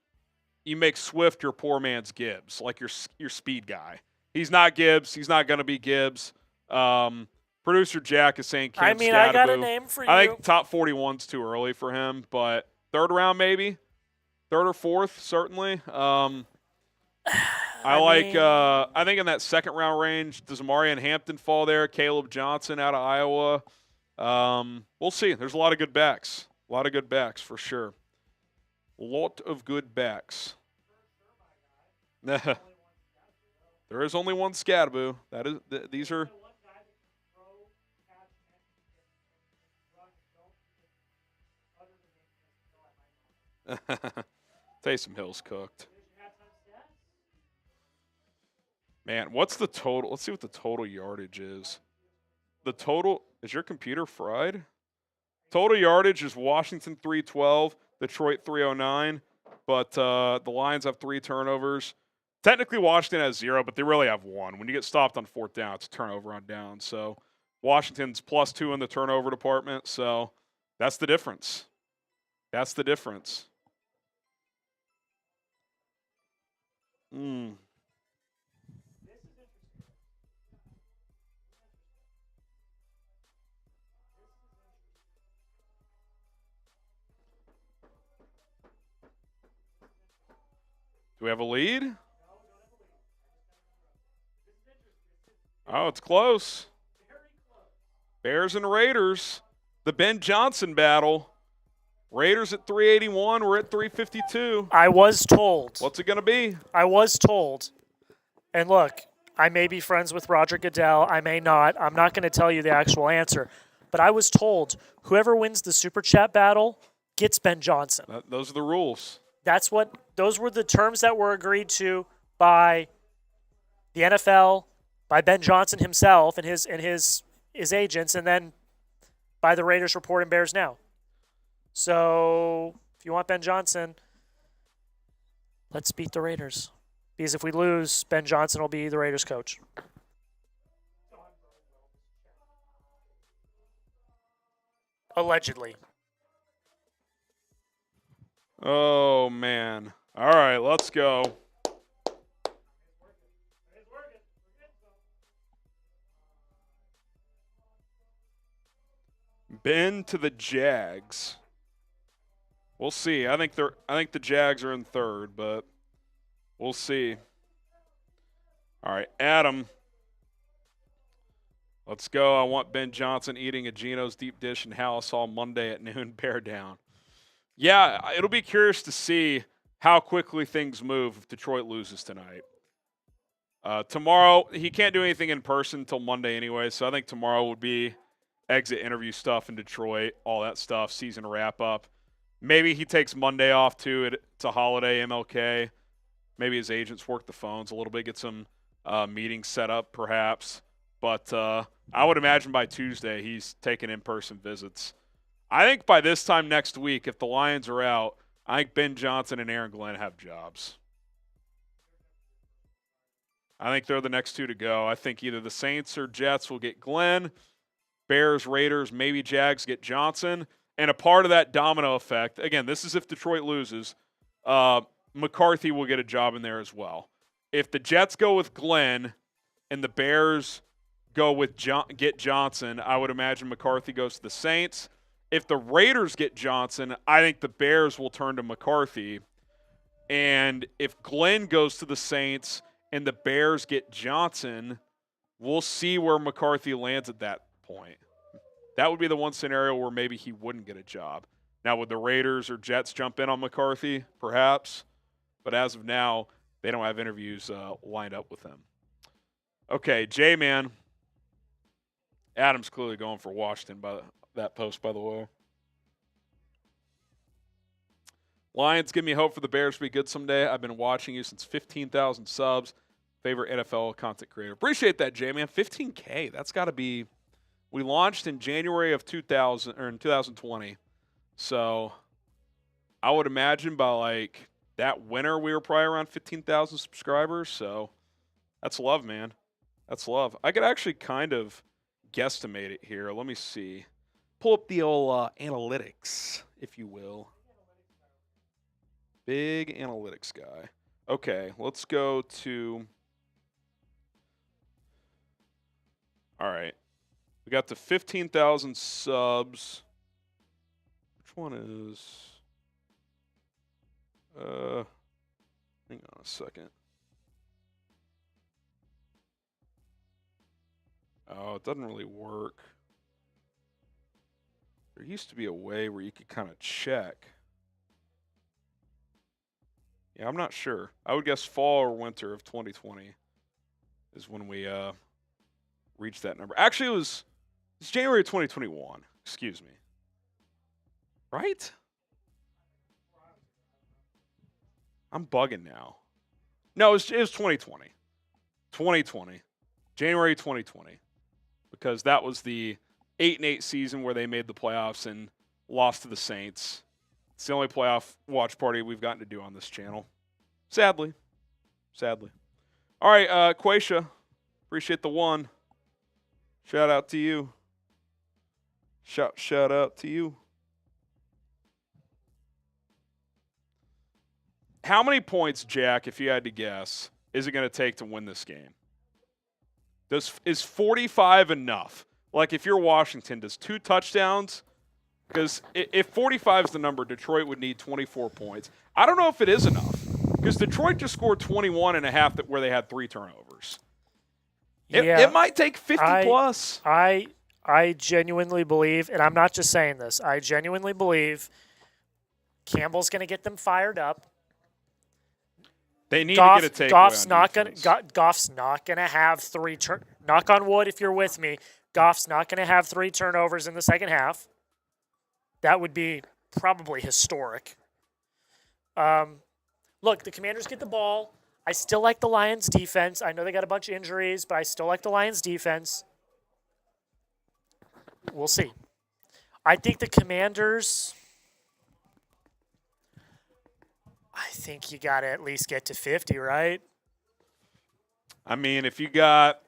you make Swift your poor man's Gibbs, like your speed guy. He's not Gibbs. He's not going to be Gibbs. Producer Jack is saying Cam Scadaboo. I got a name for you. I think top 41's too early for him, but third round maybe. Third or fourth, certainly. I think in that second round range, does Amarian Hampton fall there? Caleb Johnson out of Iowa. We'll see. There's a lot of good backs. A lot of good backs for sure. Lot of good backs. There is only one Scadaboo. That is. These are. Taysom Hill's cooked. Man, what's the total? Let's see what the total yardage is. The total, is your computer fried? Total yardage is Washington 312, Detroit 309, but the Lions have 3 turnovers. Technically, Washington has 0, but they really have 1. When you get stopped on 4th down, it's a turnover on down. So Washington's +2 in the turnover department, so that's the difference. That's the difference. Do we have a lead? Oh, it's close. Bears and Raiders. The Ben Johnson battle. Raiders at 381. We're at 352. I was told. What's it going to be? I was told. And look, I may be friends with Roger Goodell. I may not. I'm not going to tell you the actual answer. But I was told whoever wins the Super Chat battle gets Ben Johnson. Those are the rules. Those were the terms that were agreed to by the NFL, by Ben Johnson himself and his agents, and then by the Raiders Report and Bears Now. So if you want Ben Johnson, let's beat the Raiders. Because if we lose, Ben Johnson will be the Raiders coach. Allegedly. Oh, man. All right, let's go. Ben to the Jags. We'll see. I think the Jags are in third, but we'll see. All right, Adam. Let's go. I want Ben Johnson eating a Geno's deep dish in House all Monday at noon. Bear down. Yeah, it'll be curious to see how quickly things move if Detroit loses tonight. Tomorrow, he can't do anything in person until Monday anyway, so I think tomorrow would be exit interview stuff in Detroit, all that stuff, season wrap-up. Maybe he takes Monday off, too. It's a holiday, MLK. Maybe his agents work the phones a little bit, get some meetings set up, perhaps. But I would imagine by Tuesday he's taking in-person visits. I think by this time next week, if the Lions are out, I think Ben Johnson and Aaron Glenn have jobs. I think they're the next two to go. I think either the Saints or Jets will get Glenn, Bears, Raiders, maybe Jags get Johnson. And a part of that domino effect, again, this is if Detroit loses, McCarthy will get a job in there as well. If the Jets go with Glenn and the Bears go with get Johnson, I would imagine McCarthy goes to the Saints. If the Raiders get Johnson, I think the Bears will turn to McCarthy. And if Glenn goes to the Saints and the Bears get Johnson, we'll see where McCarthy lands at that point. That would be the one scenario where maybe he wouldn't get a job. Now, would the Raiders or Jets jump in on McCarthy? Perhaps. But as of now, they don't have interviews lined up with him. Okay, J-Man. Adam's clearly going for Washington by that post, by the way. Lions, give me hope for the Bears to be good someday. I've been watching you since 15,000 subs. Favorite NFL content creator. Appreciate that, J-Man. 15K. That's got to be. We launched in January of 2020. So I would imagine by like that winter we were probably around 15,000 subscribers. So that's love, man. That's love. I could actually kind of guesstimate it here. Let me see. Pull up the old analytics, if you will. Big analytics guy. Okay, let's go to. All right. We got the 15,000 subs. Which one is. Hang on a second. Oh, it doesn't really work. There used to be a way where you could kind of check. Yeah, I'm not sure. I would guess fall or winter of 2020 is when we reached that number. Actually, it's January of 2021. Excuse me. Right? I'm bugging now. No, it was 2020. 2020. January 2020. Because that was the 8-8 season where they made the playoffs and lost to the Saints. It's the only playoff watch party we've gotten to do on this channel. Sadly. All right, Quaisha. Appreciate the one. Shout out to you. Shout out to you. How many points, Jack, if you had to guess, is it going to take to win this game? Is 45 enough? Like, if you're Washington, does 2 touchdowns? Because if 45 is the number, Detroit would need 24 points. I don't know if it is enough. Because Detroit just scored 21.5 where they had 3 turnovers. It might take 50 plus. I genuinely believe, and I'm not just saying this, I genuinely believe Campbell's going to get them fired up. They need to get a takeaway. Goff's not going to have 3 knock on wood if you're with me. Goff's not going to have 3 turnovers in the second half. That would be probably historic. Look, the Commanders get the ball. I still like the Lions' defense. I know they got a bunch of injuries, but I still like the Lions' defense. We'll see. I think the Commanders, I think you got to at least get to 50, right? I mean, if you got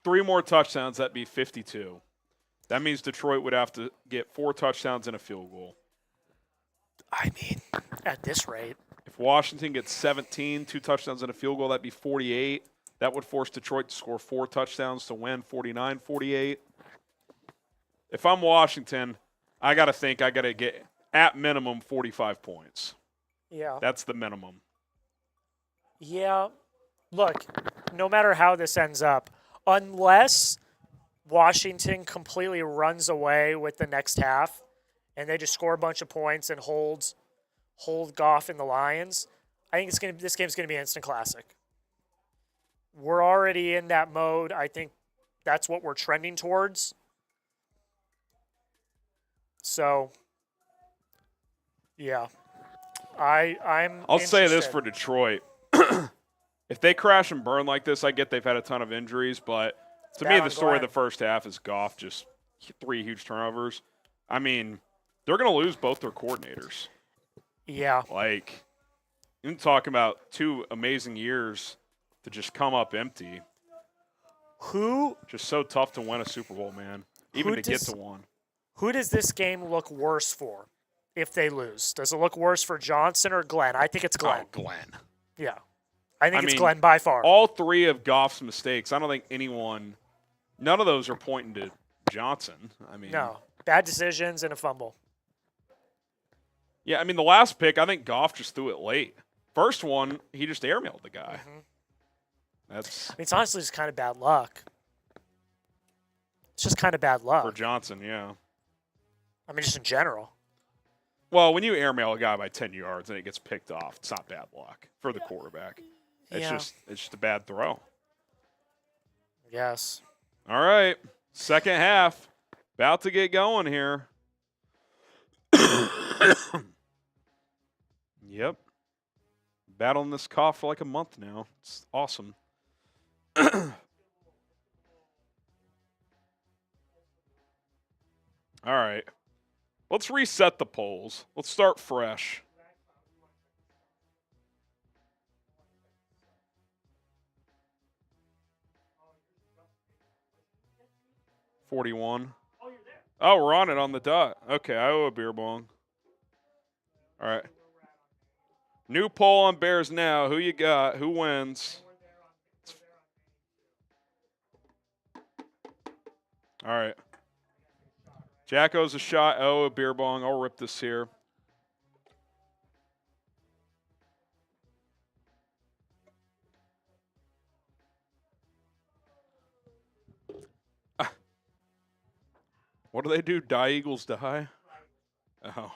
3 more touchdowns, that'd be 52. That means Detroit would have to get 4 touchdowns and a field goal. I mean, at this rate. If Washington gets 17, 2 touchdowns and a field goal, that'd be 48. That would force Detroit to score 4 touchdowns to win, 49-48. If I'm Washington, I got to get, at minimum, 45 points. Yeah. That's the minimum. Yeah. Look, no matter how this ends up, unless Washington completely runs away with the next half and they just score a bunch of points and hold Goff and the Lions, I think this game's going to be an instant classic. We're already in that mode. I think that's what we're trending towards. So, yeah. I'll say this for Detroit. If they crash and burn like this, I get they've had a ton of injuries, but to me, the story of the first half is Goff just 3 huge turnovers. I mean, they're going to lose both their coordinators. Yeah. Like, you're talking about 2 amazing years to just come up empty. Just so tough to win a Super Bowl, man. Even to get to one. Who does this game look worse for if they lose? Does it look worse for Johnson or Glenn? I think it's Glenn. Oh, Glenn. Yeah. I think it's Glenn by far. All 3 of Goff's mistakes, I don't think none of those are pointing to Johnson. I mean, no. Bad decisions and a fumble. Yeah, I mean, the last pick, I think Goff just threw it late. First one, he just airmailed the guy. Mm-hmm. It's honestly just kind of bad luck. It's just kind of bad luck. For Johnson, yeah. I mean, just in general. Well, when you airmail a guy by 10 yards and it gets picked off, it's not bad luck for the quarterback. It's just a bad throw. Yes. All right. Second half. About to get going here. Yep. Battling this cough for like a month now. It's awesome. All right. Let's reset the polls. Let's start fresh. $41. Oh, we're on it on the dot. Okay, I owe a beer bong. All right. New poll on Bears Now. Who you got? Who wins? All right. Jacko's a shot. Oh, a beer bong. I'll rip this here. What do they do? Die Eagles die? Oh.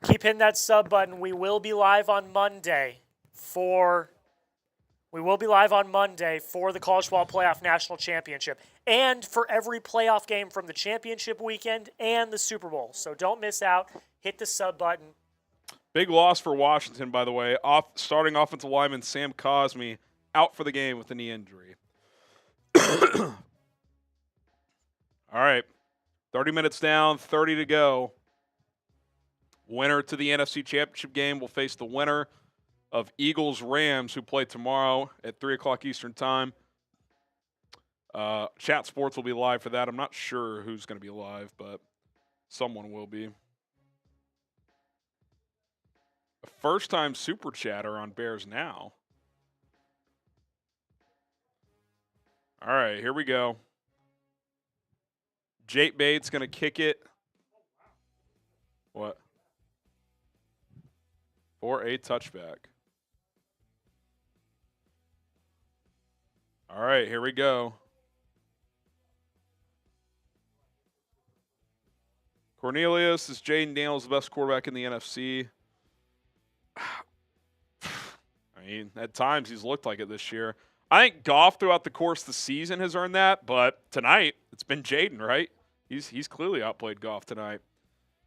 Keep hitting that sub button. We will be live on Monday for the College Football Playoff National Championship and for every playoff game from the championship weekend and the Super Bowl. So don't miss out. Hit the sub button. Big loss for Washington, by the way. Starting offensive lineman Sam Cosmi out for the game with a knee injury. All right. 30 minutes down, 30 to go. Winner to the NFC Championship game will face the winner of Eagles-Rams, who play tomorrow at 3 o'clock Eastern Time. Chat Sports will be live for that. I'm not sure who's going to be live, but someone will be. A first-time Super Chatter on Bears Now. All right, here we go. Jake Bates going to kick it. What? For a touchback. All right, here we go. Cornelius is Jayden Daniels, the best quarterback in the NFC. I mean, at times he's looked like it this year. I think Goff throughout the course of the season has earned that, but tonight it's been Jayden, right? He's clearly outplayed Goff tonight.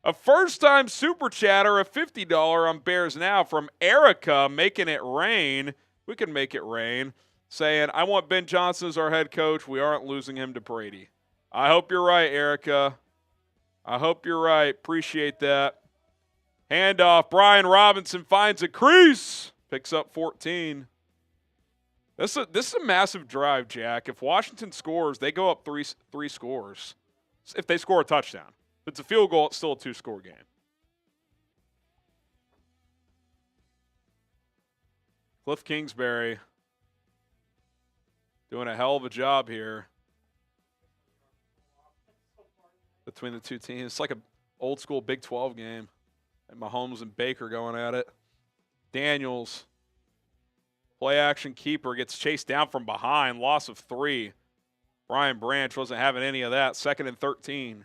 A first-time Super Chatter, a $50 on Bears Now from Erica, making it rain. We can make it rain. Saying, I want Ben Johnson as our head coach. We aren't losing him to Brady. I hope you're right, Erica. I hope you're right. Appreciate that. Handoff. Brian Robinson finds a crease. Picks up 14. This is a massive drive, Jack. If Washington scores, they go up three scores. If they score a touchdown. If it's a field goal, it's still a 2-score game. Cliff Kingsbury doing a hell of a job here between the two teams. It's like an old-school Big 12 game. And Mahomes and Baker going at it. Daniels, play-action keeper, gets chased down from behind. Loss of 3. Brian Branch wasn't having any of that. 2nd and 13.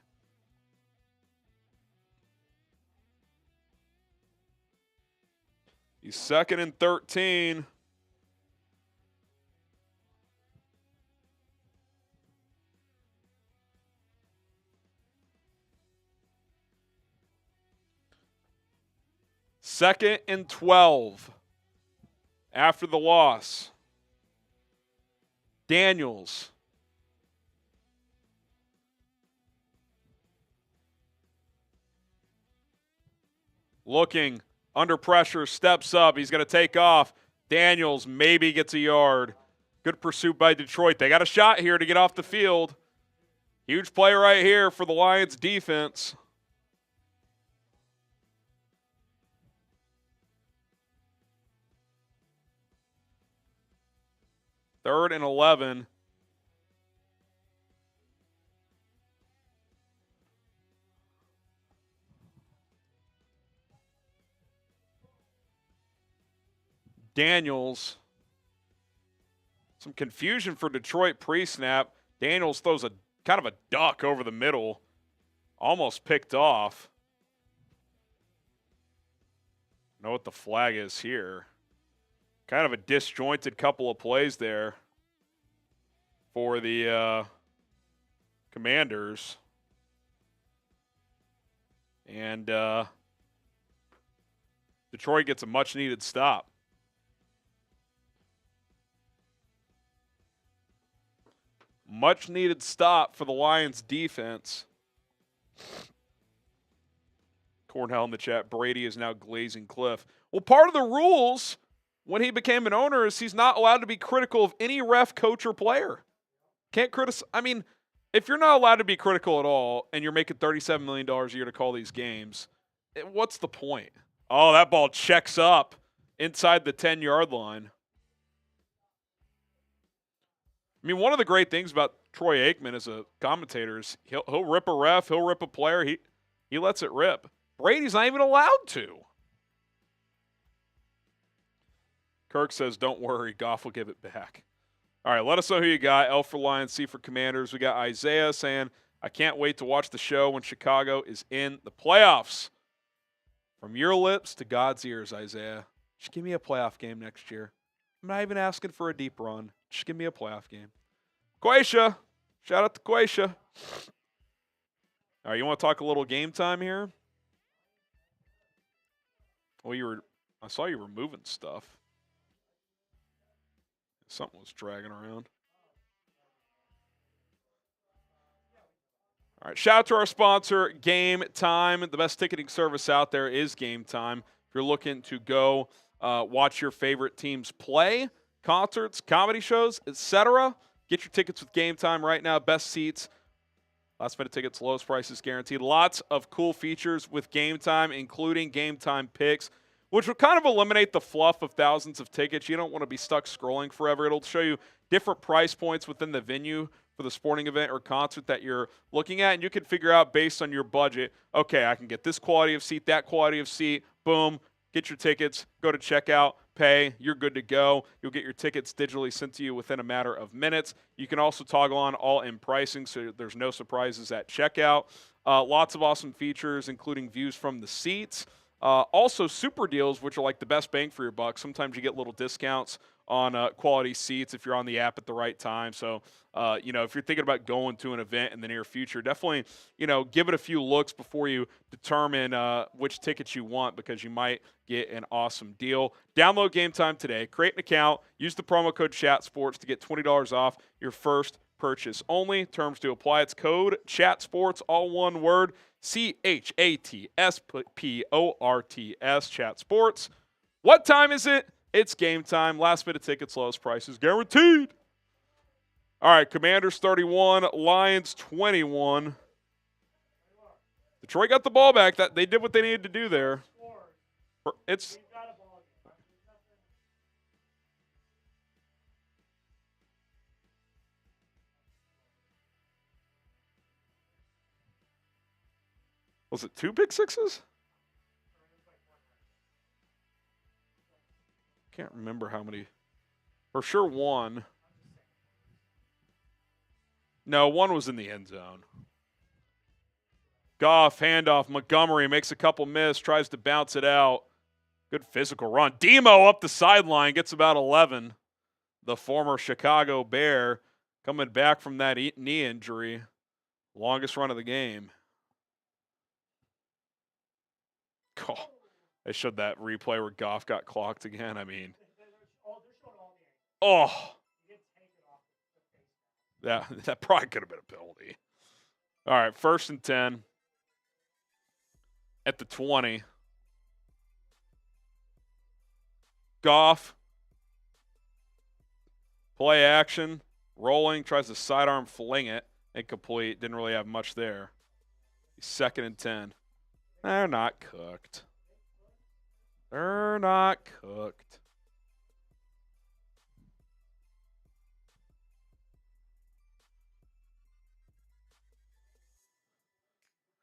He's 2nd and 13. Second and 12 after the loss. Daniels. Looking, under pressure, steps up. He's going to take off. Daniels maybe gets a yard. Good pursuit by Detroit. They got a shot here to get off the field. Huge play right here for the Lions defense. Third and 11. Daniels. Some confusion for Detroit pre-snap. Daniels throws a kind of a duck over the middle. Almost picked off. Know what the flag is here. Kind of a disjointed couple of plays there for the Commanders. And Detroit gets a much-needed stop. Much-needed stop for the Lions defense. Cornell in the chat, Brady is now glazing Cliff. Well, part of the rules when he became an owner is he's not allowed to be critical of any ref, coach, or player. Can't criticize. I mean, if you're not allowed to be critical at all and you're making $37 million a year to call these games, What's the point? Oh, that ball checks up inside the 10-yard line. I mean, one of the great things about Troy Aikman as a commentator is he'll rip a ref, he'll rip a player, he lets it rip. Brady's not even allowed to. Kirk says, don't worry, Goff will give it back. All right, let us know who you got. L for Lions, C for Commanders. We got Isaiah saying, I can't wait to watch the show when Chicago is in the playoffs. From your lips to God's ears, Isaiah. Just give me a playoff game next year. I'm not even asking for a deep run. Just give me a playoff game. Quaisha. Shout out to Quaisha. All right, you want to talk a little game time here? Well, I saw you were moving stuff. Something was dragging around. All right, shout out to our sponsor, Game Time. The best ticketing service out there is Game Time. If you're looking to go watch your favorite teams play, concerts, comedy shows, etc., get your tickets with Game Time right now. Best seats, last minute tickets, lowest prices guaranteed. Lots of cool features with Game Time, including Game Time Picks, which will kind of eliminate the fluff of thousands of tickets. You don't want to be stuck scrolling forever. It'll show you different price points within the venue for the sporting event or concert that you're looking at, and you can figure out based on your budget, okay, I can get this quality of seat, that quality of seat, boom, get your tickets, go to checkout, pay, you're good to go. You'll get your tickets digitally sent to you within a matter of minutes. You can also toggle on all-in pricing, so there's no surprises at checkout. Lots of awesome features, including views from the seats. Also, super deals, which are like the best bang for your buck. Sometimes you get little discounts on quality seats if you're on the app at the right time. So, if you're thinking about going to an event in the near future, definitely, give it a few looks before you determine which tickets you want, because you might get an awesome deal. Download Game Time today. Create an account. Use the promo code ChatSports to get $20 off your first purchase only. Terms to apply. It's code ChatSports, all one word. ChatSports, Chat Sports. What time is it? It's game time. Last minute tickets, lowest prices guaranteed. All right, Commanders 31, Lions 21. Detroit got the ball back. They did what they needed to do there. It's Was it 2 pick sixes? Can't remember how many. For sure one. No, one was in the end zone. Goff, handoff. Montgomery makes a couple miss, tries to bounce it out. Good physical run. Demo up the sideline, gets about 11. The former Chicago Bear coming back from that knee injury. Longest run of the game. Oh, they showed that replay where Goff got clocked again. I mean, that probably could have been a penalty. All right, 1st and 10 at the 20. Goff, play action, rolling, tries to sidearm fling it, incomplete. Didn't really have much there. 2nd and 10. They're not cooked. They're not cooked.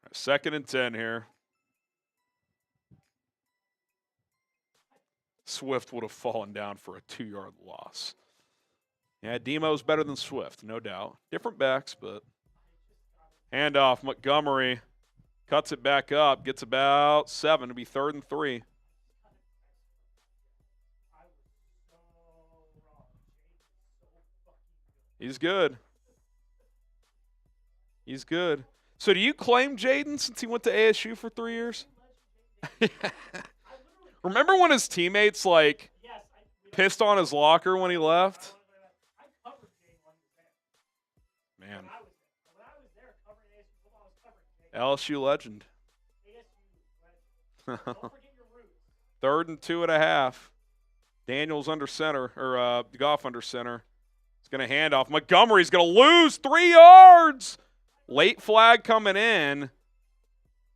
Right, 2nd and 10 here. Swift would have fallen down for a 2-yard loss. Yeah, Demo's better than Swift, no doubt. Different backs, but handoff. Montgomery cuts it back up, gets about 7. It'll be 3rd and 3. He's good. He's good. So do you claim Jayden since he went to ASU for 3 years? Remember when his teammates, pissed on his locker when he left? Man. LSU legend. 3rd and 2.5. Daniels under center, or Goff under center. He's going to hand off. Montgomery's going to lose 3 yards. Late flag coming in.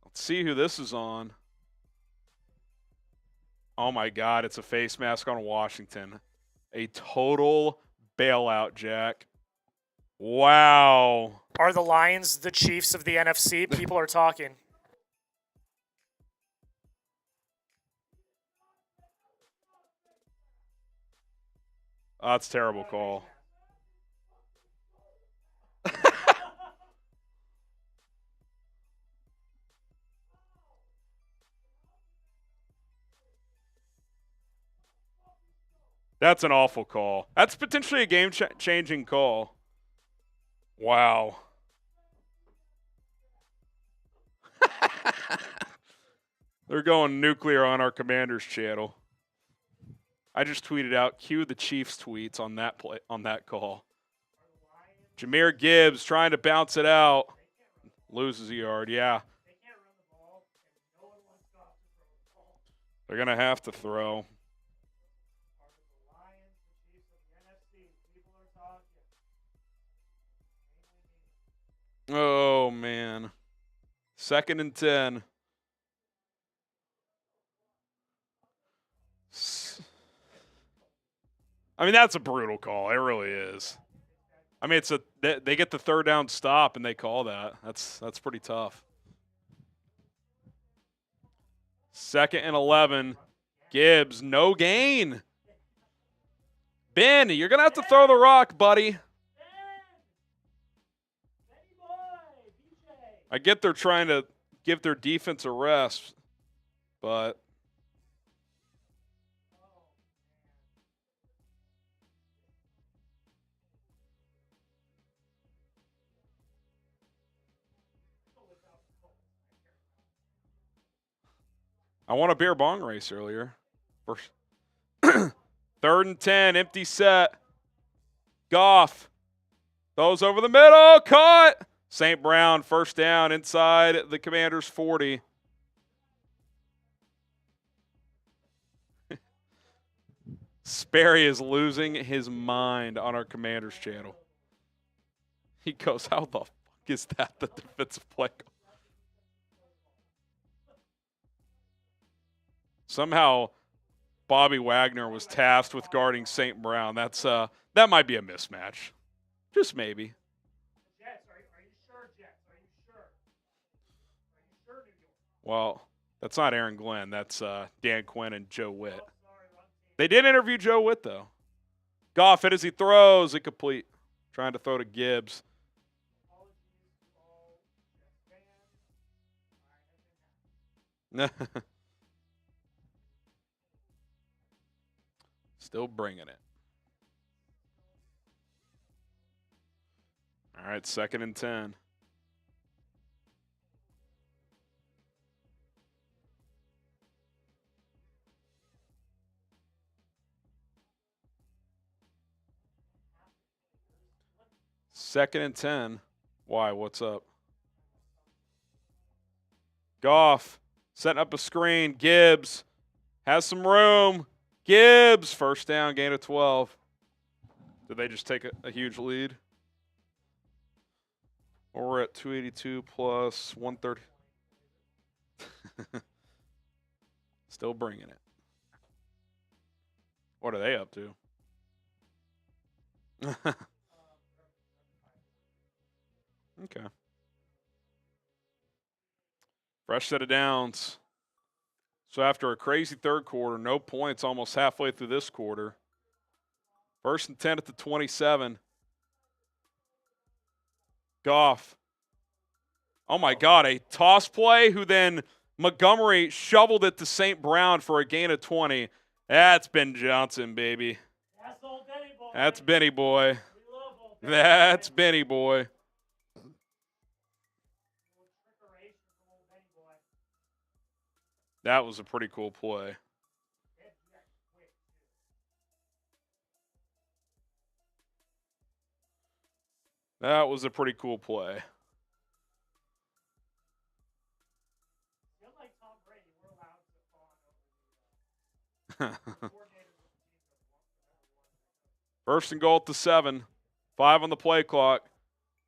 Let's see who this is on. Oh, my God. It's a face mask on Washington. A total bailout, Jack. Wow. Are the Lions the Chiefs of the NFC? People are talking. Oh, that's a terrible call. That's an awful call. That's potentially a game-changing call. Wow. They're going nuclear on our Commanders channel. I just tweeted out, cue the Chiefs tweets on that play, on that call. Jahmyr Gibbs trying to bounce it out. Loses a yard, yeah. They're going to have to throw. Oh, man. 2nd and 10. I mean, that's a brutal call. It really is. I mean, they get the 3rd down stop and they call that. That's pretty tough. 2nd and 11. Gibbs, no gain. Ben, you're going to have to throw the rock, buddy. I get they're trying to give their defense a rest, but I won a beer bong race earlier. First. 3rd and 10, empty set. Goff throws over the middle, caught. St. Brown, 1st down inside the Commanders' 40. Sperry is losing his mind on our Commanders channel. He goes, how the fuck is that the defensive play? Somehow Bobby Wagner was tasked with guarding St. Brown. That's that might be a mismatch. Just maybe. Well, that's not Aaron Glenn. That's Dan Quinn and Joe Witt. They did interview Joe Witt, though. Goff, hit as he throws, incomplete. Trying to throw to Gibbs. Still bringing it. All right, 2nd and 10. Second and 10. Why? What's up? Goff setting up a screen. Gibbs has some room. Gibbs, 1st down, gain of 12. Did they just take a huge lead? We're at 282 plus 130. Still bringing it. What are they up to? Okay. Fresh set of downs. So after a crazy 3rd quarter, no points almost halfway through this quarter. 1st and 10 at the 27. Goff. Oh, my God, a toss play who then Montgomery shoveled it to St. Brown for a gain of 20. That's Ben Johnson, baby. That's old Benny boy. That's Benny boy. That's Benny boy. That was a pretty cool play. That was a pretty cool play. First and goal at the 7. 5 on the play clock.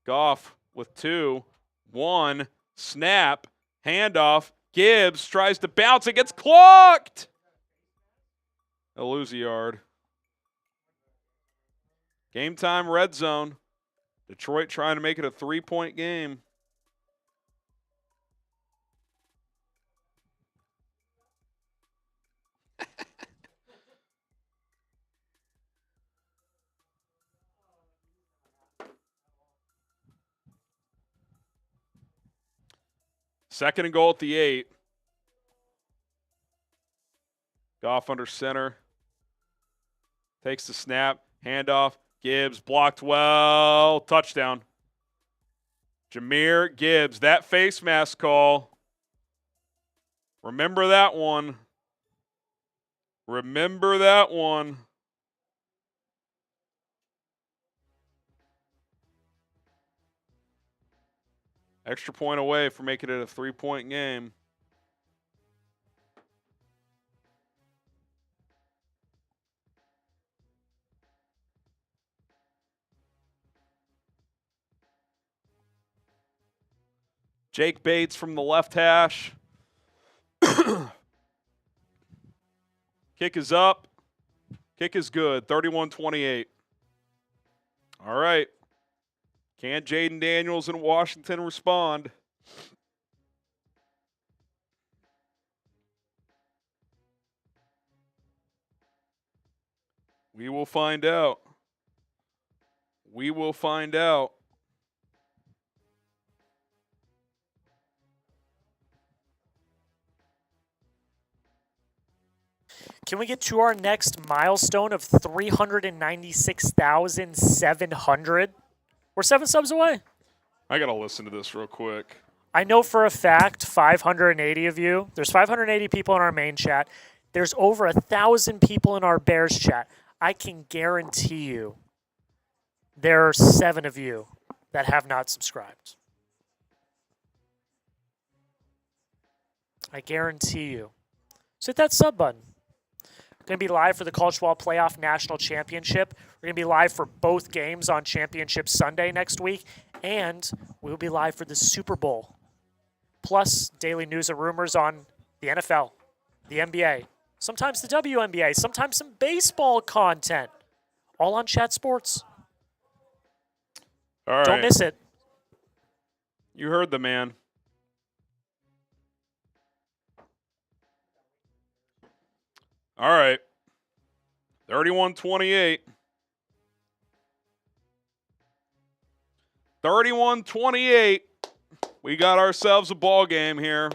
Goff with 2. 1. Snap. Handoff. Gibbs tries to bounce. It gets clocked. They'll lose a yard. Game time, red zone. Detroit trying to make it a 3-point game. Second and goal at the 8. Goff under center. Takes the snap. Handoff. Gibbs blocked well. Touchdown. Jahmyr Gibbs. That face mask call. Remember that one. Remember that one. Extra point away for making it a 3-point game. Jake Bates from the left hash. Kick is up. Kick is good. 31-28. All right. Can Jayden Daniels in Washington respond? We will find out. We will find out. Can we get to our next milestone of 396,700? We're 7 subs away. I got to listen to this real quick. I know for a fact 580 of you. There's 580 people in our main chat. There's over 1,000 people in our Bears chat. I can guarantee you there are 7 of you that have not subscribed. I guarantee you. So hit that sub button. We're going to be live for the College Football Playoff National Championship. We're going to be live for both games on Championship Sunday next week. And we'll be live for the Super Bowl. Plus, daily news and rumors on the NFL, the NBA, sometimes the WNBA, sometimes some baseball content. All on Chat Sports. All right. Don't miss it. You heard the man. All right. 31-28. 31-28. We got ourselves a ball game here.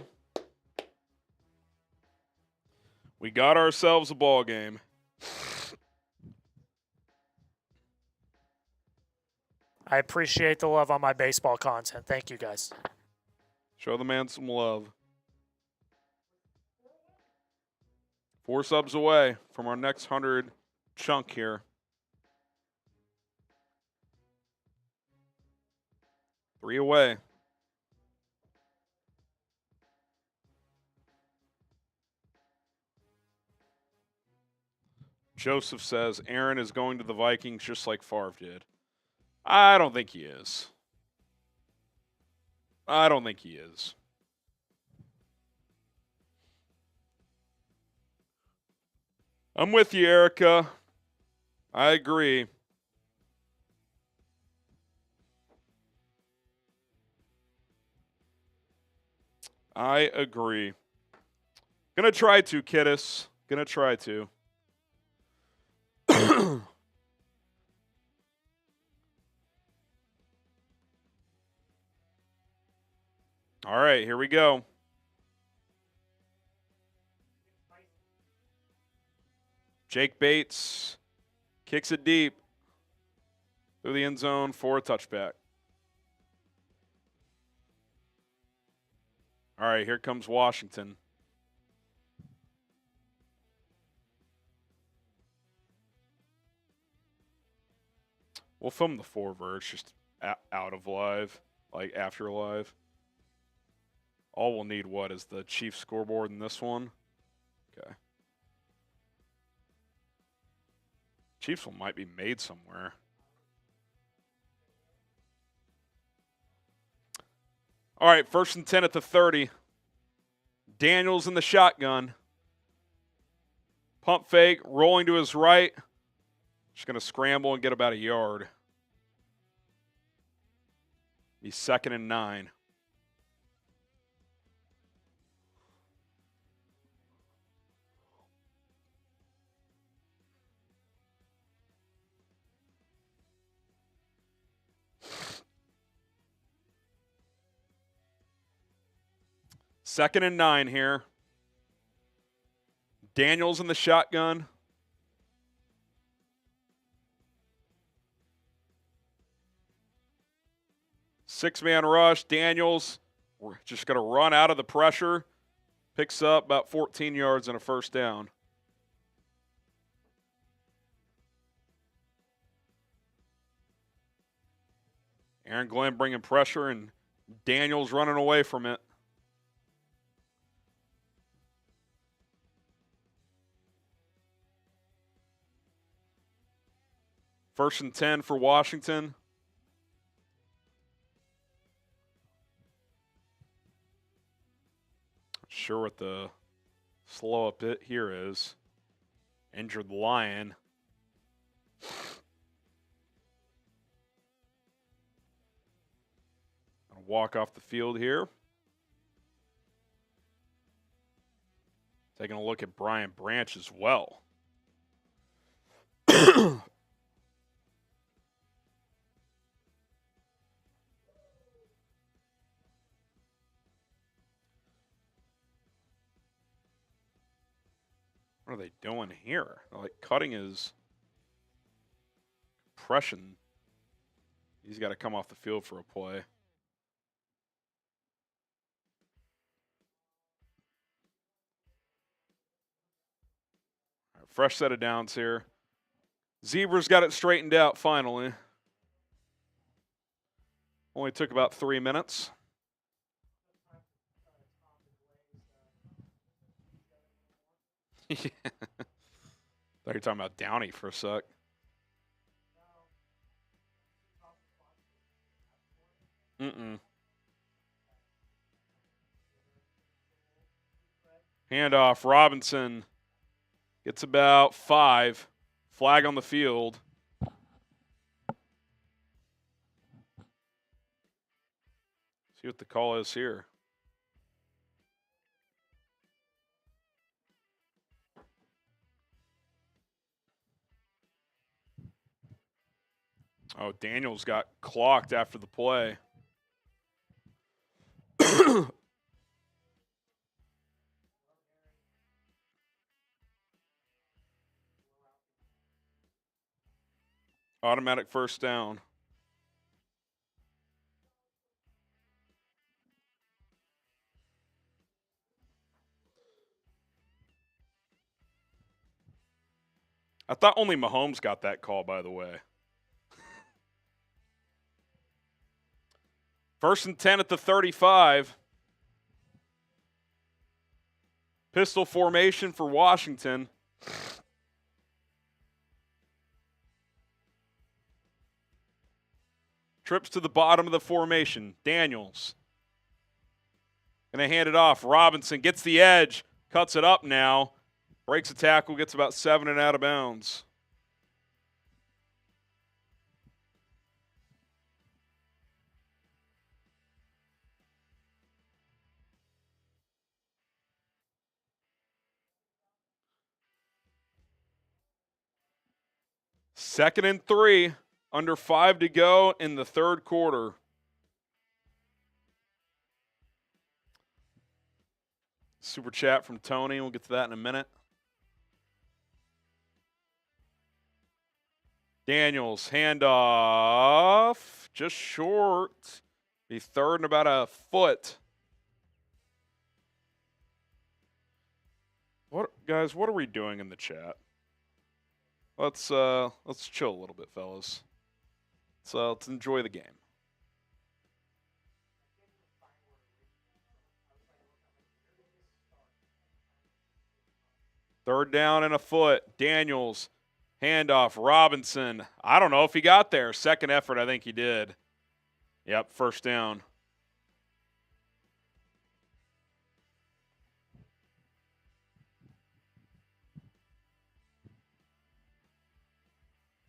We got ourselves a ball game. I appreciate the love on my baseball content. Thank you, guys. Show the man some love. 4 subs away from our next 100 chunk here. 3 away. Joseph says Aaron is going to the Vikings just like Favre did. I don't think he is. I don't think he is. I'm with you, Erica. I agree. I agree. Gonna try to, Kittis. Gonna try to. All right, here we go. Jake Bates kicks it deep through the end zone for a touchback. All right, here comes Washington. We'll film the 4 verts just out of live, like after live. All we'll need, what, is the Chiefs scoreboard in this one? Okay. Chiefs one might be made somewhere. All right, 1st and 10 at the 30. Daniels in the shotgun. Pump fake, rolling to his right. Just going to scramble and get about a yard. He's 2nd and 9. Second and 9 here. Daniels in the shotgun. Six-man rush. Daniels, we're just going to run out of the pressure. Picks up about 14 yards and a first down. Aaron Glenn bringing pressure, and Daniels running away from it. First and 10 for Washington. Not sure what the slow up it here is. Injured the Lion. Gonna walk off the field here. Taking a look at Brian Branch as well. What are they doing here? They're like cutting his compression. He's got to come off the field for a play. All right, fresh set of downs here. Zebras got it straightened out finally. Only took about 3 minutes. Yeah. Thought you were talking about Downey for a sec. Handoff. Robinson gets about 5. Flag on the field. See what the call is here. Oh, Daniels got clocked after the play. Automatic first down. I thought only Mahomes got that call, by the way. First and 10 at the 35. Pistol formation for Washington. Trips to the bottom of the formation. Daniels. Going to hand it off. Robinson gets the edge. Cuts it up now. Breaks a tackle. Gets about 7 and out of bounds. Second and 3. Under 5 to go in the third quarter. Super chat from Tony. We'll get to that in a minute. Daniels, handoff. Just short. Be third and about a foot. What, guys, what are we doing in the chat? Let's chill a little bit, fellas. So let's enjoy the game. Third down and a foot. Daniels, handoff. Robinson. I don't know if he got there. Second effort, I think he did. Yep, first down.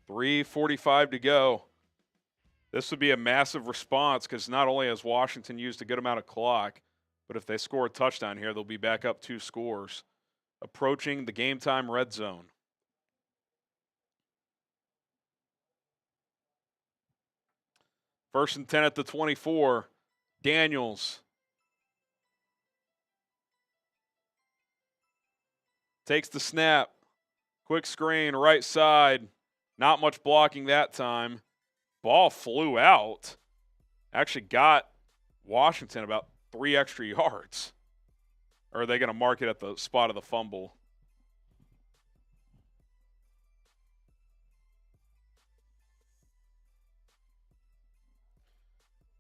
3:45 to go. This would be a massive response because not only has Washington used a good amount of clock, but if they score a touchdown here, they'll be back up 2 scores. Approaching the game time red zone. First and 10 at the 24. Daniels takes the snap. Quick screen, right side. Not much blocking that time. Ball flew out. Actually got Washington about 3 extra yards. Or are they going to mark it at the spot of the fumble?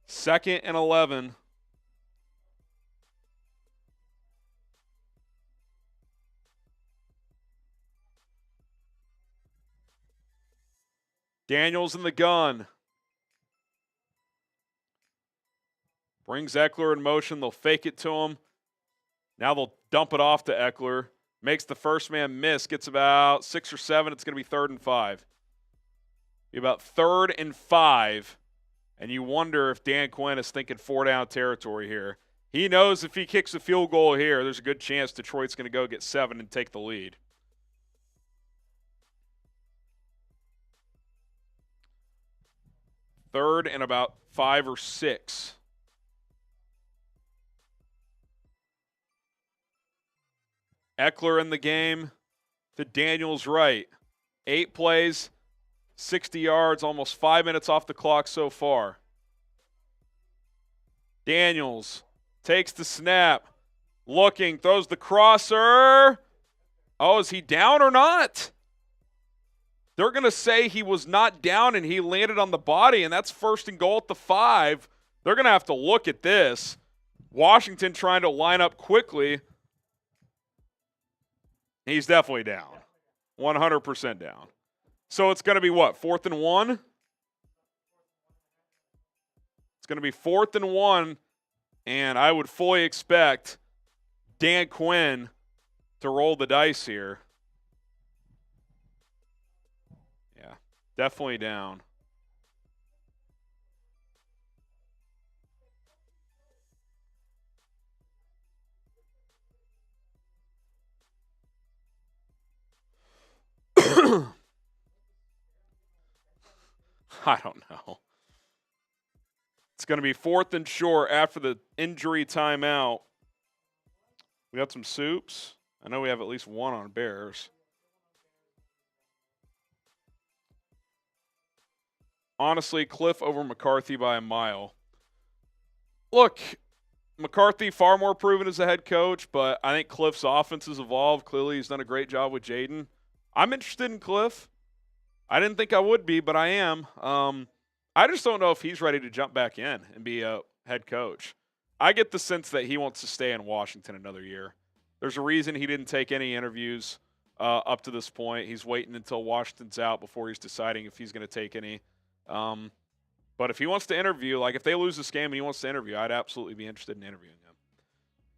Second and 11. Daniels in the gun. Brings Eckler in motion. They'll fake it to him. Now they'll dump it off to Eckler. Makes the first man miss. Gets about 6 or 7. It's going to be 3rd and 5. Be about 3rd and 5. And you wonder if Dan Quinn is thinking 4-down territory here. He knows if he kicks a field goal here, there's a good chance Detroit's going to go get 7 and take the lead. Third and about 5 or 6. Eckler in the game to Daniels right. 8 plays, 60 yards, almost 5 minutes off the clock so far. Daniels takes the snap, looking, throws the crosser. Oh, is he down or not? They're going to say he was not down and he landed on the body, and that's 1st and goal at the 5. They're going to have to look at this. Washington trying to line up quickly. He's definitely down. 100% down. So it's going to be what, 4th and 1? It's going to be 4th and 1, and I would fully expect Dan Quinn to roll the dice here. Yeah, definitely down. I don't know. It's going to be 4th and short after the injury timeout. We got some soups. I know we have at least one on Bears. Honestly, Cliff over McCarthy by a mile. Look, McCarthy far more proven as a head coach, but I think Cliff's offense has evolved. Clearly, he's done a great job with Jayden. I'm interested in Cliff. I didn't think I would be, but I am. I just don't know if he's ready to jump back in and be a head coach. I get the sense that he wants to stay in Washington another year. There's a reason he didn't take any interviews up to this point. He's waiting until Washington's out before he's deciding if he's going to take any. But if he wants to interview, like if they lose this game and he wants to interview, I'd absolutely be interested in interviewing him.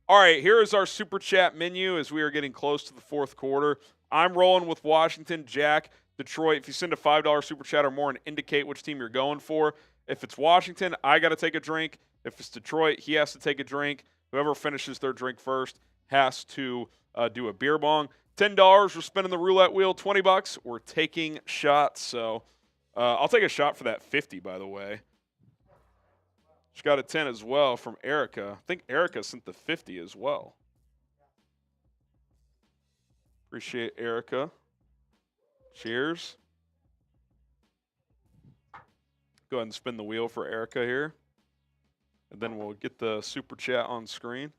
All right, here is our Super Chat menu as we are getting close to the 4th quarter. I'm rolling with Washington, Jack. Detroit, if you send a $5 Super Chat or more and indicate which team you're going for. If it's Washington, I got to take a drink. If it's Detroit, he has to take a drink. Whoever finishes their drink first has to do a beer bong. $10, we're spinning the roulette wheel. $20, we're taking shots. So I'll take a shot for that 50, by the way. She got a 10 as well from Erica. I think Erica sent the 50 as well. Appreciate Erica. Cheers. Go ahead and spin the wheel for Erica here. And then we'll get the Super Chat on screen.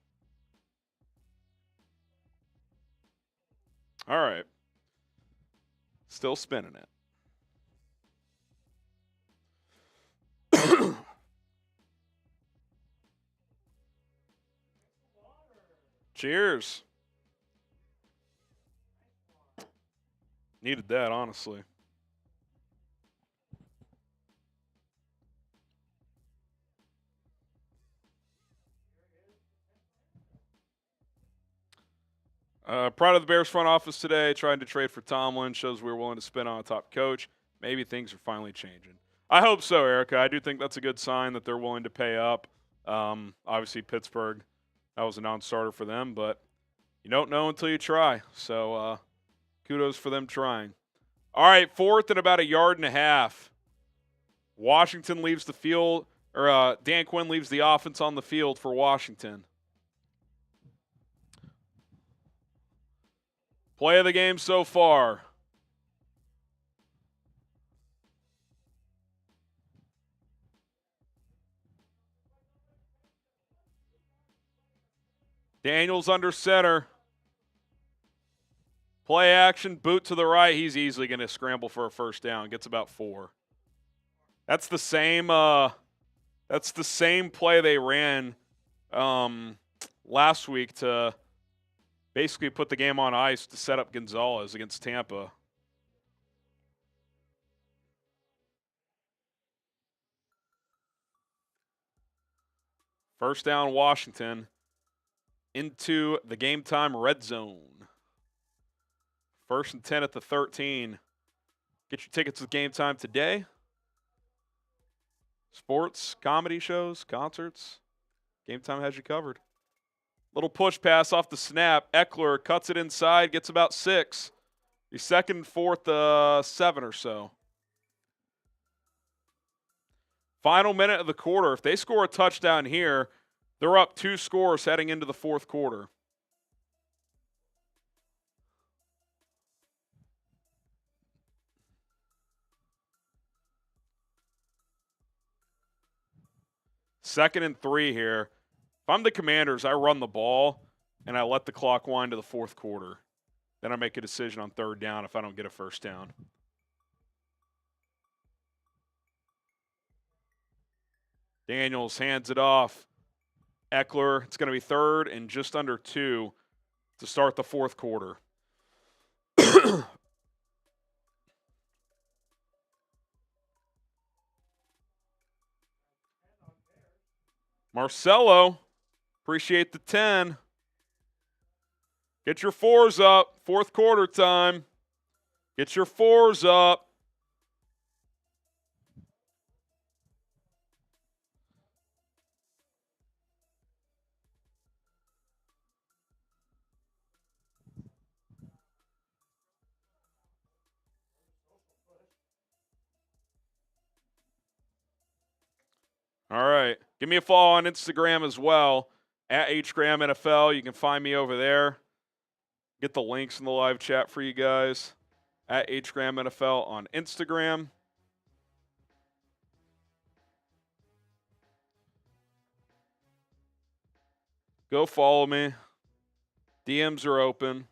All right. Still spinning it. Cheers. Needed that, honestly. Proud of the Bears front office today, trying to trade for Tomlin. Shows we were willing to spend on a top coach. maybe things are finally changing. I hope so, Erica. I do think that's a good sign that they're willing to pay up. Obviously, Pittsburgh, that was a non-starter for them, but you don't know until you try. So kudos for them trying. All right, 4th and about 1.5 yards. Washington leaves the field, or Dan Quinn leaves the offense on the field for Washington. Play of the game so far. Daniels under center. Play action, boot to the right. He's easily going to scramble for a first down. Gets about 4. That's the same. That's the same play they ran last week to basically put the game on ice to set up Gonzalez against Tampa. First down, Washington into the game time red zone. 1st and 10 at the 13. Get your tickets to game time today. Sports, comedy shows, concerts. Game time has you covered. Little push pass off the snap. Eckler cuts it inside, gets about 6. The 2nd and 4th, 7 or so. Final minute of the quarter. If they score a touchdown here, they're up 2 scores heading into the 4th quarter. Second and 3 here. If I'm the Commanders, I run the ball and I let the clock wind to the 4th quarter. Then I make a decision on 3rd down if I don't get a first down. Daniels hands it off. Eckler, it's going to be 3rd and just under 2 to start the 4th quarter. Marcelo, appreciate the 10. Get your 4s up. 4th quarter time. Get your 4s up. All right. Give me a follow on Instagram as well, at HGramNFL. You can find me over there. Get the links in the live chat for you guys. At HGramNFL on Instagram. Go follow me. DMs are open.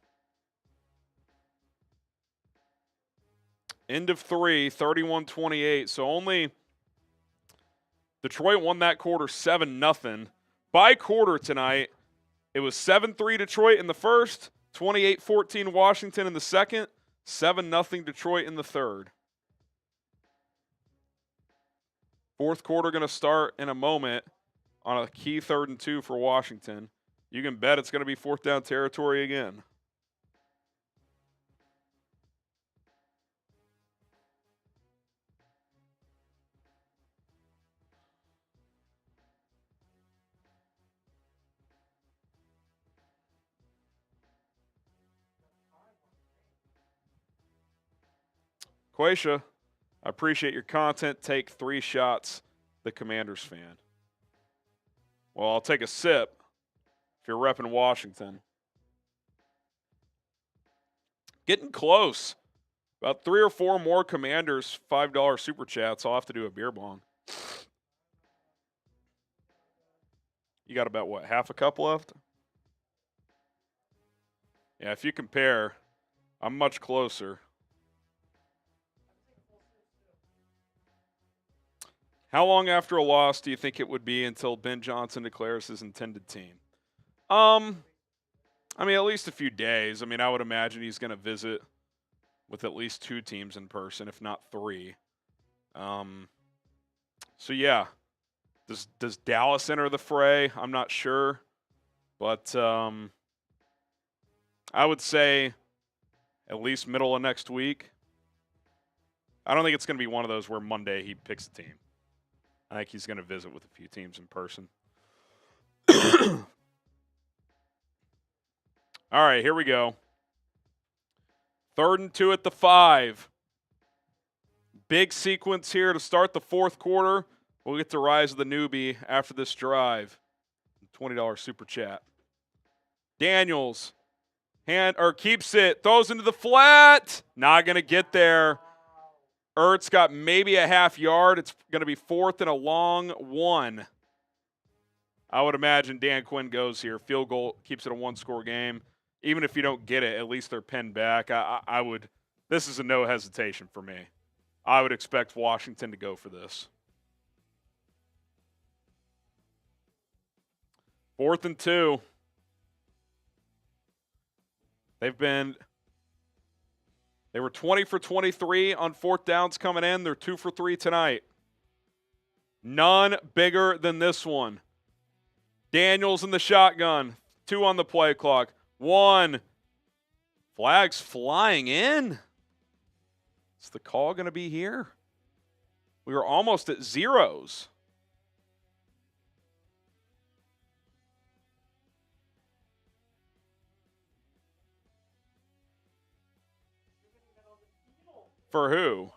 End of 3, 31-28. So only Detroit won that quarter 7-0. By quarter tonight, it was 7-3 Detroit in the first, 28-14 Washington in the second, 7-0 Detroit in the third. 4th quarter going to start in a moment on a key 3rd and 2 for Washington. You can bet it's going to be 4th down territory again. Quaisha, I appreciate your content. Take 3 shots, the Commanders fan. Well, I'll take a sip if you're repping Washington. Getting close. About 3 or 4 more Commanders $5 super chats. I'll have to do a beer bong. You got about, what, half a cup left? Yeah, if you compare, I'm much closer. How long after a loss do you think it would be until Ben Johnson declares his intended team? I mean, at least a few days. I mean, I would imagine he's going to visit with at least 2 teams in person, if not 3. So, yeah. Does Dallas enter the fray? I'm not sure. But I would say at least middle of next week. I don't think it's going to be one of those where Monday he picks a team. I think he's going to visit with a few teams in person. All right, here we go. 3rd and 2 at the 5. Big sequence here to start the 4th quarter. We'll get to Rise of the Newbie after this drive. $20 super chat. Daniels keeps it, throws into the flat. Not going to get there. Ertz got maybe a half yard. It's going to be 4th and a long 1. I would imagine Dan Quinn goes here. Field goal keeps it a 1-score game. Even if you don't get it, at least they're pinned back. I would. This is a no hesitation for me. I would expect Washington to go for this. 4th and 2. They were 20 for 23 on 4th downs coming in. They're 2 for 3 tonight. None bigger than this one. Daniels in the shotgun. 2 on the play clock. 1. Flags flying in. Is the call going to be here? We were almost at zeros. For who?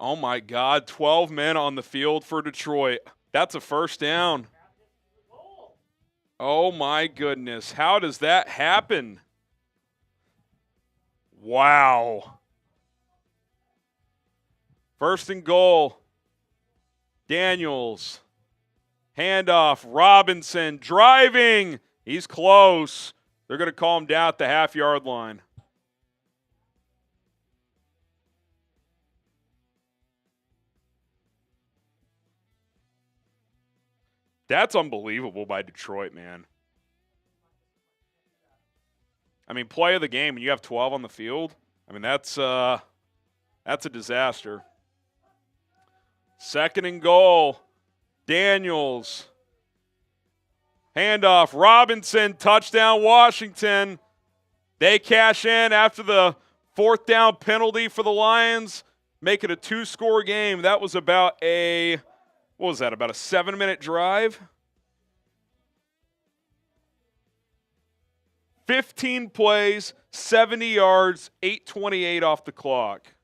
Oh my God, 12 men on the field for Detroit. That's a first down. Oh my goodness, how does that happen? Wow. 1st and goal. Daniels. Handoff. Robinson driving. He's close. They're going to call him down at the half-yard line. That's unbelievable by Detroit, man. I mean, play of the game, when you have 12 on the field, I mean, that's a disaster. 2nd and goal. Daniels. Handoff. Robinson. Touchdown, Washington. They cash in after the 4th down penalty for the Lions. Make it a 2-score game. That was about a 7-minute drive? 15 plays, 70 yards, 8:28 off the clock.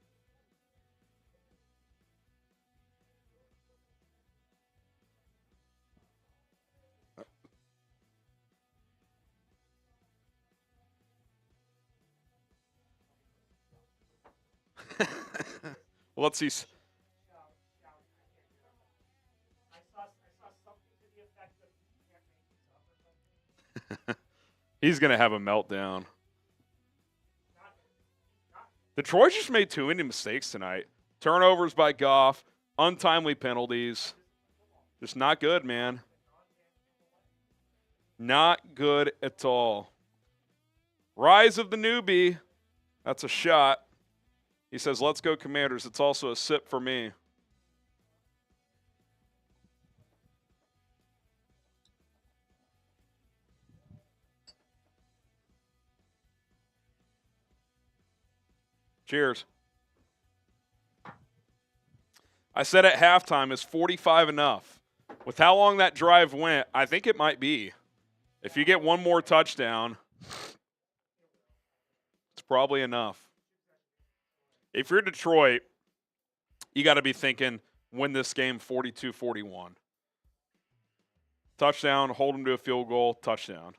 Well, let's see. He's going to have a meltdown. Detroit just made too many mistakes tonight. Turnovers by Goff, untimely penalties. Just not good, man. Not good at all. Rise of the Newbie. That's a shot. He says, let's go Commanders. It's also a sip for me. Cheers. I said at halftime, is 45 enough? With how long that drive went, I think it might be. If you get one more touchdown, it's probably enough. If you're Detroit, you got to be thinking, win this game 42-41. Touchdown, hold them to a field goal, touchdown.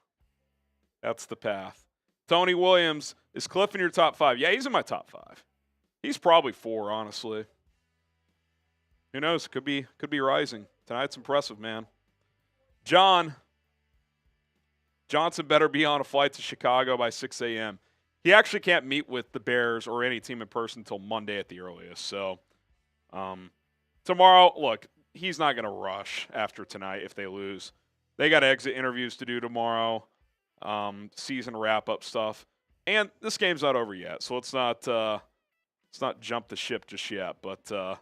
That's the path. Tony Williams, is Cliff in your top 5? Yeah, he's in my top 5. He's probably 4, honestly. Who knows? Could be rising. Tonight's impressive, man. Johnson better be on a flight to Chicago by 6 a.m. He actually can't meet with the Bears or any team in person until Monday at the earliest. So tomorrow, look, he's not going to rush after tonight if they lose. They got exit interviews to do tomorrow, season wrap-up stuff. And this game's not over yet, so let's not jump the ship just yet. But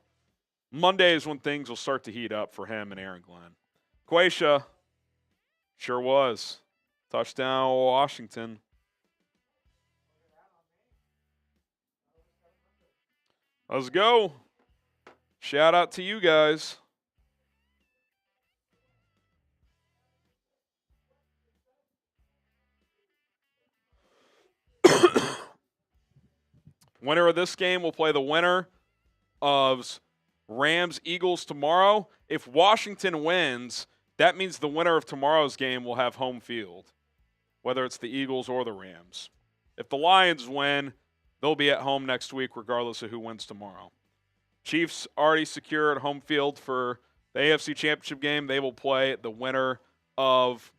Monday is when things will start to heat up for him and Aaron Glenn. Quaisha, sure was. Touchdown, Washington. Let's go. Shout out to you guys. Winner of this game will play the winner of Rams-Eagles tomorrow. If Washington wins, that means the winner of tomorrow's game will have home field, whether it's the Eagles or the Rams. If the Lions win, they'll be at home next week regardless of who wins tomorrow. Chiefs already secured home field for the AFC Championship game. They will play the winner of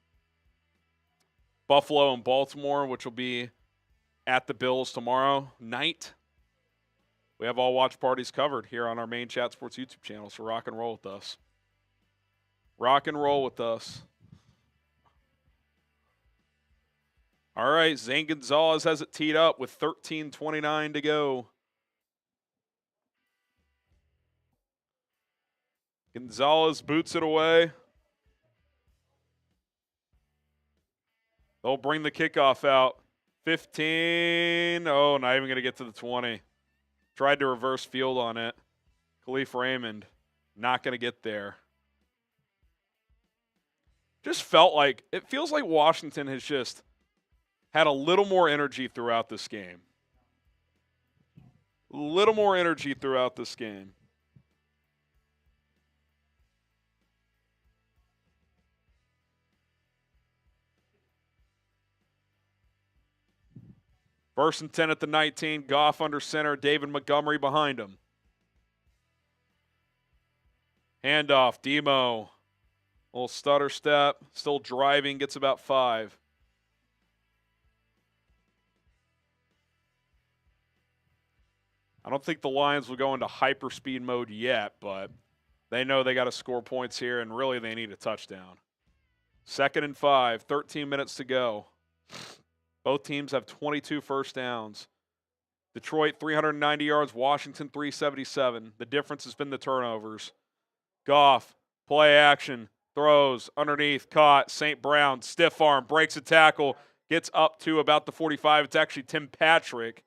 Buffalo and Baltimore, which will be at the Bills tomorrow night. We have all watch parties covered here on our main Chat Sports YouTube channel, so rock and roll with us. Rock and roll with us. All right, Zane Gonzalez has it teed up with 13:29 to go. Gonzalez boots it away. They'll bring the kickoff out. 15. Oh, not even going to get to the 20. Tried to reverse field on it. Khalif Raymond not going to get there. Just it feels like Washington has just had a little more energy throughout this game. A little more energy throughout this game. First and 10 at the 19. Goff under center. David Montgomery behind him. Handoff. Demo. Little stutter step. Still driving. Gets about 5. I don't think the Lions will go into hyperspeed mode yet, but they know they got to score points here, and really they need a touchdown. 2nd and 5. 13 minutes to go. Both teams have 22 first downs. Detroit 390 yards, Washington 377. The difference has been the turnovers. Goff, play action, throws, underneath, caught. St. Brown, stiff arm, breaks a tackle, gets up to about the 45. It's actually Tim Patrick.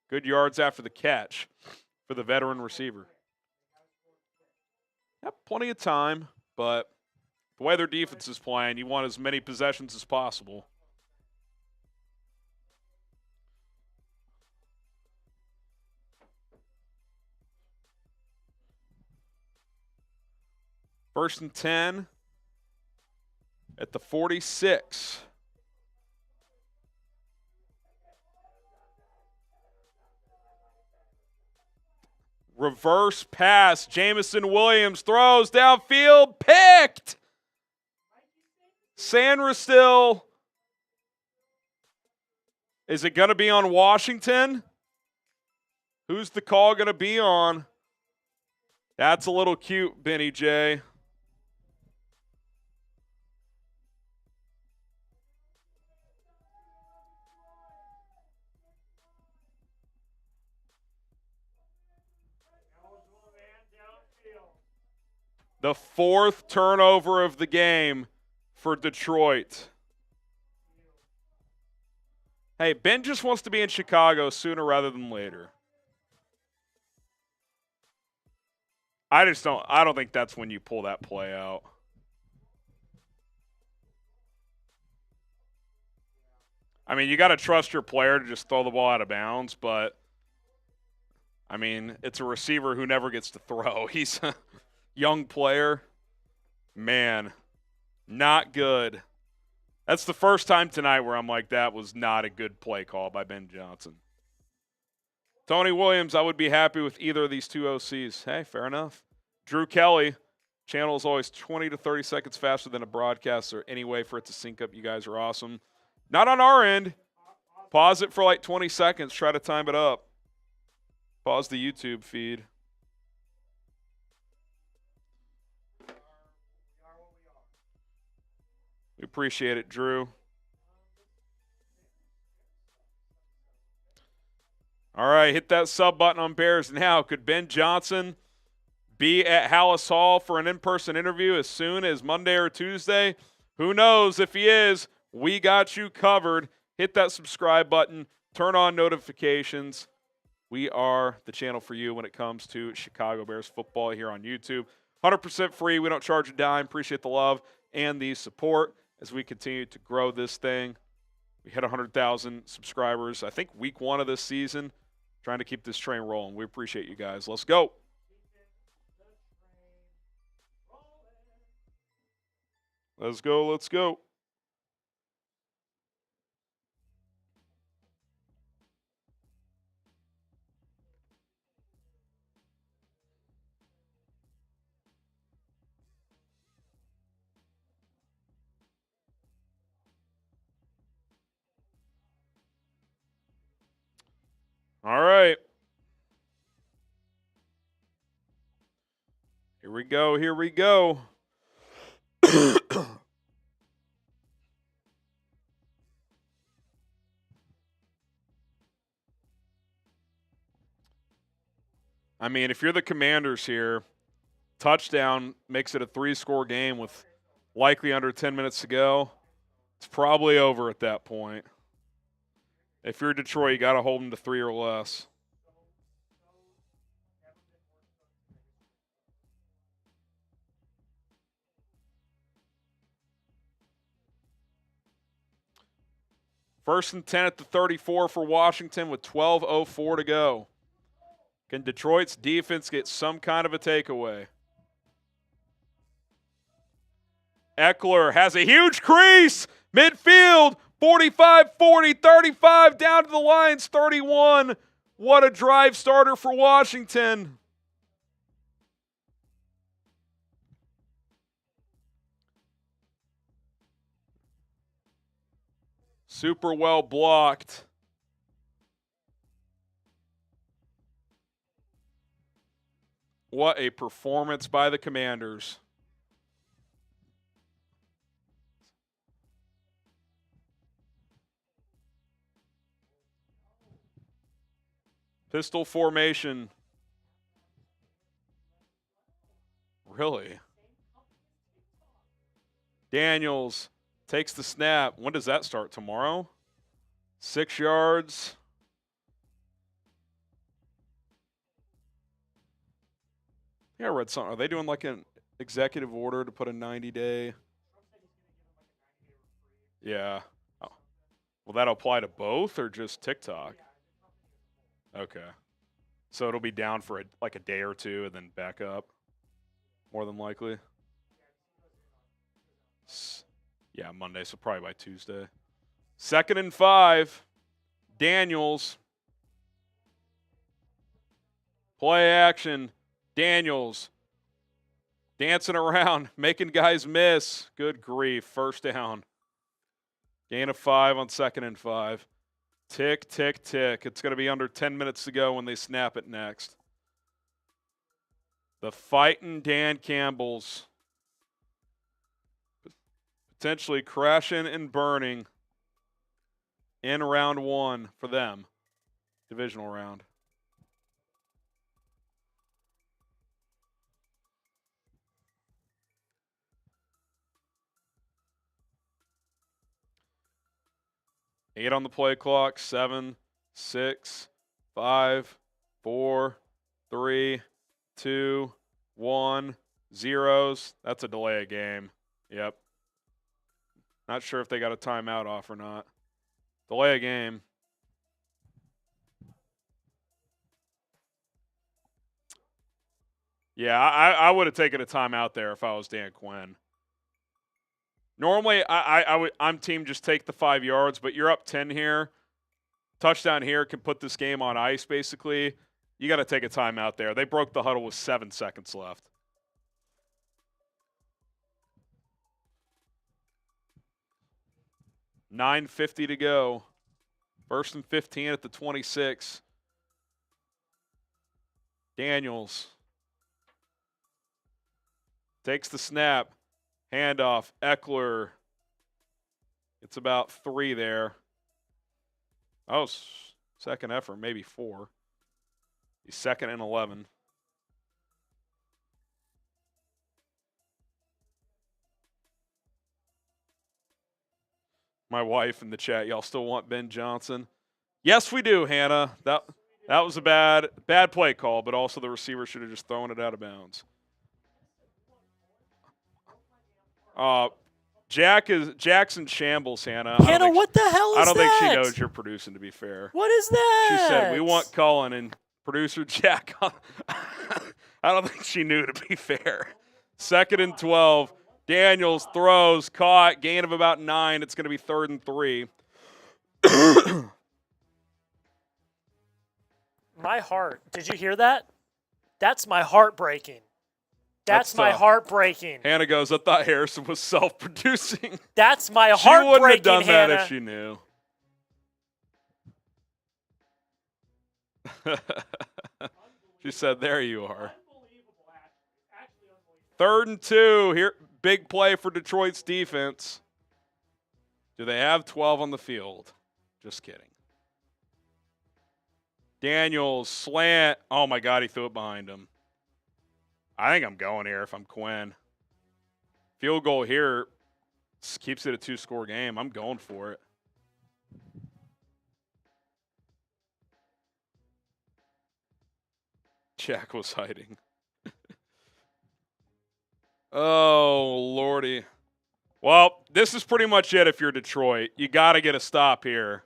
Good yards after the catch for the veteran receiver. Yep, plenty of time, but the way their defense is playing, you want as many possessions as possible. First and 10 at the 46. Reverse pass. Jamison Williams throws downfield. Picked. Sandra still. Is it going to be on Washington? Who's the call going to be on? That's a little cute, Benny J. The 4th turnover of the game for Detroit. Hey, Ben just wants to be in Chicago sooner rather than later. I don't think that's when you pull that play out. I mean, you got to trust your player to just throw the ball out of bounds, but I mean, it's a receiver who never gets to throw. He's a young player. Man, not good. That's the first time tonight where I'm like, that was not a good play call by Ben Johnson. Tony Williams, I would be happy with either of these two OCs. Hey, fair enough. Drew Kelly, channel is always 20 to 30 seconds faster than a broadcast or any way for it to sync up. You guys are awesome. Not on our end. Pause it for like 20 seconds. Try to time it up. Pause the YouTube feed. We appreciate it, Drew. All right, hit that sub button on Bears now. Could Ben Johnson be at Hallis Hall for an in-person interview as soon as Monday or Tuesday? Who knows? If he is, We got you covered. Hit that subscribe button. Turn on notifications. We are the channel for you when it comes to Chicago Bears football here on YouTube. 100% free. We don't charge a dime. Appreciate the love and the support as we continue to grow this thing. We hit 100,000 subscribers, I think, week 1 of this season. Trying to keep this train rolling. We appreciate you guys. Let's go. Let's go. Let's go. All right. Here we go. Here we go. I mean, if you're the Commanders here, touchdown makes it a 3-score game with likely under 10 minutes to go. It's probably over at that point. If you're Detroit, you got to hold them to 3 or less. First and 10 at the 34 for Washington with 12:04 to go. Can Detroit's defense get some kind of a takeaway? Eckler has a huge crease. Midfield, 45-40, 35, down to the Lions, 31. What a drive starter for Washington. Super well blocked. What a performance by the Commanders. Pistol formation. Really? Daniels takes the snap. When does that start? Tomorrow? 6 yards. Yeah, I read something. Are they doing like an executive order to put a 90-day? Yeah. Oh. Will that apply to both or just TikTok? Okay. So it'll be down for like a day or two and then back up, more than likely. Yeah, Monday, so probably by Tuesday. 2nd and 5. Daniels. Play action. Daniels. Dancing around, making guys miss. Good grief. First down. Gain of 5 on 2nd and 5. Tick, tick, tick. It's going to be under 10 minutes to go when they snap it next. The fighting Dan Campbells. Potentially crashing and burning in round 1 for them. Divisional round. Eight on the play clock. 7, 6, 5, 4, 3, 2, 1. Zeros. That's a delay of game. Yep. Not sure if they got a timeout off or not. Delay a game. Yeah, I would have taken a timeout there if I was Dan Quinn. Normally, I'm team just take the 5 yards, but you're up 10 here. Touchdown here can put this game on ice, basically. You got to take a timeout there. They broke the huddle with 7 seconds left. $9:50 to go. 1st and 15 at the 26. Daniels takes the snap. Handoff. Eckler. It's about 3 there. Oh, second effort, maybe 4. He's 2nd and 11. My wife in the chat, y'all still want Ben Johnson? Yes, we do, Hannah. That was a bad play call, but also the receiver should have just thrown it out of bounds. Jackson shambles, Hannah. Hannah, what the hell is that? I don't think she knows you're producing, to be fair. What is that? She said, we want Cullen, and producer Jack. I don't think she knew, to be fair. 2nd and 12. Daniels throws, caught, gain of about 9. It's going to be 3rd and 3. My heart. Did you hear that? That's my heart breaking. That's my heart breaking. Hannah goes, I thought Harrison was self-producing. That's my heart breaking, She wouldn't have done Hannah. that if she knew. She said, there you are. 3rd and 2. Here, big play for Detroit's defense. Do they have 12 on the field? Just kidding. Daniels, slant. Oh, my God, he threw it behind him. I think I'm going here if I'm Quinn. Field goal here keeps it a 2-score game. I'm going for it. Jack was hiding. Oh, Lordy. Well, this is pretty much it if you're Detroit. You got to get a stop here.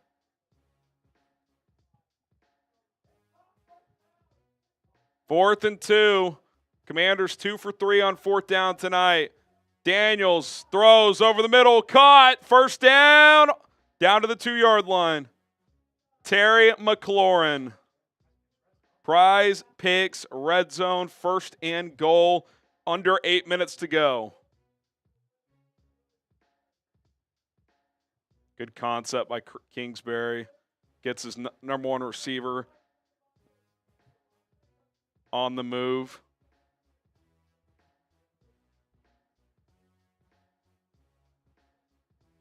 Fourth and 2. Commanders 2 for 3 on 4th down tonight. Daniels throws over the middle. Caught. First down. Down to the 2-yard line. Terry McLaurin. Prize Picks red zone. 1st and goal. Under 8 minutes to go. Good concept by Kingsbury. Gets his number 1 receiver on the move.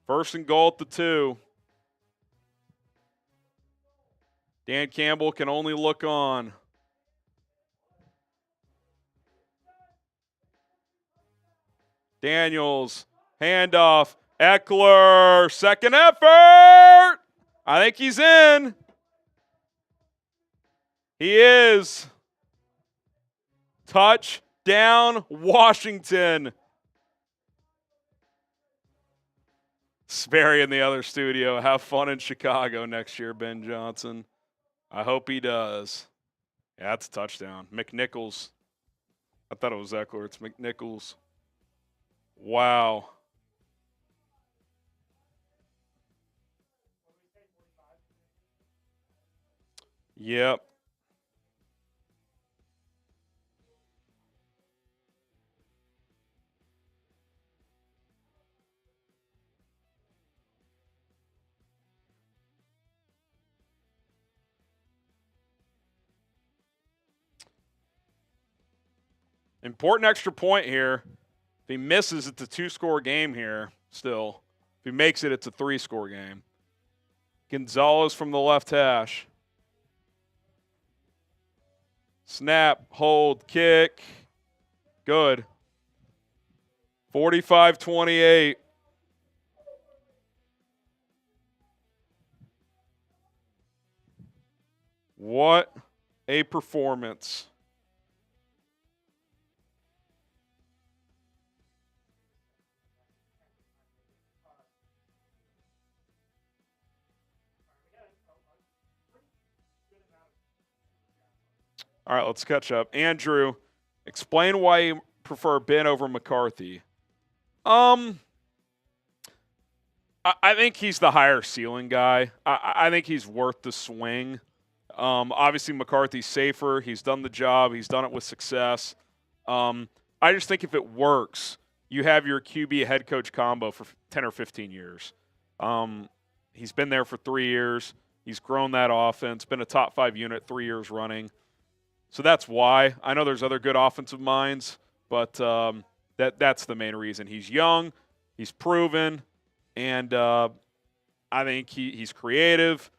First and goal at the 2. Dan Campbell can only look on. Daniels, handoff, Eckler, second effort. I think he's in. He is. Touchdown, Washington. Sperry in the other studio. Have fun in Chicago next year, Ben Johnson. I hope he does. Yeah, that's a touchdown. McNichols. I thought it was Eckler. It's McNichols. Wow. Yep. Important extra point here. If he misses, it's a 2-score game here still. If he makes it, it's a 3-score game. Gonzalez from the left hash. Snap, hold, kick. Good. 45-28. What a performance. All right, let's catch up. Andrew, explain why you prefer Ben over McCarthy. I think he's the higher ceiling guy. I think he's worth the swing. Obviously, McCarthy's safer. He's done the job. He's done it with success. I just think if it works, you have your QB head coach combo for 10 or 15 years. He's been there for 3 years. He's grown that offense, been a top 5 unit 3 years running. So that's why. I know there's other good offensive minds, but that's the main reason. He's young, he's proven, and I think he's creative.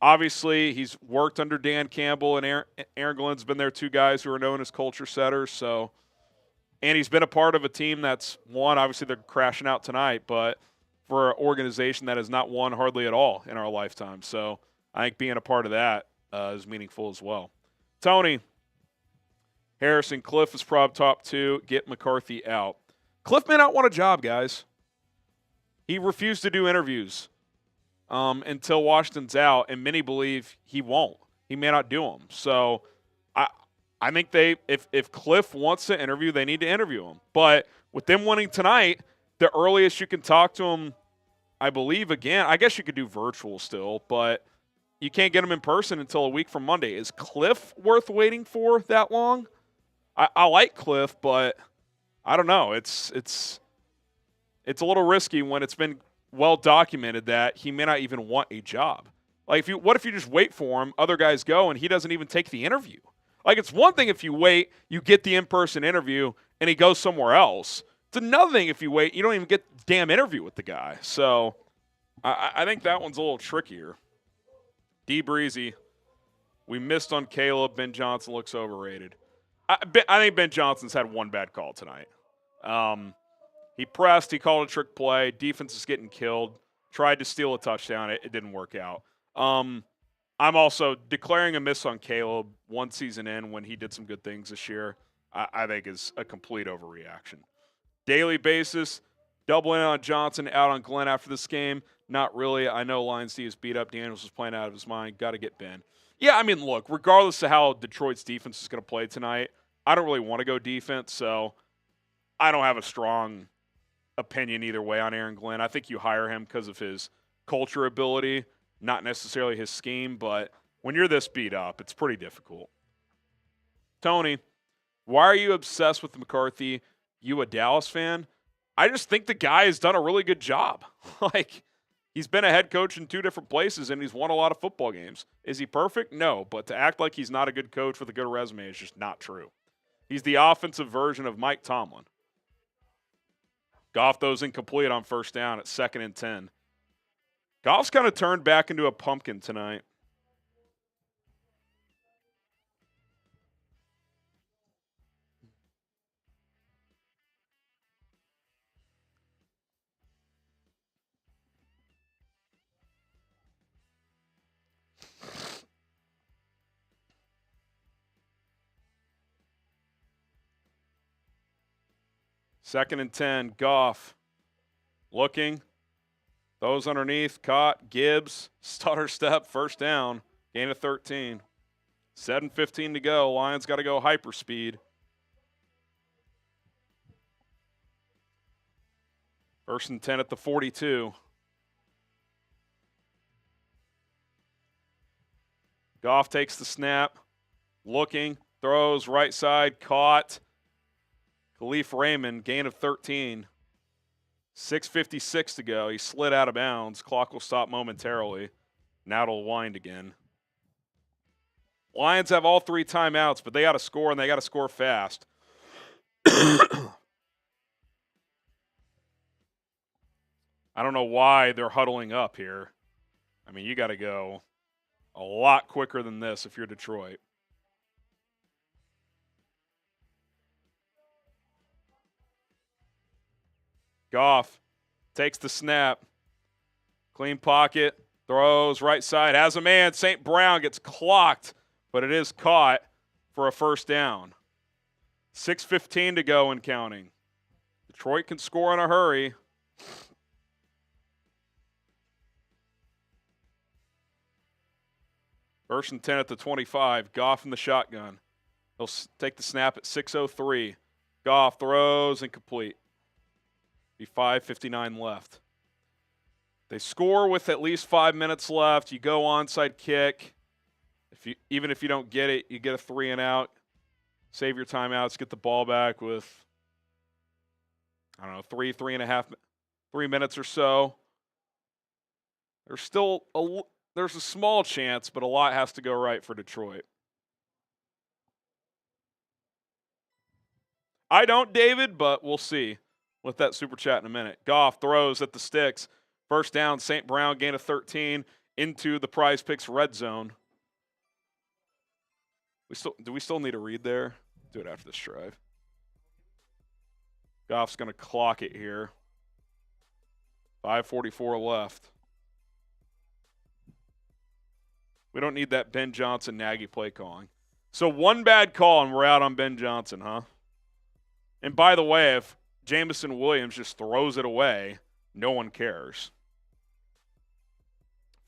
Obviously, he's worked under Dan Campbell, and Aaron Glenn's been there, 2 guys who are known as culture setters. So, and he's been a part of a team that's won. Obviously, they're crashing out tonight, but for an organization that has not won hardly at all in our lifetime. So I think being a part of that is meaningful as well. Tony, Harrison, Cliff is probably top 2. Get McCarthy out. Cliff may not want a job, guys. He refused to do interviews until Washington's out, and many believe he won't. He may not do them. So I think if Cliff wants to interview, they need to interview him. But with them winning tonight, the earliest you can talk to him, I believe, again, I guess you could do virtual still, but you can't get him in person until a week from Monday. Is Cliff worth waiting for that long? I like Cliff, but I don't know. It's a little risky when it's been well documented that he may not even want a job. Like, what if you just wait for him, other guys go, and he doesn't even take the interview? Like, it's one thing if you wait, you get the in-person interview, and he goes somewhere else. It's another thing if you wait, you don't even get the damn interview with the guy. So I think that one's a little trickier. D. Breezy, we missed on Caleb. Ben Johnson looks overrated. I think Ben Johnson's had one bad call tonight. He pressed. He called a trick play. Defense is getting killed. Tried to steal a touchdown. It didn't work out. I'm also declaring a miss on Caleb one season in when he did some good things this year. I think is a complete overreaction. Daily basis, doubling on Johnson, out on Glenn after this game. Not really. I know Lions D is beat up. Daniels was playing out of his mind. Got to get Ben. Yeah, I mean, look, regardless of how Detroit's defense is going to play tonight, I don't really want to go defense, so I don't have a strong opinion either way on Aaron Glenn. I think you hire him because of his culture ability, not necessarily his scheme, but when you're this beat up, it's pretty difficult. Tony, why are you obsessed with McCarthy? You a Dallas fan? I just think the guy has done a really good job. Like, he's been a head coach in 2 different places, and he's won a lot of football games. Is he perfect? No, but to act like he's not a good coach with a good resume is just not true. He's the offensive version of Mike Tomlin. Goff throws incomplete on first down at 2nd and 10. Goff's kind of turned back into a pumpkin tonight. Second and 10, Goff looking, throws underneath, caught, Gibbs, stutter step, first down, gain of 13. 7:15 to go, Lions got to go hyperspeed. First and 10 at the 42. Goff takes the snap, looking, throws, right side, caught. Khalif Raymond, gain of 13. 6:56 to go. He slid out of bounds. Clock will stop momentarily. Now it'll wind again. Lions have all 3 timeouts, but they got to score, and they got to score fast. I don't know why they're huddling up here. I mean, you got to go a lot quicker than this if you're Detroit. Goff takes the snap. Clean pocket. Throws right side. Has a man. St. Brown gets clocked, but it is caught for a first down. 6:15 to go and counting. Detroit can score in a hurry. First and 10 at the 25. Goff in the shotgun. He'll take the snap at 6:03. Goff throws incomplete. Be 5:59 left. They score with at least 5 minutes left. You go onside kick. Even if you don't get it, you get a 3 and out. Save your timeouts. Get the ball back with, I don't know, 3 minutes or so. There's a small chance, but a lot has to go right for Detroit. I don't, David, but we'll see. With that super chat in a minute. Goff throws at the sticks. First down, St. Brown, gain of 13 into the Prize Picks red zone. Do we still need a read there? Do it after this drive. Goff's going to clock it here. 5:44 left. We don't need that Ben Johnson Nagy play calling. So one bad call and we're out on Ben Johnson, huh? And by the way, if Jamison Williams just throws it away, no one cares.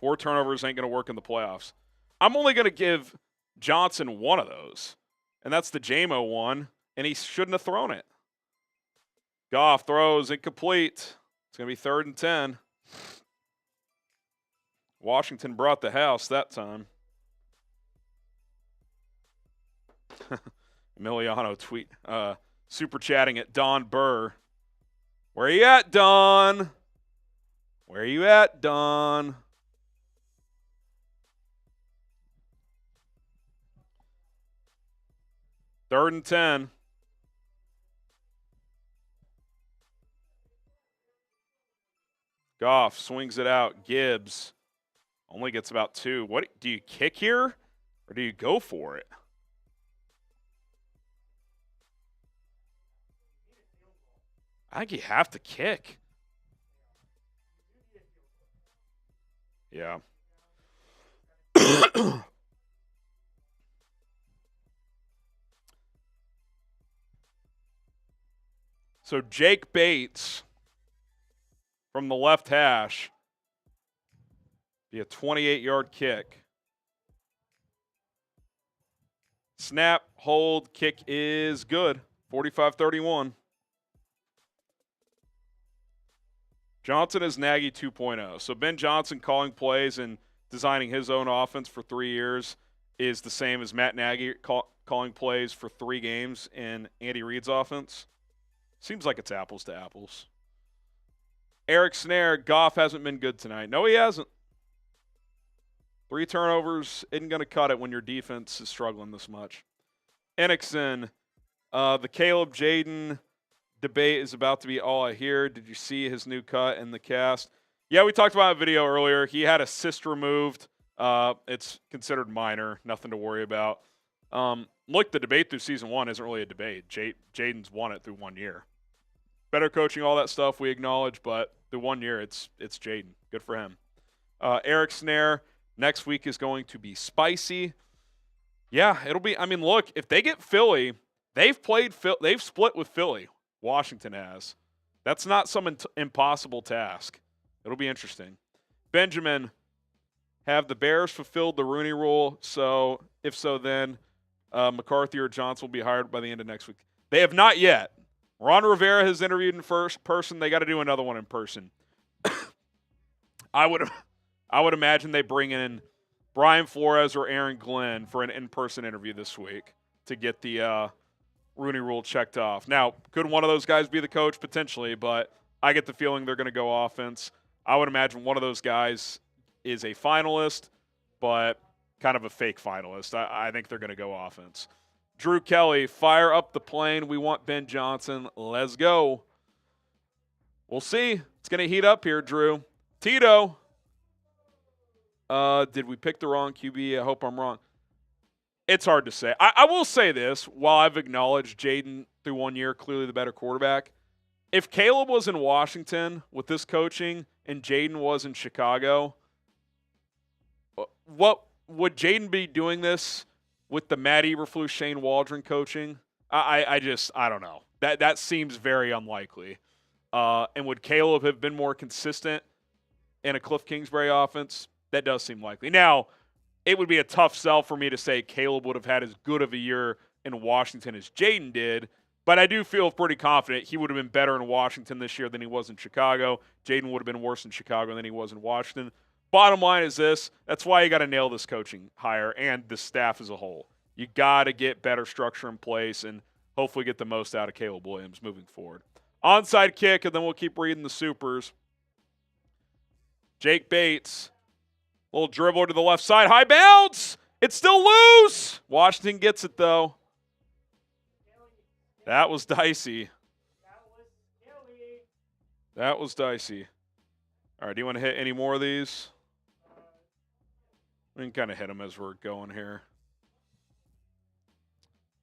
4 turnovers ain't going to work in the playoffs. I'm only going to give Johnson one of those, and that's the JMO one, and he shouldn't have thrown it. Goff throws incomplete. It's going to be 3rd and 10. Washington brought the house that time. Emiliano tweet, super chatting at Don Burr. Where you at, Don? Where you at, Don? Third and 10. Goff swings it out. Gibbs only gets about 2. What do you kick here, or do you go for it? I think you have to kick. Yeah. So Jake Bates from the left hash, be a 28-yard kick. Snap, hold, kick is good. 45-31. Johnson is Nagy 2.0. So Ben Johnson calling plays and designing his own offense for 3 years is the same as Matt Nagy calling plays for 3 games in Andy Reid's offense. Seems like it's apples to apples. Eric Snare, Goff hasn't been good tonight. No, he hasn't. 3 turnovers isn't going to cut it when your defense is struggling this much. Enixon, the Caleb Jayden debate is about to be all I hear. Did you see his new cut in the cast? Yeah, we talked about a video earlier. He had a cyst removed. It's considered minor, nothing to worry about. Look, the debate through season 1 isn't really a debate. Jayden's won it through 1 year. Better coaching, all that stuff we acknowledge, but through 1 year, it's Jayden. Good for him. Eric Snare, next week is going to be spicy. Yeah, it'll be. I mean, look, if they get Philly, they've split with Philly. Washington has. That's not some impossible task. It'll be interesting. Benjamin, have the Bears fulfilled the Rooney Rule? So, if so, then McCarthy or Johnson will be hired by the end of next week. They have not yet. Ron Rivera has interviewed in person. They got to do another one in person. I would imagine they bring in Brian Flores or Aaron Glenn for an in-person interview this week to get the Rooney Rule checked off. Now, could one of those guys be the coach? Potentially, but I get the feeling they're going to go offense. I would imagine one of those guys is a finalist, but kind of a fake finalist. I think they're going to go offense. Drew Kelly, fire up the plane. We want Ben Johnson. Let's go. We'll see. It's going to heat up here, Drew. Tito. Did we pick the wrong QB? I hope I'm wrong. It's hard to say. I will say this, while I've acknowledged Jayden through 1 year, clearly the better quarterback. If Caleb was in Washington with this coaching and Jayden was in Chicago, what would Jayden be doing this with the Matt Eberflus, Shane Waldron coaching? I don't know. That seems very unlikely. And would Caleb have been more consistent in a Cliff Kingsbury offense? That does seem likely. Now, it would be a tough sell for me to say Caleb would have had as good of a year in Washington as Jayden did, but I do feel pretty confident he would have been better in Washington this year than he was in Chicago. Jayden would have been worse in Chicago than he was in Washington. Bottom line is this. That's why you got to nail this coaching hire and the staff as a whole. You got to get better structure in place and hopefully get the most out of Caleb Williams moving forward. Onside kick, and then we'll keep reading the supers. Jake Bates. Little dribbler to the left side. High bounce. It's still loose. Washington gets it, though. That was dicey. That was dicey. All right, do you want to hit any more of these? We can kind of hit them as we're going here.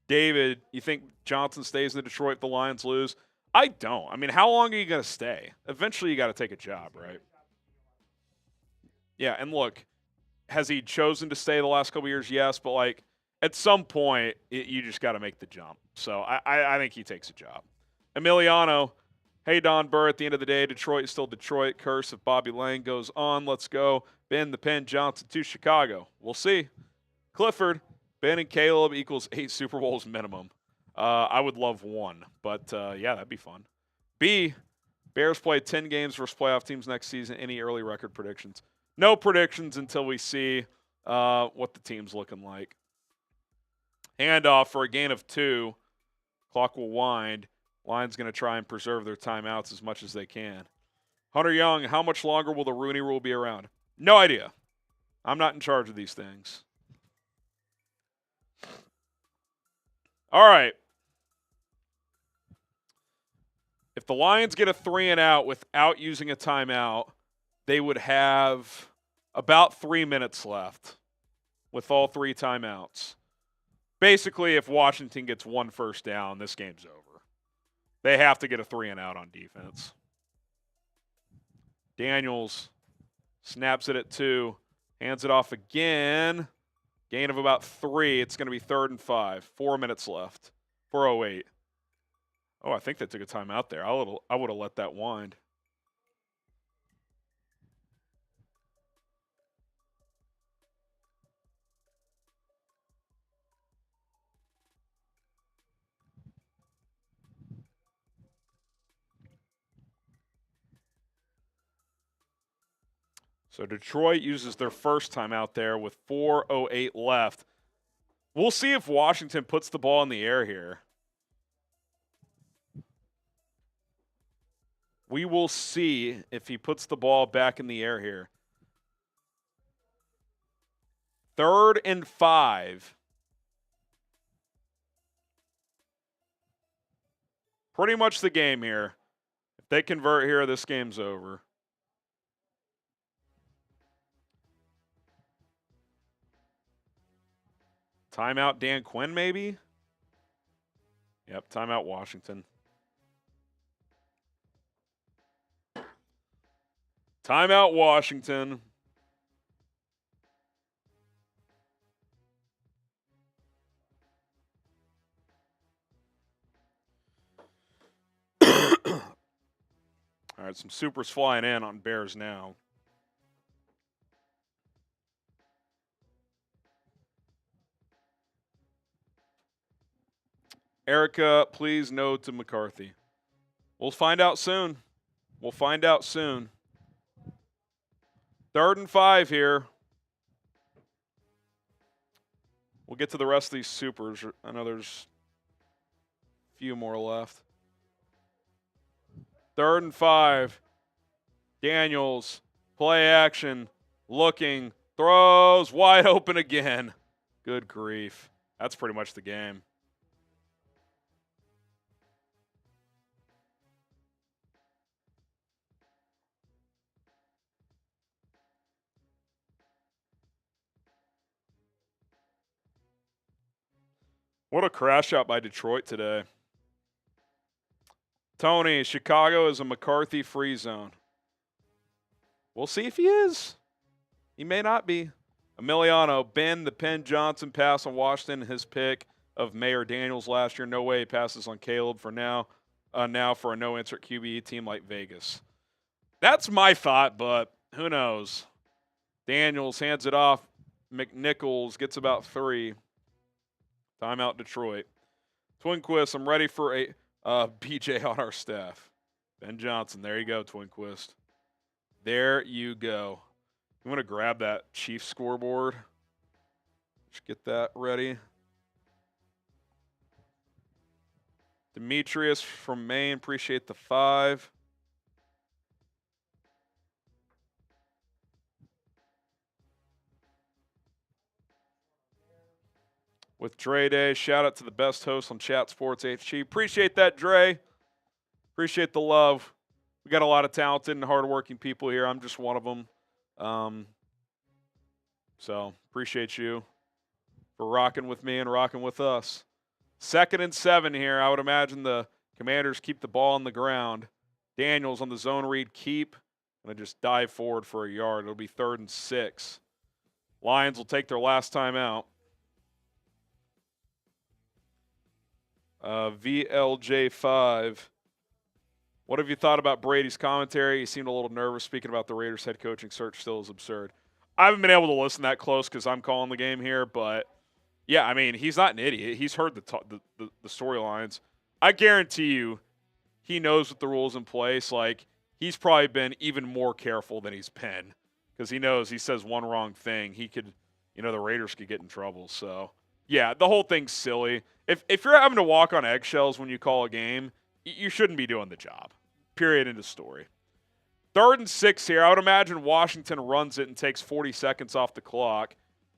David, you think Johnson stays in Detroit if the Lions lose? I don't. I mean, how long are you going to stay? Eventually, you got to take a job, right? Yeah, and look, has he chosen to stay the last couple years? Yes, but like at some point, you just got to make the jump. So I think he takes a job. Emiliano, hey, Don Burr, at the end of the day, Detroit is still Detroit. Curse if Bobby Lang goes on. Let's go. Ben the Pen Johnson to Chicago. We'll see. Clifford, Ben and Caleb equals 8 Super Bowls minimum. I would love one, but yeah, that'd be fun. B, Bears play 10 games versus playoff teams next season. Any early record predictions? No predictions until we see what the team's looking like. Handoff for a gain of 2. Clock will wind. Lions going to try and preserve their timeouts as much as they can. Hunter Young, how much longer will the Rooney Rule be around? No idea. I'm not in charge of these things. All right. If the Lions get a 3-and-out without using a timeout, they would have about 3 minutes left with all 3 timeouts. Basically, if Washington gets 1 first down, this game's over. They have to get a 3-and-out on defense. Daniels snaps it at 2, hands it off again. Gain of about 3. It's going to be 3rd and 5. 4 minutes left. 4:08. Oh, I think they took a timeout there. I would have let that wind. So Detroit uses their first timeout there with 4:08 left. We'll see if Washington puts the ball in the air here. We will see if he puts the ball back in the air here. 3rd and 5. Pretty much the game here. If they convert here, this game's over. Timeout Dan Quinn, maybe? Yep, timeout Washington. Timeout Washington. All right, some supers flying in on Bears now. Erica, please no to McCarthy. We'll find out soon. We'll find out soon. 3rd and 5 here. We'll get to the rest of these supers. I know there's a few more left. 3rd and 5. Daniels, play action, looking, throws, wide open again. Good grief. That's pretty much the game. What a crash out by Detroit today. Tony, Chicago is a McCarthy free zone. We'll see if he is. He may not be. Emiliano, Ben the Pen Johnson pass on Washington, his pick of Mayor Daniels last year. No way he passes on Caleb for now. Now for a no-insert QB team like Vegas. That's my thought, but who knows? Daniels hands it off. McNichols gets about 3. Timeout Detroit. Twinquist, I'm ready for a BJ on our staff. Ben Johnson, there you go, Twinquist. There you go. You want to grab that Chiefs scoreboard? Just get that ready. Demetrius from Maine, appreciate the 5. With Dre Day, shout out to the best host on Chat Sports HG. Appreciate that, Dre. Appreciate the love. We got a lot of talented and hardworking people here. I'm just one of them. So appreciate you for rocking with me and rocking with us. 2nd and 7 here. I would imagine the Commanders keep the ball on the ground. Daniels on the zone read, keep. Going to just dive forward for a yard. It'll be 3rd and 6. Lions will take their last time out. VLJ5. What have you thought about Brady's commentary? He seemed a little nervous speaking about the Raiders head coaching search. Still is absurd. I haven't been able to listen that close because I'm calling the game here, but yeah, I mean, he's not an idiot. He's heard the storylines. I guarantee you he knows what the rules in place. Like, he's probably been even more careful than he's been because he knows he says one wrong thing, he could, the Raiders could get in trouble. So, yeah, the whole thing's silly. If you're having to walk on eggshells when you call a game, you shouldn't be doing the job. Period. End of story. 3rd and 6 here. I would imagine Washington runs it and takes 40 seconds off the clock.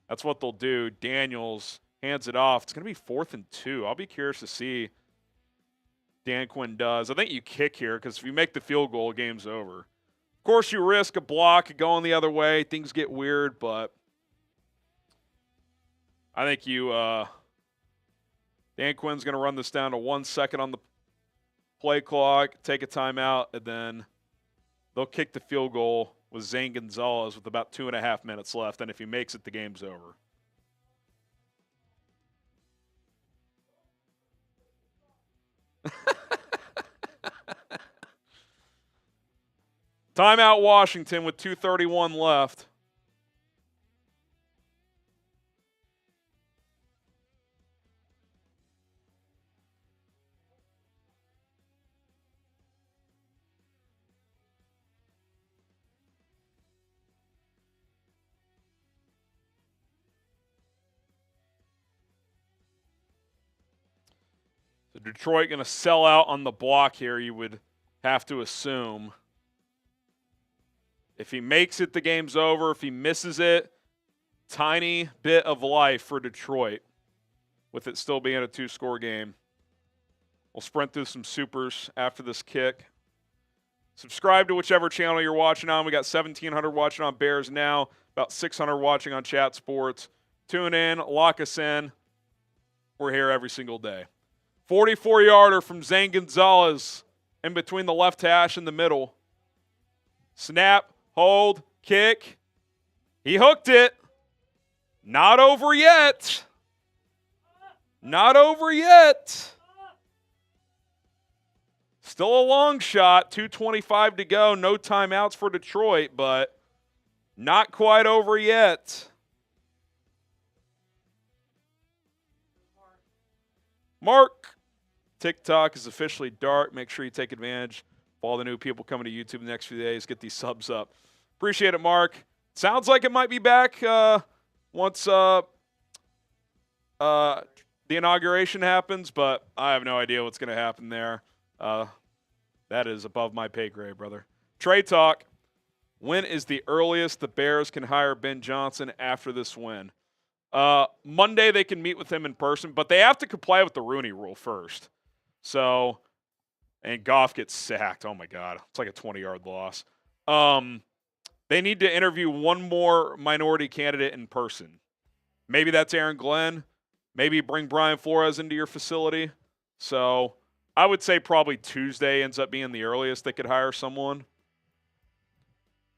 That's what they'll do. Daniels hands it off. It's going to be 4th and 2. I'll be curious to see Dan Quinn does. I think you kick here because if you make the field goal, game's over. Of course, you risk a block going the other way. Things get weird, but I think Dan Quinn's going to run this down to 1 second on the play clock, take a timeout, and then they'll kick the field goal with Zane Gonzalez with about 2.5 minutes left, and if he makes it, the game's over. Timeout Washington with 2:31 left. So Detroit going to sell out on the block here, you would have to assume. If he makes it, the game's over. If he misses it, tiny bit of life for Detroit, with it still being a 2-score game. We'll sprint through some supers after this kick. Subscribe to whichever channel you're watching on. We got 1,700 watching on Bears Now, about 600 watching on Chat Sports. Tune in, lock us in. We're here every single day. 44-yarder from Zane Gonzalez in between the left hash and the middle. Snap, hold, kick. He hooked it. Not over yet. Not over yet. Still a long shot. 2:25 to go. No timeouts for Detroit, but not quite over yet. Mark. TikTok is officially dark. Make sure you take advantage of all the new people coming to YouTube the next few days. Get these subs up. Appreciate it, Mark. Sounds like it might be back once the inauguration happens, but I have no idea what's going to happen there. That is above my pay grade, brother. Trade talk. When is the earliest the Bears can hire Ben Johnson after this win? Monday they can meet with him in person, but they have to comply with the Rooney Rule first. So, and Goff gets sacked. Oh, my God. It's like a 20-yard loss. They need to interview one more minority candidate in person. Maybe that's Aaron Glenn. Maybe bring Brian Flores into your facility. So, I would say probably Tuesday ends up being the earliest they could hire someone.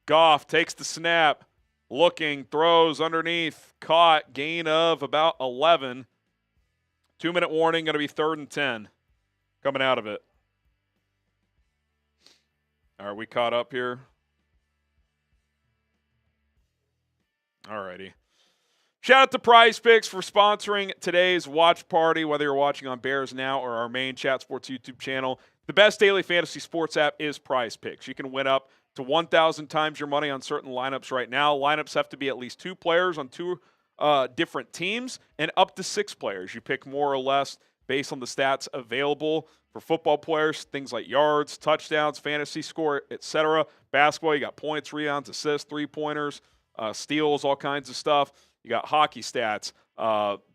Goff takes the snap. Looking, throws underneath. Caught. Gain of about 11. 2-minute warning. Going to be 3rd and 10. Coming out of it. Are we caught up here? Alrighty. Shout out to Prize Picks for sponsoring today's watch party, whether you're watching on Bears Now or our main Chat Sports YouTube channel. The best daily fantasy sports app is Prize Picks. You can win up to 1,000 times your money on certain lineups right now. Lineups have to be at least 2 players on 2 different teams and up to 6 players. You pick more or less based on the stats available for football players, things like yards, touchdowns, fantasy score, etc. Basketball, you got points, rebounds, assists, three-pointers, steals, all kinds of stuff. You got hockey stats,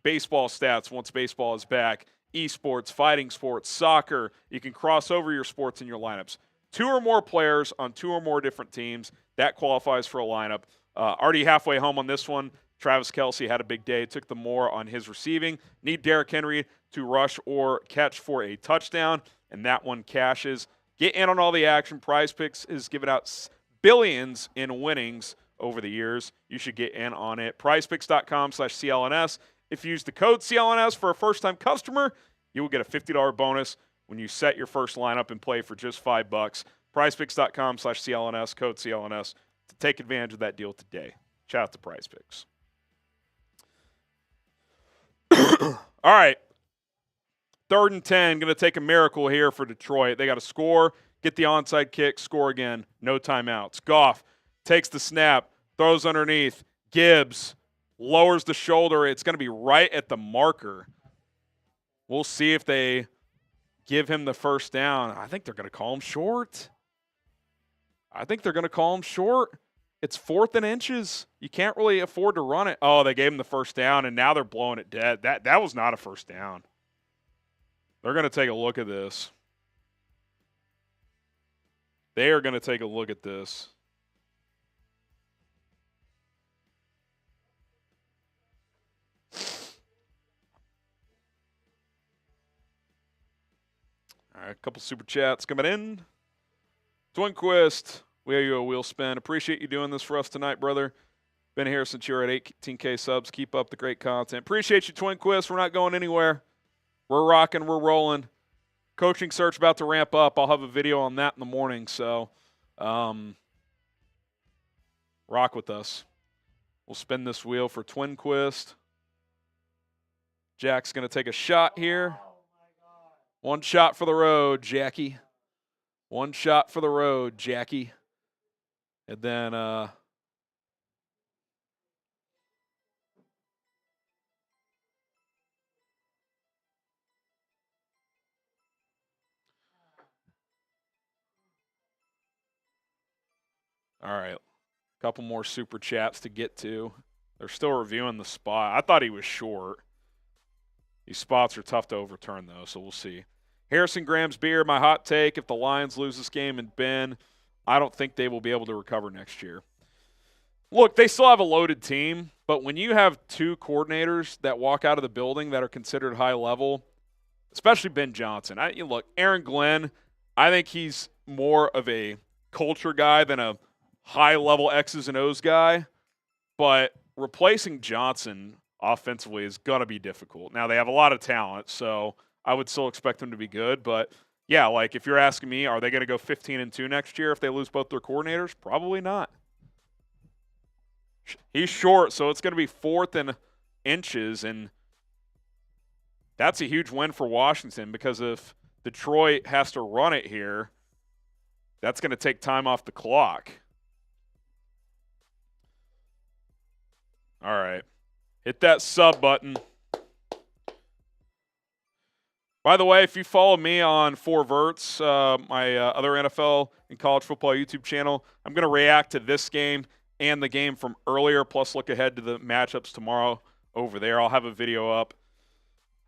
baseball stats once baseball is back, esports, fighting sports, soccer. You can cross over your sports in your lineups. 2 or more players on 2 or more different teams. That qualifies for a lineup. Already halfway home on this one. Travis Kelce had a big day, took the more on his receiving. Need Derrick Henry to rush or catch for a touchdown. and that one cashes. Get in on all the action. Prize Picks is giving out billions in winnings over the years. You should get in on it. PrizePicks.com/CLNS. If you use the code CLNS for a first-time customer, you will get a $50 bonus when you set your first lineup and play for just $5. PrizePicks.com/CLNS, code CLNS, to take advantage of that deal today. Shout out to Prize Picks. All right. 3rd and 10, going to take a miracle here for Detroit. They got to score, get the onside kick, score again, no timeouts. Goff takes the snap, throws underneath. Gibbs lowers the shoulder. It's going to be right at the marker. We'll see if they give him the first down. I think they're going to call him short. It's 4th and inches. You can't really afford to run it. Oh, they gave him the first down, and now they're blowing it dead. That was not a first down. They're going to take a look at this. They are going to take a look at this. All right, a couple super chats coming in. Twinquist, we owe you a wheel spin. Appreciate you doing this for us tonight, brother. Been here since you were at 18K subs. Keep up the great content. Appreciate you, Twinquist. We're not going anywhere. We're rocking. We're rolling. Coaching search about to ramp up. I'll have a video on that in the morning, so rock with us. We'll spin this wheel for Twinquist. Jack's going to take a shot here. One shot for the road, Jackie. One shot for the road, Jackie. And then all right, a couple more super chats to get to. They're still reviewing the spot. I thought he was short. These spots are tough to overturn, though, so we'll see. Harrison Graham's beer, my hot take. If the Lions lose this game in Ben, I don't think they will be able to recover next year. Look, they still have a loaded team, but when you have 2 coordinators that walk out of the building that are considered high level, especially Ben Johnson. Look, Aaron Glenn, I think he's more of a culture guy than a high-level X's and O's guy, but replacing Johnson offensively is going to be difficult. Now, they have a lot of talent, so I would still expect them to be good, but yeah, like if you're asking me, are they going to go 15-2 next year if they lose both their coordinators? Probably not. He's short, so it's going to be 4th and inches, and that's a huge win for Washington because if Detroit has to run it here, that's going to take time off the clock. All right. Hit that sub button. By the way, if you follow me on 4Verts, my other NFL and college football YouTube channel, I'm going to react to this game and the game from earlier, plus look ahead to the matchups tomorrow over there. I'll have a video up,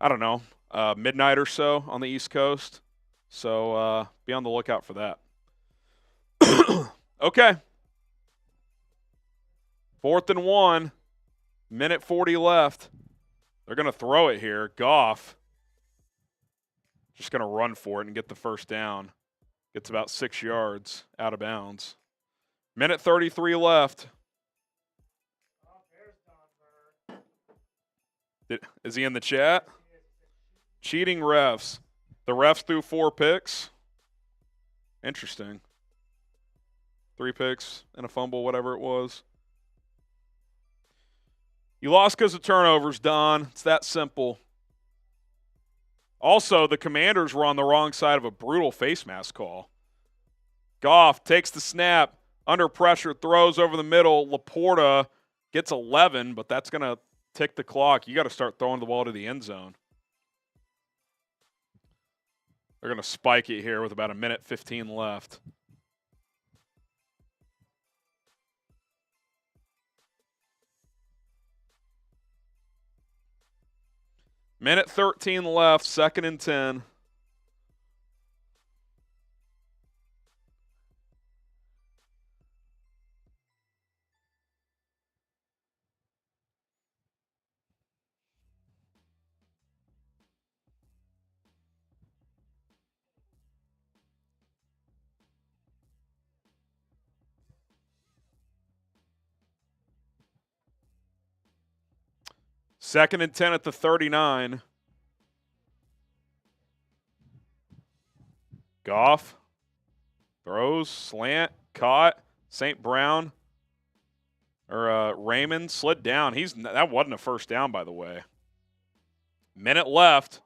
I don't know, midnight or so on the East Coast. So be on the lookout for that. Okay. 4th and 1. Minute 40 left. They're going to throw it here. Goff just going to run for it and get the first down. Gets about 6 yards out of bounds. Minute 33 left. Is he in the chat? Cheating refs. The refs threw 4 picks. Interesting. 3 picks and a fumble, whatever it was. You lost because of turnovers, Don. It's that simple. Also, the Commanders were on the wrong side of a brutal face mask call. Goff takes the snap, under pressure, throws over the middle. Laporta gets 11, but that's going to tick the clock. You got to start throwing the ball to the end zone. They're going to spike it here with about a minute 15 left. Minute 13 left, 2nd and 10. 2nd and 10 at the 39. Goff throws, slant, caught. St. Brown or Raymond slid down. That wasn't a first down, by the way. Minute left.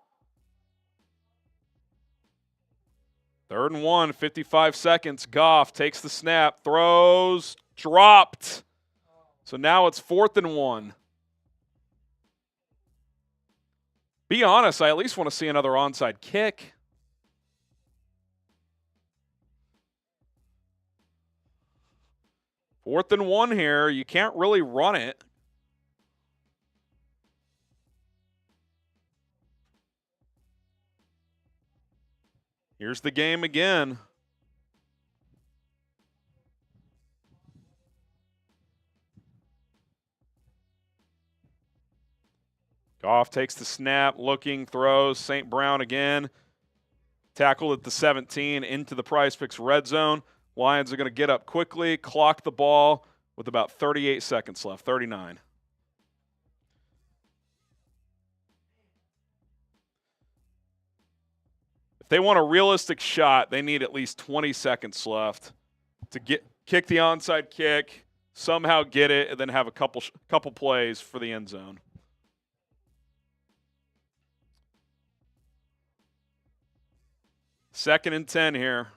3rd and 1, 55 seconds. Goff takes the snap, throws, dropped. So now it's 4th and 1. Be honest, I at least want to see another onside kick. Fourth and 1 here. You can't really run it. Here's the game again. Goff takes the snap, looking, throws. St. Brown again. Tackled at the 17 into the Prize Picks red zone. Lions are going to get up quickly, clock the ball with about 38 seconds left, 39. If they want a realistic shot, they need at least 20 seconds left to kick the onside kick, somehow get it, and then have a couple plays for the end zone. Second and 10 here.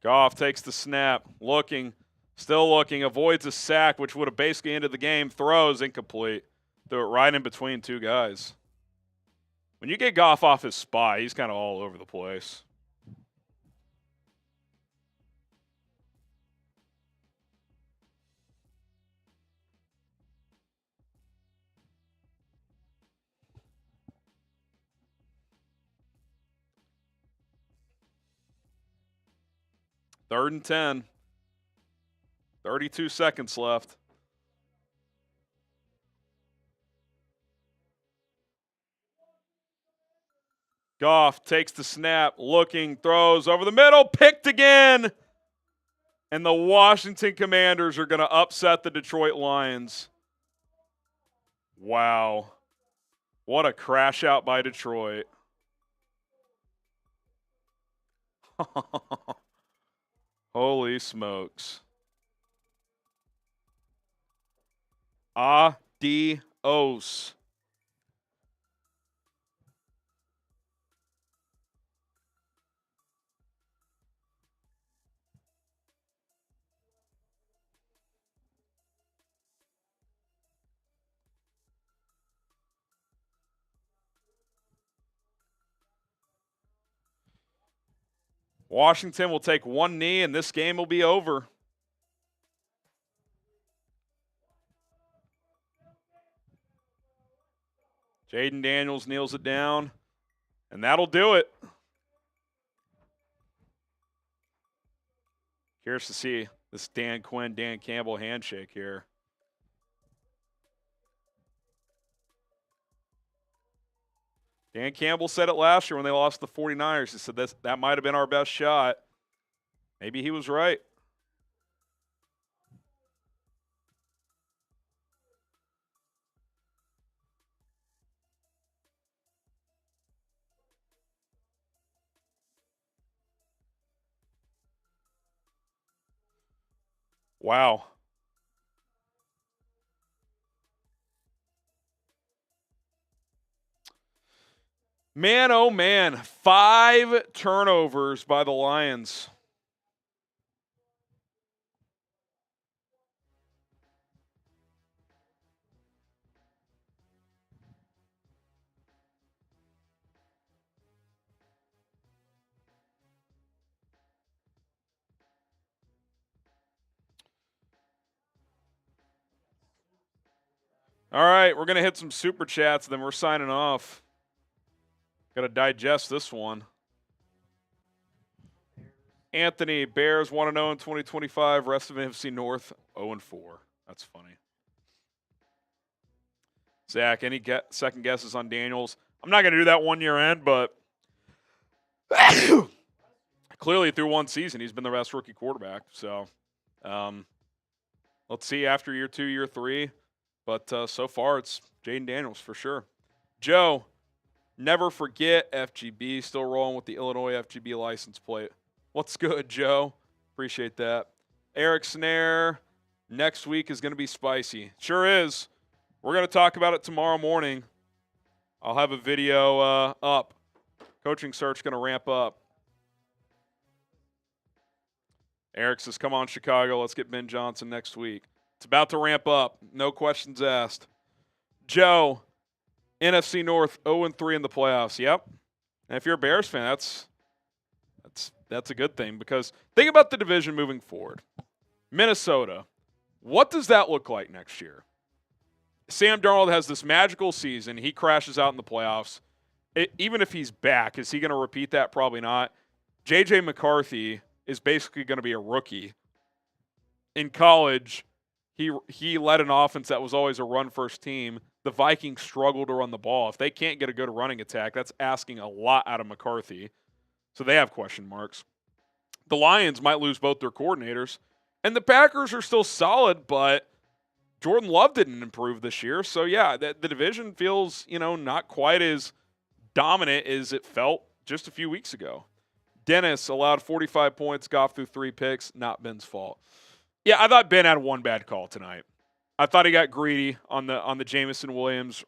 Goff takes the snap, looking, still looking, avoids a sack, which would have basically ended the game, throws, incomplete. Threw it right in between two guys. When you get Goff off his spot, he's kind of all over the place. Third and 10. 32 seconds left. Goff takes the snap, looking, throws over the middle, picked again. And the Washington Commanders are going to upset the Detroit Lions. Wow. What a crash out by Detroit. Holy smokes. Adios. Washington will take one knee, and this game will be over. Jayden Daniels kneels it down, and that'll do it. Curious to see this Dan Quinn, Dan Campbell handshake here. Dan Campbell said it last year when they lost the 49ers. He said that might have been our best shot. Maybe he was right. Wow. Man, oh man, 5 turnovers by the Lions. All right, we're going to hit some super chats, then we're signing off. Got to digest this one. Anthony, Bears 1-0 in 2025. Rest of NFC North 0-4. That's funny. Zach, any second guesses on Daniels? I'm not going to do that 1 year end, but clearly through one season, he's been the best rookie quarterback. So let's see after year 2, year 3. But so far, it's Jayden Daniels for sure. Joe, never forget FGB. Still rolling with the Illinois FGB license plate. What's good, Joe? Appreciate that. Eric Snare, next week is going to be spicy. Sure is. We're going to talk about it tomorrow morning. I'll have a video up. Coaching search going to ramp up. Eric says, come on, Chicago. Let's get Ben Johnson next week. It's about to ramp up. No questions asked. Joe, NFC North 0-3 in the playoffs. Yep. And if you're a Bears fan, that's a good thing because think about the division moving forward. Minnesota, what does that look like next year? Sam Darnold has this magical season. He crashes out in the playoffs. Even if he's back, is he going to repeat that? Probably not. J.J. McCarthy is basically going to be a rookie. In college, he led an offense that was always a run-first team. The Vikings struggle to run the ball. If they can't get a good running attack, that's asking a lot out of McCarthy. So they have question marks. The Lions might lose both their coordinators. And the Packers are still solid, but Jordan Love didn't improve this year. So, yeah, the division feels, not quite as dominant as it felt just a few weeks ago. Dennis allowed 45 points, Goff threw 3 picks, not Ben's fault. Yeah, I thought Ben had one bad call tonight. I thought he got greedy on the Jamison Williams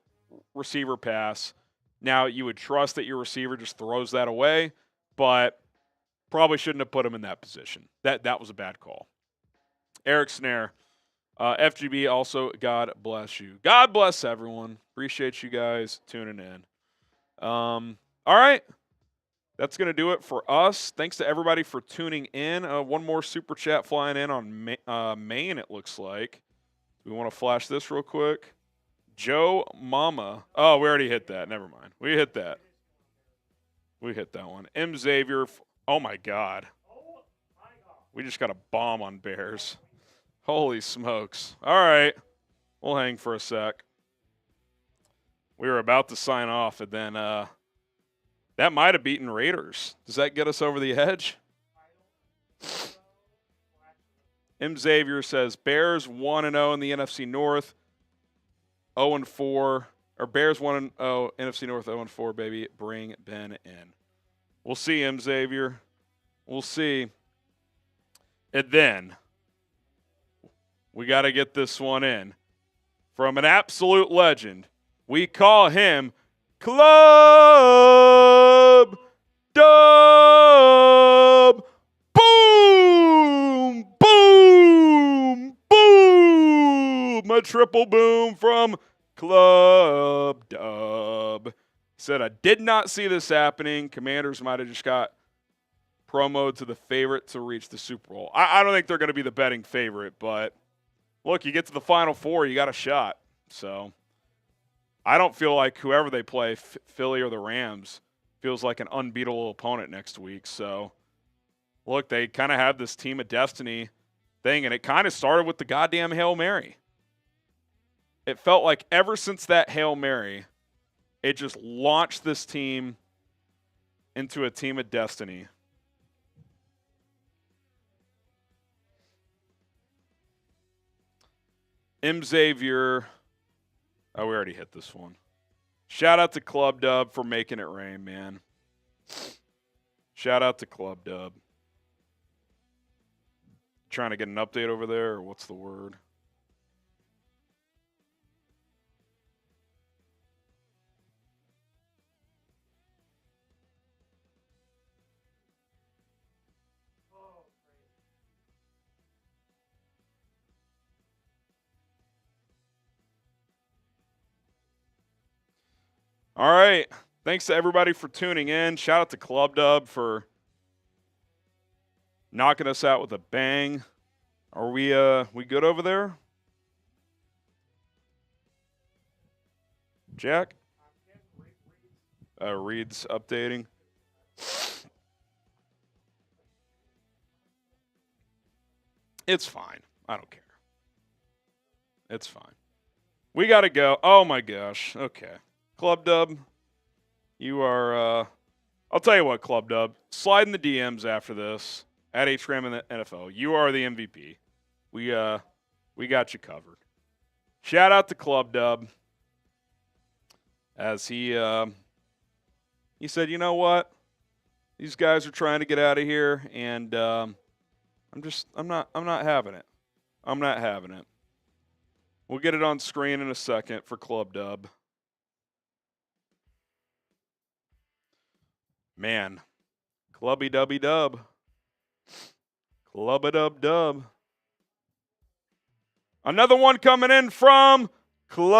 receiver pass. Now, you would trust that your receiver just throws that away, but probably shouldn't have put him in that position. That was a bad call. Eric Snare, FGB also, God bless you. God bless everyone. Appreciate you guys tuning in. All right. That's going to do it for us. Thanks to everybody for tuning in. One more super chat flying in on Maine, it looks like. We want to flash this real quick. Joe Mama. Oh, we already hit that. Never mind. We hit that. We hit that one. M. Xavier. Oh, my God. We just got a bomb on Bears. Holy smokes. All right. We'll hang for a sec. We were about to sign off, and then that might have beaten Raiders. Does that get us over the edge? M. Xavier says Bears 1-0 in the NFC North, 0-4. Or Bears 1-0, NFC North 0-4, baby. Bring Ben in. We'll see, M. Xavier. We'll see. And then we got to get this one in. From an absolute legend, we call him Club Dub. Boom! Boom! Boom! A triple boom from Club Dub. He said, I did not see this happening. Commanders might have just got promoted to the favorite to reach the Super Bowl. I don't think they're going to be the betting favorite, but look, you get to the Final Four, you got a shot. So I don't feel like whoever they play, Philly or the Rams, feels like an unbeatable opponent next week. So look, they kind of have this team of destiny thing, and it kind of started with the goddamn Hail Mary. It felt like ever since that Hail Mary, it just launched this team into a team of destiny. M. Xavier. Oh, we already hit this one. Shout out to Club Dub for making it rain, man. Shout out to Club Dub. Trying to get an update over there, or what's the word? All right. Thanks to everybody for tuning in. Shout out to Club Dub for knocking us out with a bang. Are we good over there? Jack? Reed's updating. It's fine. I don't care. It's fine. We got to go. Oh, my gosh. Okay. Club Dub, you are I'll tell you what, Club Dub. Slide in the DMs after this at HGram in the NFL. You are the MVP. We got you covered. Shout out to Club Dub. As he said, you know what? These guys are trying to get out of here, and I'm not having it. I'm not having it. We'll get it on screen in a second for Club Dub. Man, Clubby Dubby Dub. Clubba Dub Dub. Another one coming in from Club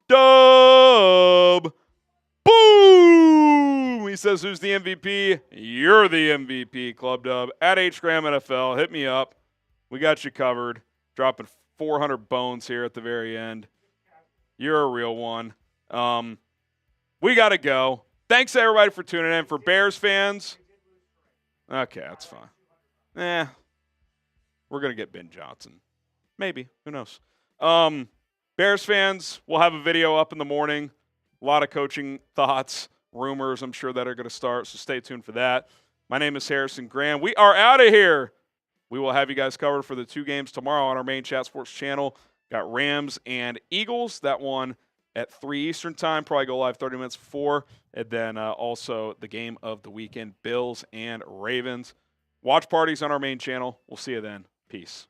Dub. Boom! He says, who's the MVP? You're the MVP, Club Dub. At HGram NFL, hit me up. We got you covered. Dropping 400 bones here at the very end. You're a real one. We got to go. Thanks, everybody, for tuning in. For Bears fans, okay, that's fine. We're going to get Ben Johnson. Maybe. Who knows? Bears fans, we'll have a video up in the morning. A lot of coaching thoughts, rumors, I'm sure, that are going to start, so stay tuned for that. My name is Harrison Graham. We are out of here. We will have you guys covered for the 2 games tomorrow on our main Chat Sports channel. Got Rams and Eagles. That one at 3 Eastern time. Probably go live 30 minutes before. And then also the game of the weekend, Bills and Ravens. Watch parties on our main channel. We'll see you then. Peace.